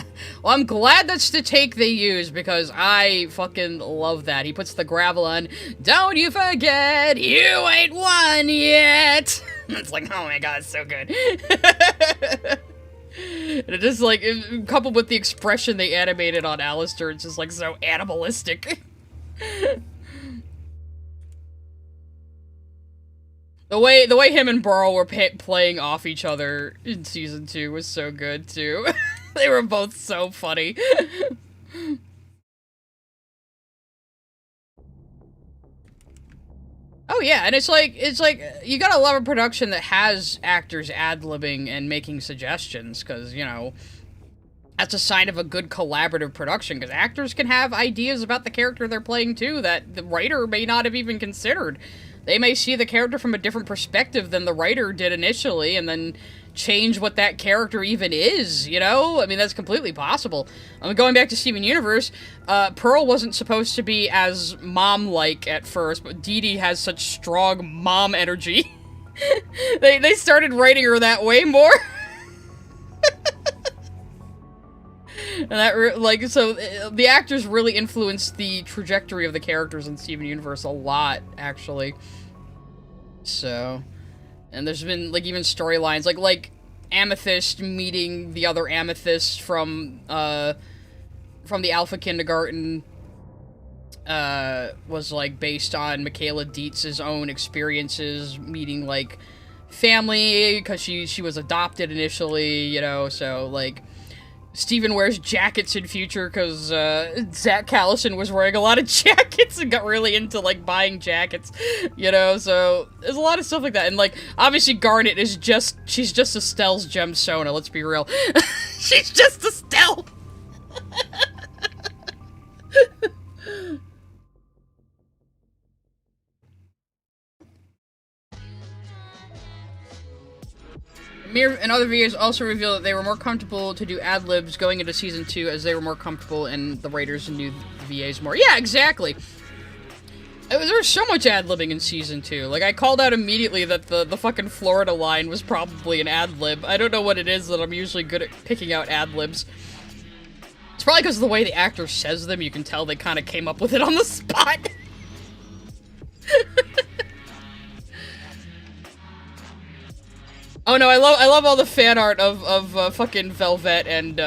Well, I'm glad that's the take they use, because I fucking love that. He puts the gravel on, don't you forget, you ain't won yet! It's like, oh my god, it's so good. And it just, like, coupled with the expression they animated on Alistair, it's just, like, so animalistic. The way him and Burl were playing off each other in Season 2 was so good, too. They were both so funny. Oh yeah, and it's like, you gotta love a production that has actors ad-libbing and making suggestions, because, you know, that's a sign of a good collaborative production, because actors can have ideas about the character they're playing, too, that the writer may not have even considered. They may see the character from a different perspective than the writer did initially, and then change what that character even is, you know? I mean, that's completely possible. I mean, going back to Steven Universe, Pearl wasn't supposed to be as mom-like at first, but Dee Dee has such strong mom energy. They started writing her that way more. And that, like, so the actors really influenced the trajectory of the characters in Steven Universe a lot, actually. So, and there's been, like, even storylines, like Amethyst meeting the other Amethyst from the Alpha Kindergarten, was, like, based on Michaela Dietz's own experiences meeting, like, family, because she was adopted initially, you know, so, like, Steven wears jackets in future because Zach Callison was wearing a lot of jackets and got really into, like, buying jackets, you know, so there's a lot of stuff like that. And, like, obviously Garnet is she's just Estelle's Gemsona, let's be real. She's just Estelle! Mir and other videos also reveal that they were more comfortable to do ad-libs going into Season 2 as they were more comfortable and the writers knew the VAs more. Yeah, exactly! There was so much ad-libbing in Season 2. Like, I called out immediately that the fucking Florida line was probably an ad-lib. I don't know what it is that I'm usually good at picking out ad-libs. It's probably because of the way the actor says them, you can tell they kind of came up with it on the spot. Oh Oh no, I love all the fan art of fucking Velvette and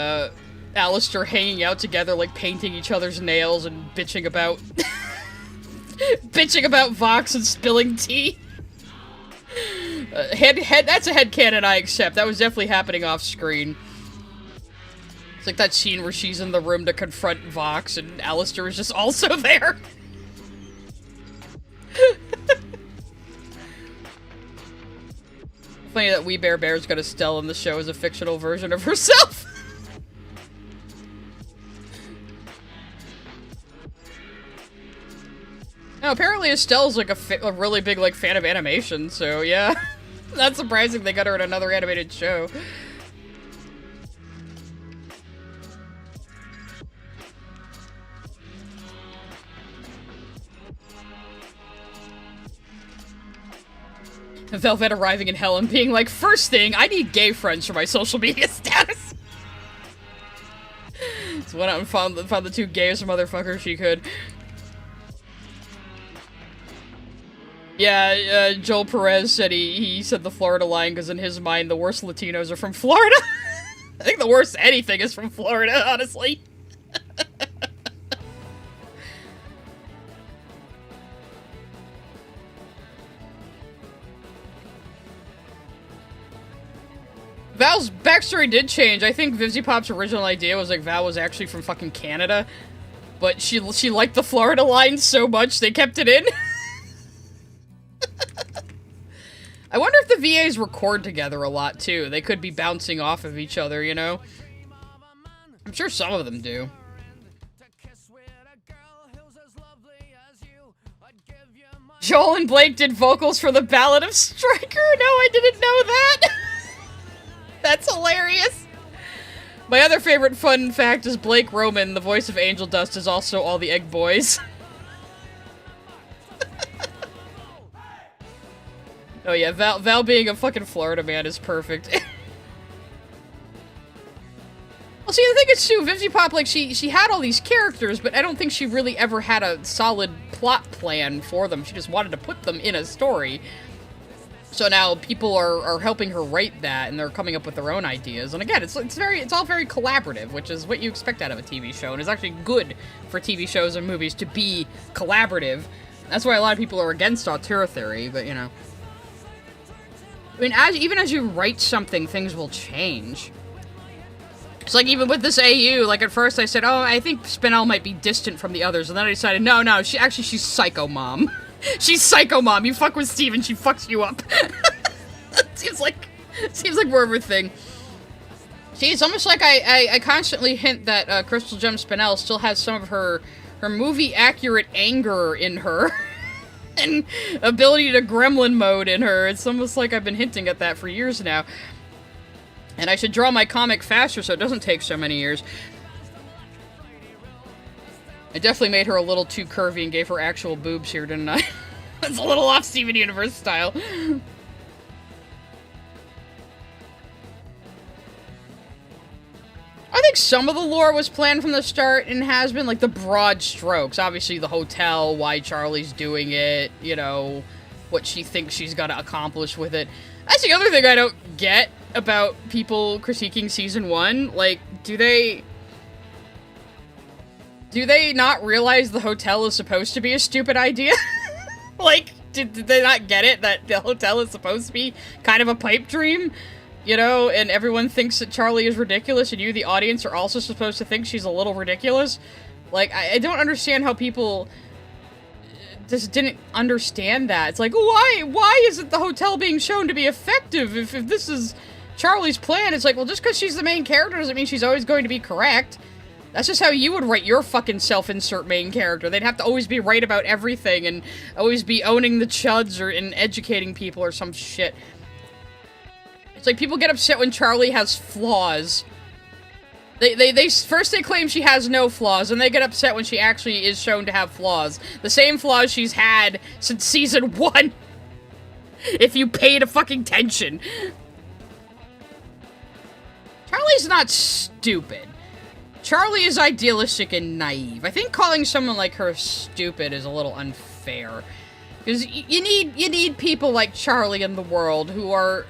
Alistair hanging out together, like painting each other's nails and bitching about bitching about Vox and spilling tea. That's a headcanon I accept. That was definitely happening off screen. It's like that scene where she's in the room to confront Vox and Alistair is just also there. Funny that We Bear Bear's got Estelle in the show as a fictional version of herself. No, apparently Estelle's like a really big like fan of animation, so yeah. Not surprising they got her in another animated show. Velvette arriving in hell and being like, first thing, I need gay friends for my social media status. So went out and found the two gayest motherfuckers she could. Yeah, Joel Perez said he said the Florida line because in his mind the worst Latinos are from Florida. I think the worst anything is from Florida, honestly. Val's backstory did change. I think Vivzipop's original idea was like Val was actually from fucking Canada, but she liked the Florida line so much they kept it in. I wonder if the VAs record together a lot too. They could be bouncing off of each other, you know? I'm sure some of them do. Joel and Blake did vocals for the Ballad of Stryker? No, I didn't know that! That's hilarious. My other favorite fun fact is Blake Roman, the voice of Angel Dust, is also all the Egg Boys. Oh yeah, Val being a fucking Florida man is perfect. Well, see, the thing is too, Vivzipop, like, she had all these characters, but I don't think she really ever had a solid plot plan for them. She just wanted to put them in a story. So now people are helping her write that, and they're coming up with their own ideas. And again, it's all very collaborative, which is what you expect out of a TV show, and it's actually good for TV shows and movies to be collaborative. That's why a lot of people are against auteur theory, but you know. I mean, even as you write something, things will change. It's like even with this AU, like at first I said, oh, I think Spinel might be distant from the others, and then I decided, no, she's Psycho Mom. She's Psycho Mom. You fuck with Steven, she fucks you up. seems like more of her thing. See, it's almost like I constantly hint that Crystal Gem Spinel still has some of her movie-accurate anger in her. And ability to gremlin mode in her. It's almost like I've been hinting at that for years now. And I should draw my comic faster so it doesn't take so many years. I definitely made her a little too curvy and gave her actual boobs here, didn't I? That's a little off Steven Universe style. I think some of the lore was planned from the start and has been, like, the broad strokes. Obviously, the hotel, why Charlie's doing it, you know, what she thinks she's got to accomplish with it. That's the other thing I don't get about people critiquing Season 1. Like, do they not realize the hotel is supposed to be a stupid idea? Like, did they not get it, that the hotel is supposed to be kind of a pipe dream? You know, and everyone thinks that Charlie is ridiculous, and you, the audience, are also supposed to think she's a little ridiculous. Like, I don't understand how people just didn't understand that. It's like, why isn't the hotel being shown to be effective if this is Charlie's plan? It's like, well, just because she's the main character doesn't mean she's always going to be correct. That's just how you would write your fucking self-insert main character. They'd have to always be right about everything, and always be owning the chuds and educating people or some shit. It's like people get upset when Charlie has flaws. They first they claim she has no flaws, and they get upset when she actually is shown to have flaws. The same flaws she's had since Season 1. If you paid a fucking attention. Charlie's not stupid. Charlie is idealistic and naive. I think calling someone like her stupid is a little unfair. Because you need people like Charlie in the world who are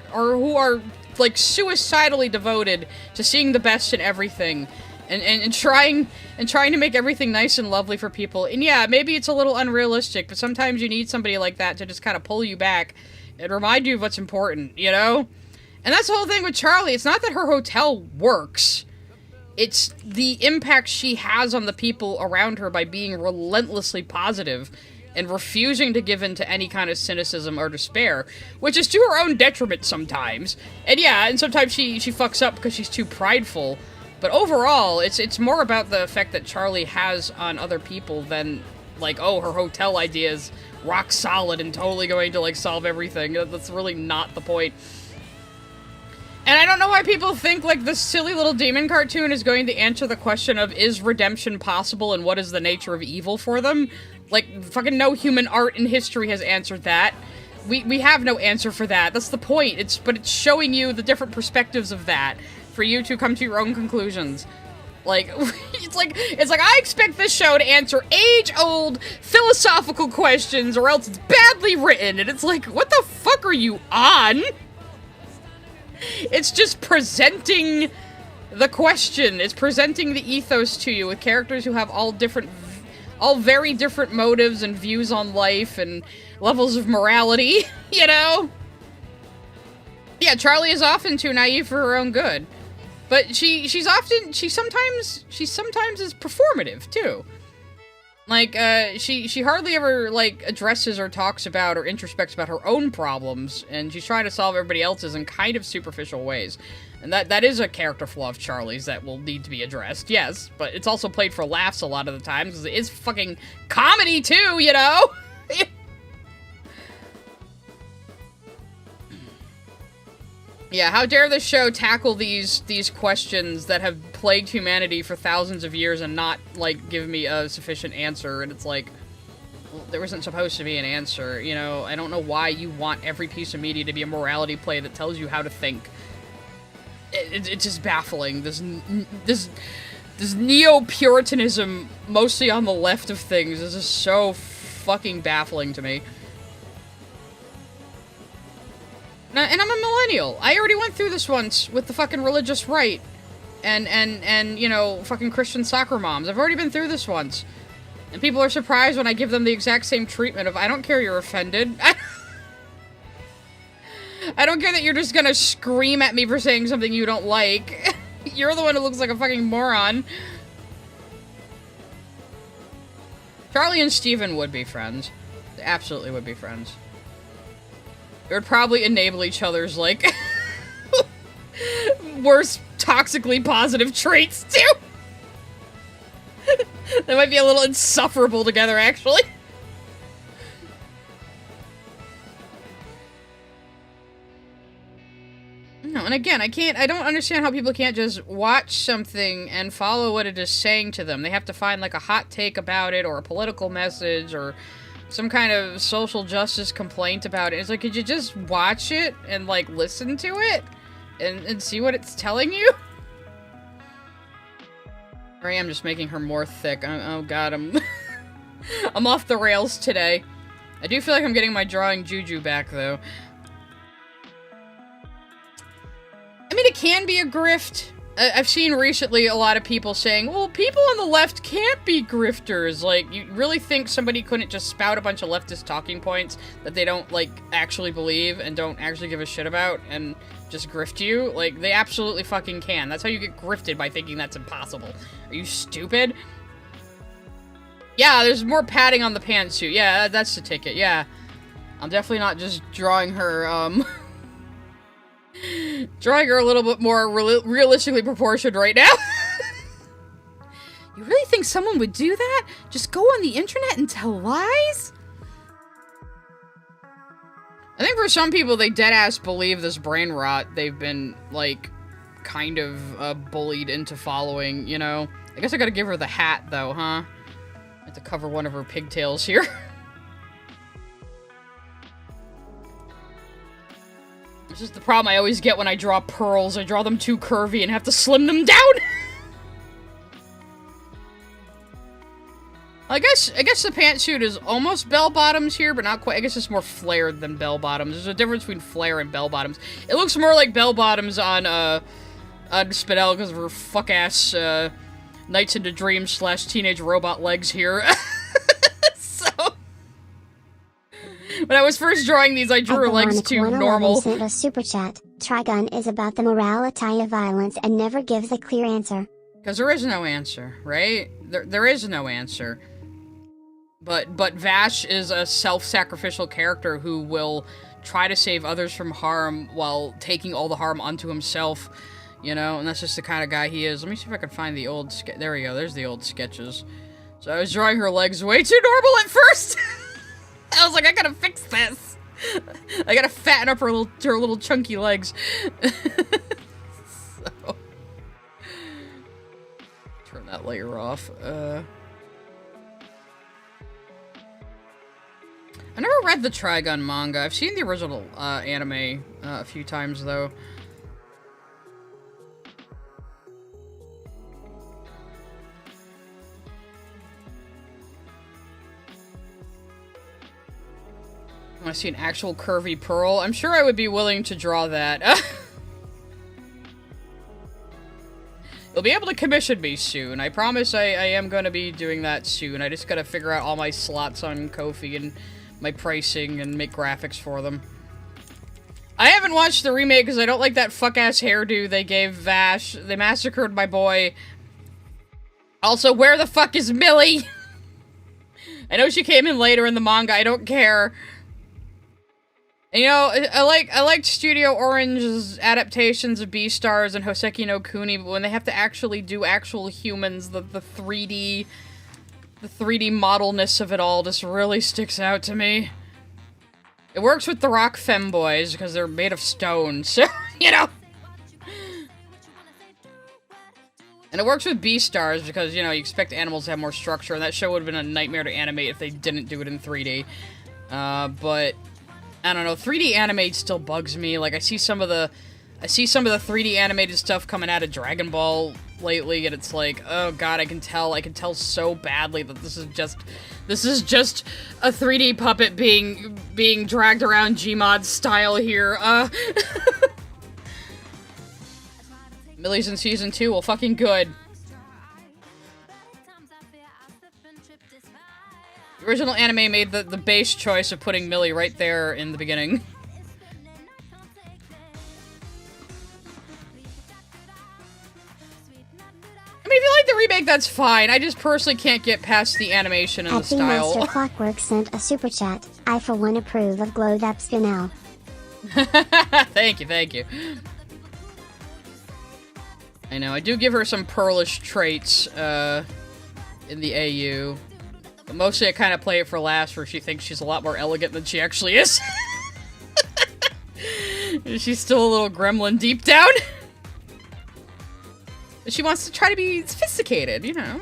like suicidally devoted to seeing the best in everything, and trying to make everything nice and lovely for people. And yeah, maybe it's a little unrealistic, but sometimes you need somebody like that to just kind of pull you back and remind you of what's important, you know? And that's the whole thing with Charlie. It's not that her hotel works. It's the impact she has on the people around her by being relentlessly positive and refusing to give in to any kind of cynicism or despair, which is to her own detriment sometimes. And yeah, and sometimes she fucks up because she's too prideful. But overall, it's more about the effect that Charlie has on other people than, like, oh, her hotel idea is rock solid and totally going to, like, solve everything. That's really not the point. And I don't know why people think, like, this silly little demon cartoon is going to answer the question of, is redemption possible and what is the nature of evil for them? Like, fucking no human art in history has answered that. We have no answer for that. That's the point. But it's showing you the different perspectives of that for you to come to your own conclusions. Like, it's like I expect this show to answer age-old philosophical questions or else it's badly written. And it's like, what the fuck are you on? It's just presenting the question. It's presenting the ethos to you with characters who have all very different motives and views on life and levels of morality, you know? Yeah, Charlie is often too naive for her own good. But she sometimes is performative, too. Like, she hardly ever, like, addresses or talks about or introspects about her own problems, and she's trying to solve everybody else's in kind of superficial ways. And that is a character flaw of Charlie's that will need to be addressed, yes, but it's also played for laughs a lot of the times, because it is fucking comedy, too, you know? Yeah, how dare this show tackle these questions that have plagued humanity for thousands of years and not, like, give me a sufficient answer, and it's like, well, there wasn't supposed to be an answer, you know? I don't know why you want every piece of media to be a morality play that tells you how to think. It's just baffling. This neo-Puritanism, mostly on the left of things, is just so fucking baffling to me. And I'm a millennial. I already went through this once with the fucking religious right. And you know, fucking Christian soccer moms. I've already been through this once. And people are surprised when I give them the exact same treatment of, I don't care you're offended. I don't care that you're just gonna scream at me for saying something you don't like. You're the one who looks like a fucking moron. Charlie and Steven would be friends. They absolutely would be friends. It would probably enable each other's, like, worst toxically positive traits, too! They might be a little insufferable together, actually. No, and again, I don't understand how people can't just watch something and follow what it is saying to them. They have to find, like, a hot take about it, or a political message, or some kind of social justice complaint about it. It's like, could you just watch it and, like, listen to it? And see what it's telling you? Or I am just making her more thick. Oh god, I'm off the rails today. I do feel like I'm getting my drawing juju back, though. I mean, it can be a grift. I've seen recently a lot of people saying, well, people on the left can't be grifters. Like, you really think somebody couldn't just spout a bunch of leftist talking points that they don't, like, actually believe and don't actually give a shit about and just grift you? Like, they absolutely fucking can. That's how you get grifted, by thinking that's impossible. Are you stupid? Yeah, there's more padding on the pantsuit. Yeah, that's the ticket, yeah. I'm definitely not just drawing her, drawing her a little bit more realistically proportioned right now. You really think someone would do that? Just go on the internet and tell lies? I think for some people, they deadass believe this brain rot they've been, like, kind of bullied into following, you know? I guess I gotta give her the hat, though, huh? I have to cover one of her pigtails here. This is the problem I always get when I draw pearls. I draw them too curvy and have to slim them down! I guess the pantsuit is almost bell bottoms here, but not quite. I guess it's more flared than bell bottoms. There's a difference between flare and bell bottoms. It looks more like bell bottoms on Spinel because of her fuck ass Nights into Dreams / teenage robot legs here. So when I was first drawing these, I drew her legs to normal. Sent a super chat. Trigun is about the morality of violence and never gives a clear answer. Because there is no answer, right? There is no answer. But Vash is a self-sacrificial character who will try to save others from harm while taking all the harm onto himself, you know? And that's just the kind of guy he is. Let me see if I can find the old there we go, there's the old sketches. So I was drawing her legs way too normal at first! I was like, I gotta fix this! I gotta fatten up her little chunky legs. So... turn that layer off. I never read the Trigun manga. I've seen the original anime a few times, though. I want to see an actual curvy pearl. I'm sure I would be willing to draw that. You'll be able to commission me soon. I promise I am going to be doing that soon. I just gotta figure out all my slots on Ko-fi and my pricing and make graphics for them. I haven't watched the remake because I don't like that fuck-ass hairdo they gave Vash. They massacred my boy. Also, where the fuck is Millie? I know she came in later in the manga. I don't care. And, you know, I liked Studio Orange's adaptations of Beastars and Hoseki no Kuni, but when they have to actually do actual humans, the 3D modelness of it all just really sticks out to me. It works with the Rock femboys because they're made of stone, so, you know. And it works with Beastars because, you know, you expect animals to have more structure, and that show would have been a nightmare to animate if they didn't do it in 3D. But I don't know, 3D animate still bugs me. Like, I see some of the 3D animated stuff coming out of Dragon Ball lately, and it's like, oh god, I can tell so badly that this is just a 3D puppet being dragged around Gmod style here. Millie's in season 2, well, fucking good. The original anime made the base choice of putting Millie right there in the beginning. I mean, if you like the remake, that's fine. I just personally can't get past the animation and the style. Master Clockwork sent a super chat. I, for one, approve of Velvette Spinel. Thank you. I know, I do give her some pearlish traits, in the AU. But mostly I kind of play it for laughs, where she thinks she's a lot more elegant than she actually is. She's still a little gremlin deep down. But she wants to try to be sophisticated, you know.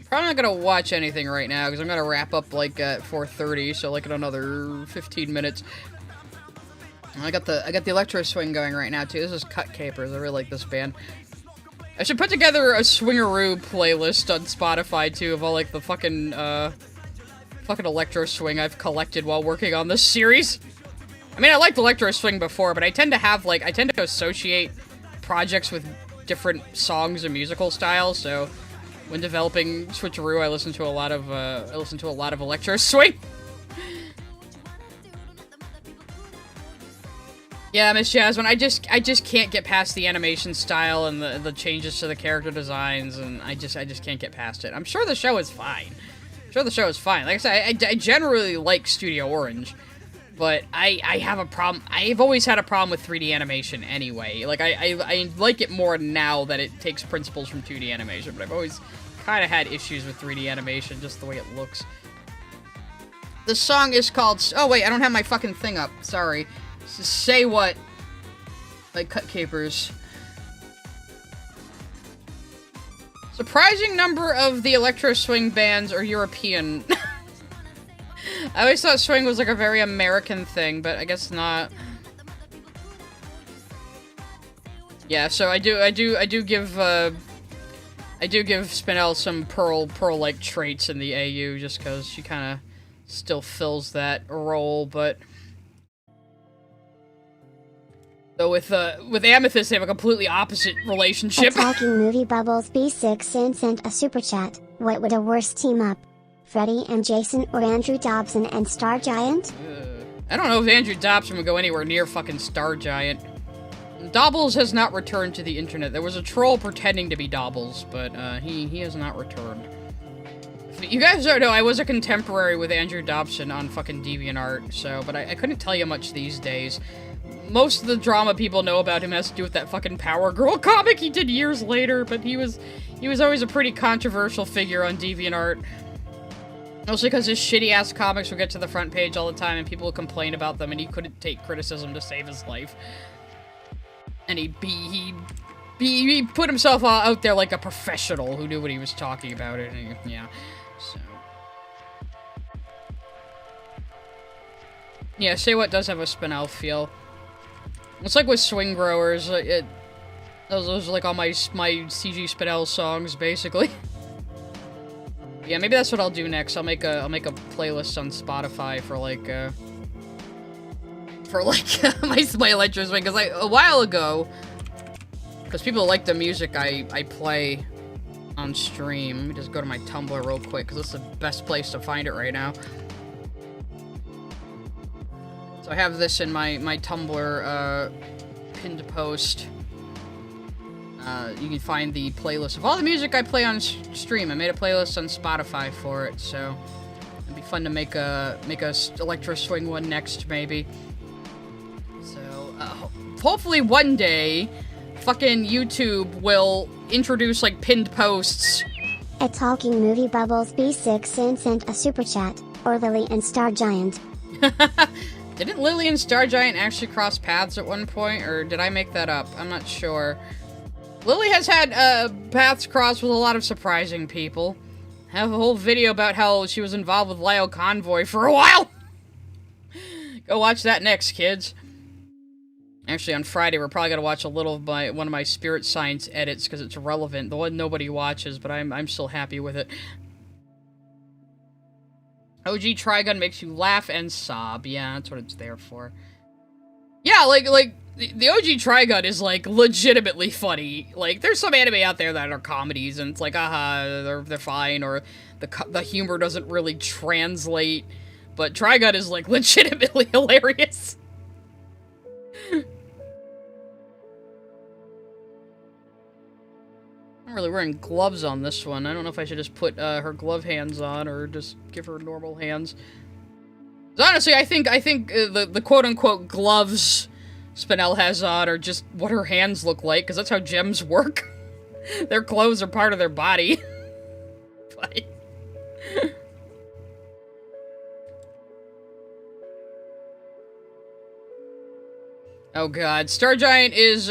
Probably not gonna watch anything right now, because I'm gonna wrap up, like, at 4:30, so, like, in another 15 minutes. I got the electro swing going right now, too. This is Cut Capers. I really like this band. I should put together a Swingeroo playlist on Spotify, too, of all, like, the fucking electro swing I've collected while working on this series. I mean, I liked electro swing before, but I tend to associate projects with different songs and musical styles, so when developing Switcheroo, I listen to a lot of electro swing. Yeah, Miss Jasmine, I just can't get past the animation style and the changes to the character designs, and I just can't get past it. I'm sure the show is fine. Like I said, I generally like Studio Orange, but I have a problem. I've always had a problem with 3D animation anyway. Like, I like it more now that it takes principles from 2D animation, but I've always kind of had issues with 3D animation, just the way it looks. The song is called... Oh, wait, I don't have my fucking thing up. Sorry. Say What by Cut Capers. Surprising number of the electro swing bands are European. I always thought swing was like a very American thing, but I guess not. Yeah, so I do give Spinel some pearl-like traits in the AU just because she kind of still fills that role, but so with Amethyst, they have a completely opposite relationship. Talking Movie Bubbles B6 and sent a super chat. What would a worse team up? Freddy and Jason or Andrew Dobson and Star Giant? I don't know if Andrew Dobson would go anywhere near fucking Star Giant. Dobbles has not returned to the internet. There was a troll pretending to be Dobbles, but he has not returned. You guys don't know, I was a contemporary with Andrew Dobson on fucking DeviantArt, so, but I couldn't tell you much these days. Most of the drama people know about him has to do with that fucking Power Girl comic he did years later, but he was always a pretty controversial figure on DeviantArt. Mostly because his shitty-ass comics would get to the front page all the time and people would complain about them and he couldn't take criticism to save his life. And he put himself out there like a professional who knew what he was talking about. And yeah, so. Yeah, Say What does have a Spinel feel. It's like with Swing Growers, those are like all my CG Spinel songs, basically. Yeah, maybe that's what I'll do next. I'll make a playlist on Spotify for like my Electro Swing, because a while ago, because people like the music I play on stream. Let me just go to my Tumblr real quick, because it's the best place to find it right now. So I have this in my Tumblr pinned post. You can find the playlist of all the music I play on stream. I made a playlist on Spotify for it, so it'd be fun to make a Electro Swing one next, maybe. So hopefully one day, fucking YouTube will introduce like pinned posts. A Talking Movie Bubbles B6 and sent a super chat. Or Lily and Star Giant. Didn't Lily and Star Giant actually cross paths at one point, or did I make that up? I'm not sure. Lily has had paths crossed with a lot of surprising people. I have a whole video about how she was involved with Lyle Convoy for a while. Go watch that next, kids. Actually, on Friday, we're probably gonna watch a little of one of my Spirit Science edits because it's relevant. The one nobody watches, but I'm still happy with it. OG Trigun makes you laugh and sob. Yeah, that's what it's there for. Yeah, like the OG Trigun is like legitimately funny. Like there's some anime out there that are comedies and it's like they're fine, or the humor doesn't really translate, but Trigun is like legitimately hilarious. I'm really wearing gloves on this one. I don't know if I should just put her glove hands on or just give her normal hands. Honestly, I think the quote-unquote gloves Spinel has on are just what her hands look like, because that's how gems work. Their clothes are part of their body. But... oh god, Star Giant is,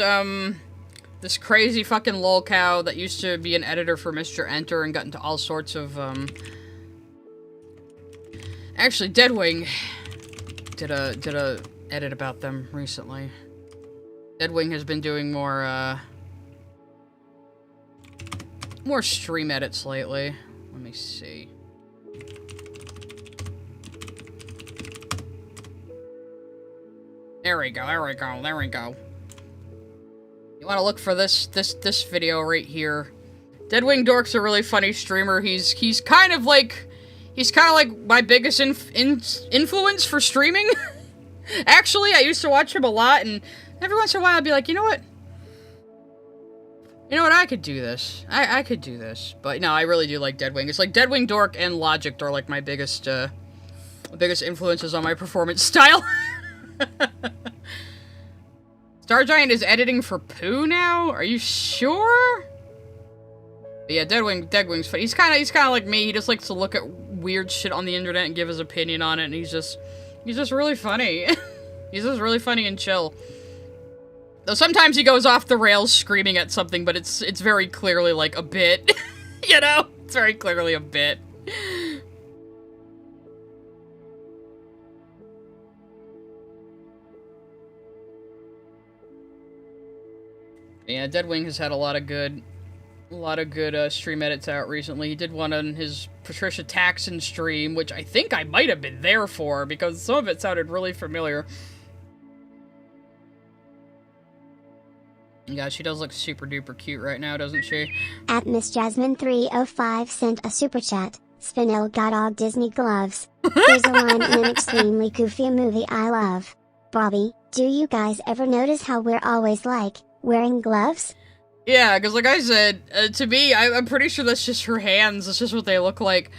this crazy fucking lolcow that used to be an editor for Mr. Enter and got into all sorts of, actually, Deadwing did a edit about them recently. Deadwing has been doing more stream edits lately. Let me see. There we go, there we go, there we go. You want to look for this video right here. Deadwing Dork's a really funny streamer. He's kind of like my biggest influence for streaming. Actually, I used to watch him a lot, and every once in a while I'd be like, you know what? You know what? I could do this. I could do this. But no, I really do like Deadwing. It's like Deadwing Dork and Logic are like my biggest influences on my performance style. Star Giant is editing for Pooh now? Are you sure? But yeah, Deadwing's funny. He's kind of like me. He just likes to look at weird shit on the internet and give his opinion on it, and he's just really funny. He's just really funny and chill. Though sometimes he goes off the rails screaming at something, but it's very clearly like a bit. You know? It's very clearly a bit. Yeah, Deadwing has had a lot of good stream edits out recently. He did one on his Patricia Taxon stream, which I think I might have been there for, because some of it sounded really familiar. Yeah, she does look super duper cute right now, doesn't she? At Miss Jasmine 305 sent a super chat. Spinel got all Disney gloves. There's a line in an extremely goofy movie I love. Bobby, do you guys ever notice how we're always like, wearing gloves? Yeah, because like I said, to me, I'm pretty sure that's just her hands. That's just what they look like.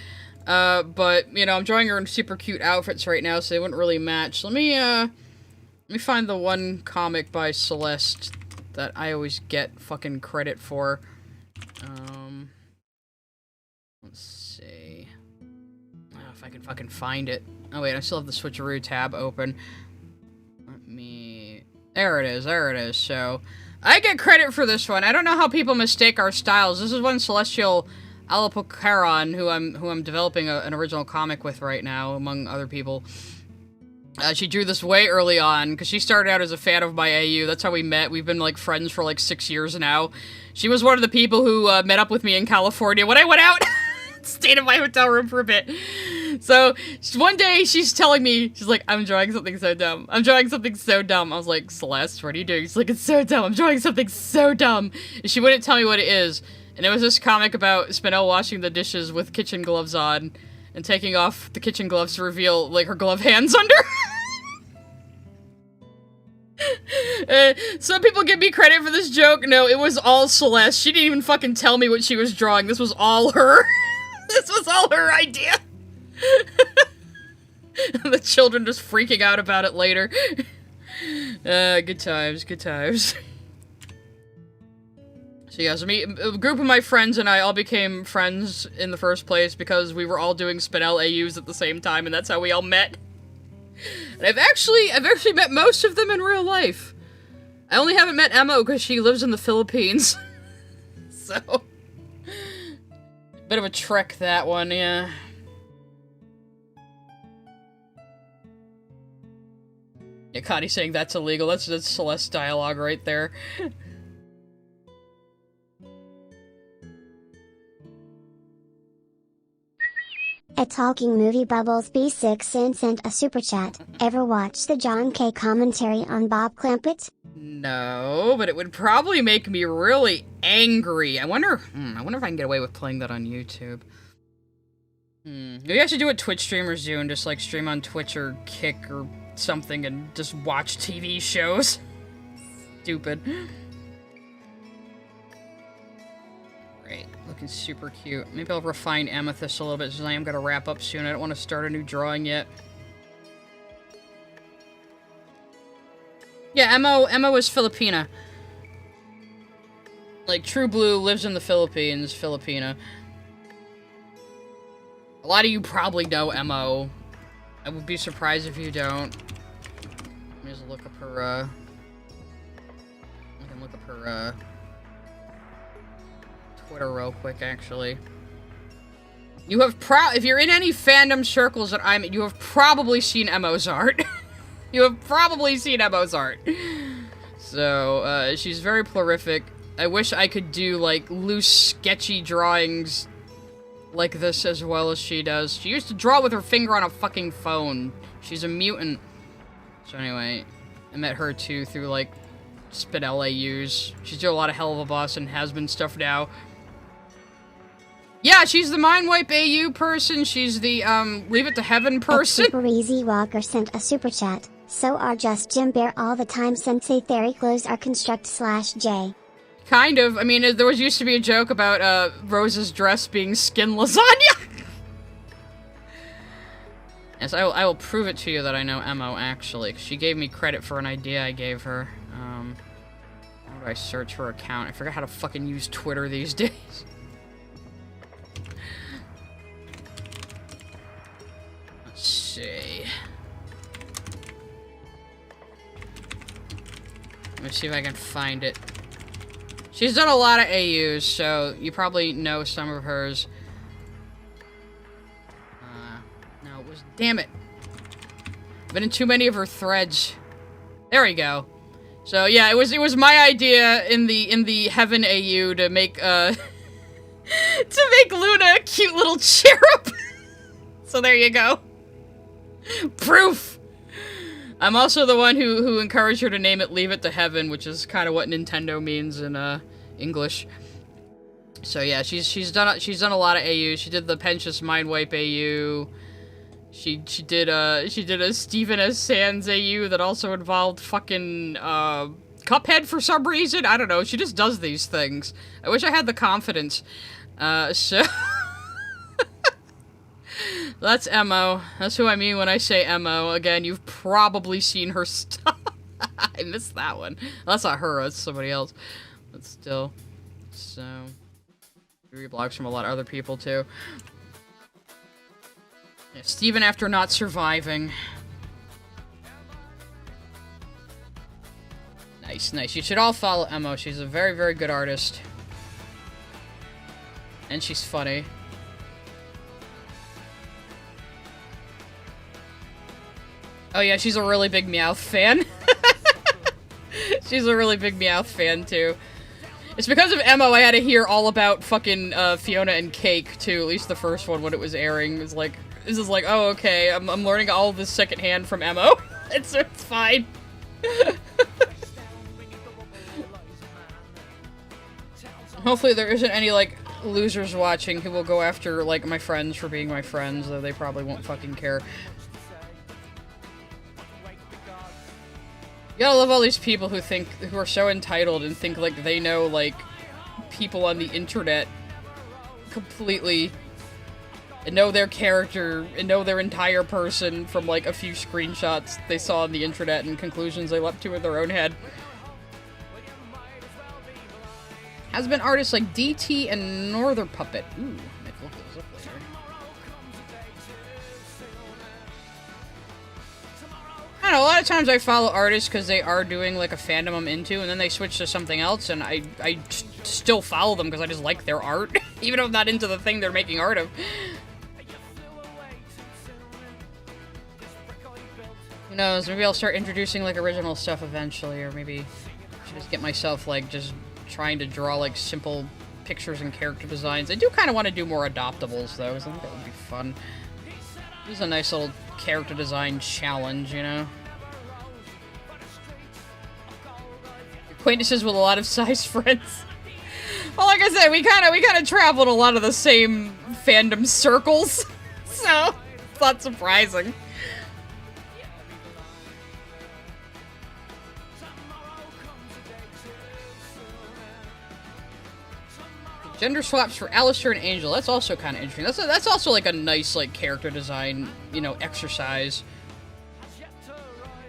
But, you know, I'm drawing her in super cute outfits right now, so they wouldn't really match. Let me find the one comic by Celeste that I always get fucking credit for. Let's see. Oh, if I can fucking find it. Oh wait, I still have the Switcheroo tab open. There it is. So, I get credit for this one. I don't know how people mistake our styles. This is one Celestial Alapocaron, who I'm developing an original comic with right now, among other people. She drew this way early on, because she started out as a fan of my AU. That's how we met. We've been, like, friends for, like, 6 years now. She was one of the people who met up with me in California when I went out. Stayed in my hotel room for a bit. So, one day, she's telling me, she's like, I'm drawing something so dumb. I'm drawing something so dumb. I was like, Celeste, what are you doing? She's like, it's so dumb. I'm drawing something so dumb. And she wouldn't tell me what it is. And it was this comic about Spinel washing the dishes with kitchen gloves on. And taking off the kitchen gloves to reveal, like, her glove hands under. Some people give me credit for this joke. No, it was all Celeste. She didn't even fucking tell me what she was drawing. This was all her. This was all her idea. The children just freaking out about it later. Good times, good times. So yeah, so a group of my friends and I all became friends in the first place because we were all doing Spinel AUs at the same time, and that's how we all met. And I've actually met most of them in real life. I only haven't met Emma because she lives in the Philippines. So, bit of a trek, that one, yeah. Yeah, Connie's saying that's illegal. That's Celeste dialogue right there. A Talking Movie Bubbles B6 and sent a super chat. Ever watch the John K. commentary on Bob Clampett? No, but it would probably make me really angry. I wonder if I can get away with playing that on YouTube. Maybe I should do what Twitch streamers do and just like stream on Twitch or Kick or something and just watch TV shows. Stupid. Great, looking super cute. Maybe I'll refine Amethyst a little bit since I am gonna wrap up soon. I don't want to start a new drawing yet. Yeah, Emma was Filipina. Like, True Blue lives in the Philippines, Filipina. A lot of you probably know Emma. I would be surprised if you don't. Let me just look up her, I can look up her, Twitter real quick, actually. You have if you're in any fandom circles that I'm in, you have probably seen Emma's art. You have probably seen Emma's art. So, she's very prolific. I wish I could do, like, loose, sketchy drawings like this as well as she does. She used to draw with her finger on a fucking phone. She's a mutant. So anyway, I met her, too, through, like, Spinel AUs. She's doing a lot of Hell of a Boss and Hazbin stuff now. Yeah, she's the Mind Wipe AU person. She's the, Leave It to Heaven person. Super Easy Walker sent a super chat. So are just Jim Bear all the time Sensei Theory clothes are construct/J. Kind of. I mean, there used to be a joke about, Rose's dress being skin lasagna. Yes, I will prove it to you that I know Emma, actually. 'Cause she gave me credit for an idea I gave her. How do I search her account? I forgot how to fucking use Twitter these days. Let's see. Let me see if I can find it. She's done a lot of AUs, so you probably know some of hers. No, it was... Damn it. Been in too many of her threads. There we go. So yeah, it was my idea in the Heaven AU to make to make Luna a cute little cherub. So there you go. Proof. I'm also the one who encouraged her to name it Leave It to Heaven, which is kind of what Nintendo means in English. So yeah, she's done a lot of AU. She did the Pensius Mindwipe AU. She did a Steven S. Sands AU that also involved fucking Cuphead for some reason. I don't know. She just does these things. I wish I had the confidence. So that's Emo. That's who I mean when I say Emo. Again, you've probably seen her stuff. I missed that one. Well, that's not her. That's somebody else. But still, so. Reblogs from a lot of other people, too. Yeah, Steven after not surviving. Nice, nice. You should all follow Emo. She's a very, very good artist. And she's funny. Oh yeah, she's a really big Meowth fan. She's a really big Meowth fan, too. It's because of Emo I had to hear all about fucking Fiona and Cake, too. At least the first one when it was airing. It was like, this is like, oh, okay, I'm learning all of this secondhand from Emo. It's fine. Hopefully there isn't any, like, losers watching who will go after, like, my friends for being my friends, though they probably won't fucking care. You gotta love all these people who are so entitled and think, like, they know, like, people on the internet completely, and know their character, and know their entire person from, like, a few screenshots they saw on the internet and conclusions they leapt to in their own head. Has been artists like DT and Northern Puppet. Ooh, I might look those up later. I don't know, a lot of times I follow artists because they are doing, like, a fandom I'm into, and then they switch to something else, and I still follow them because I just like their art, even if I'm not into the thing they're making art of. Who knows, maybe I'll start introducing, like, original stuff eventually, or maybe I should just get myself, like, just trying to draw, like, simple pictures and character designs. I do kind of want to do more adoptables, though, because I think that would be fun. This is a nice little character design challenge, you know? Acquaintances with a lot of size friends. Well, like I said, we kind of travel in a lot of the same fandom circles, so it's not surprising. Gender swaps for Alistair and Angel. That's also kind of interesting. That's also like a nice like character design, you know, exercise.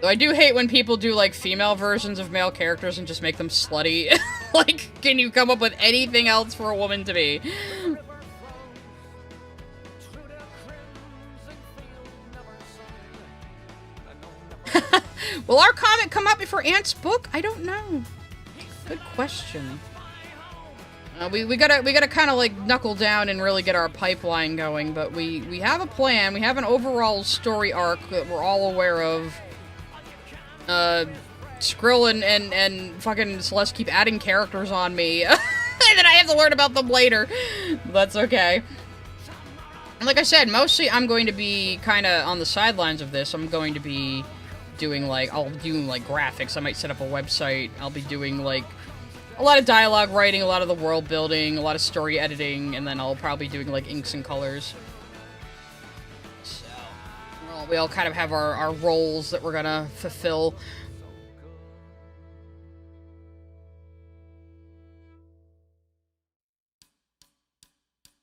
Though I do hate when people do like female versions of male characters and just make them slutty. Like, can you come up with anything else for a woman to be? Will our comic come out before Ant's book? I don't know. Good question. We gotta kind of like knuckle down and really get our pipeline going, but we have a plan. We have an overall story arc that we're all aware of. Skrill and fucking Celeste keep adding characters on me, and then I have to learn about them later. That's okay. And like I said, mostly I'm going to be kind of on the sidelines of this. I'm going to be doing like, I'll be doing like graphics. I might set up a website. I'll be doing like a lot of dialogue writing, a lot of the world building, a lot of story editing, and then I'll probably be doing like inks and colors. So, well, we all kind of have our roles that we're gonna fulfill.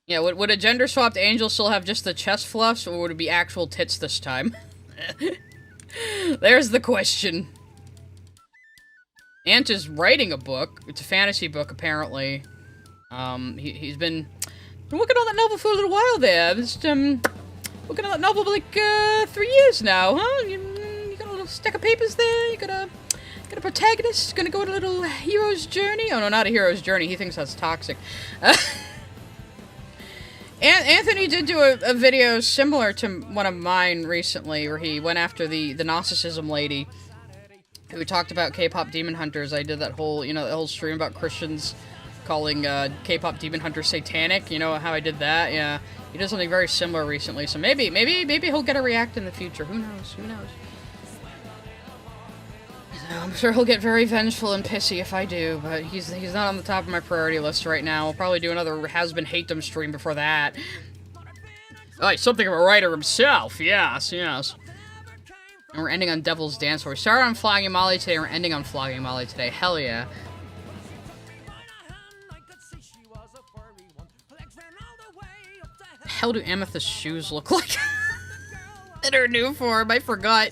Yeah, would a gender-swapped angel still have just the chest fluffs, or would it be actual tits this time? There's the question. Ant is writing a book. It's a fantasy book, apparently. He's been working on that novel for a little while there. Just, working on that novel for like, 3 years now, huh? You got a little stack of papers there, you got a protagonist, gonna go on a little hero's journey. Oh no, not a hero's journey, he thinks that's toxic. Anthony did do a video similar to one of mine recently, where he went after the Gnosticism lady, We talked about K-pop Demon Hunters. I did that whole, that whole stream about Christians calling K-pop Demon Hunters satanic. You know how I did that? Yeah. He did something very similar recently, so maybe he'll get a react in the future. Who knows? Who knows? I'm sure he'll get very vengeful and pissy if I do, but he's not on the top of my priority list right now. I'll probably do another Hazbin Hatem stream before that. Oh, he's something of a writer himself. Yes, yes. And we're ending on Devil's Dance. We started on Flogging Molly today, and we're ending on Flogging Molly today. Hell yeah. The hell do Amethyst shoes look like? In her new form, I forgot.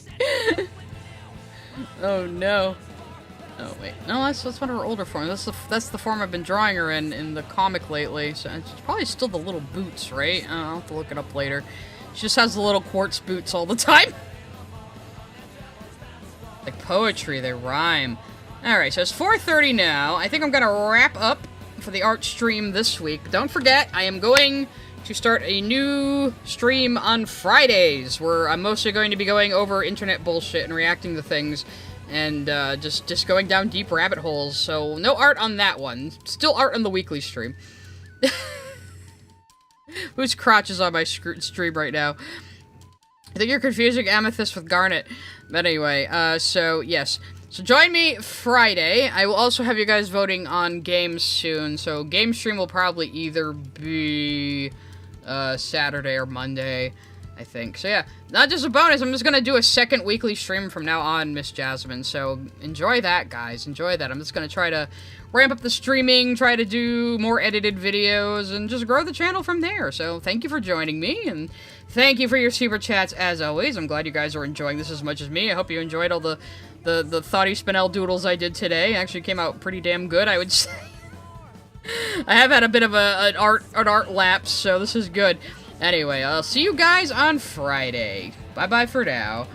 Oh no. Oh wait, no, that's one of her older forms. That's the form I've been drawing her in the comic lately. So it's probably still the little boots, right? I'll have to look it up later. She just has the little quartz boots all the time. Like poetry, they rhyme. Alright, so it's 4:30 now. I think I'm gonna wrap up for the art stream this week. Don't forget, I am going to start a new stream on Fridays, where I'm mostly going to be going over internet bullshit and reacting to things, and just going down deep rabbit holes. So no art on that one. Still art on the weekly stream. Whose crotch is on my stream right now? I think you're confusing Amethyst with Garnet. But anyway, so yes. So join me Friday. I will also have you guys voting on games soon. So game stream will probably either be Saturday or Monday, I think. So yeah, not just a bonus. I'm just gonna do a second weekly stream from now on, Miss Jasmine. So enjoy that, guys. Enjoy that. I'm just gonna try to ramp up the streaming, try to do more edited videos, and just grow the channel from there. So thank you for joining me, and thank you for your super chats as always. I'm glad you guys are enjoying this as much as me. I hope you enjoyed all the Thoughty Spinel doodles I did today. Actually came out pretty damn good, I would say. I have had a bit of an art lapse, so this is good. Anyway, I'll see you guys on Friday. Bye-bye for now.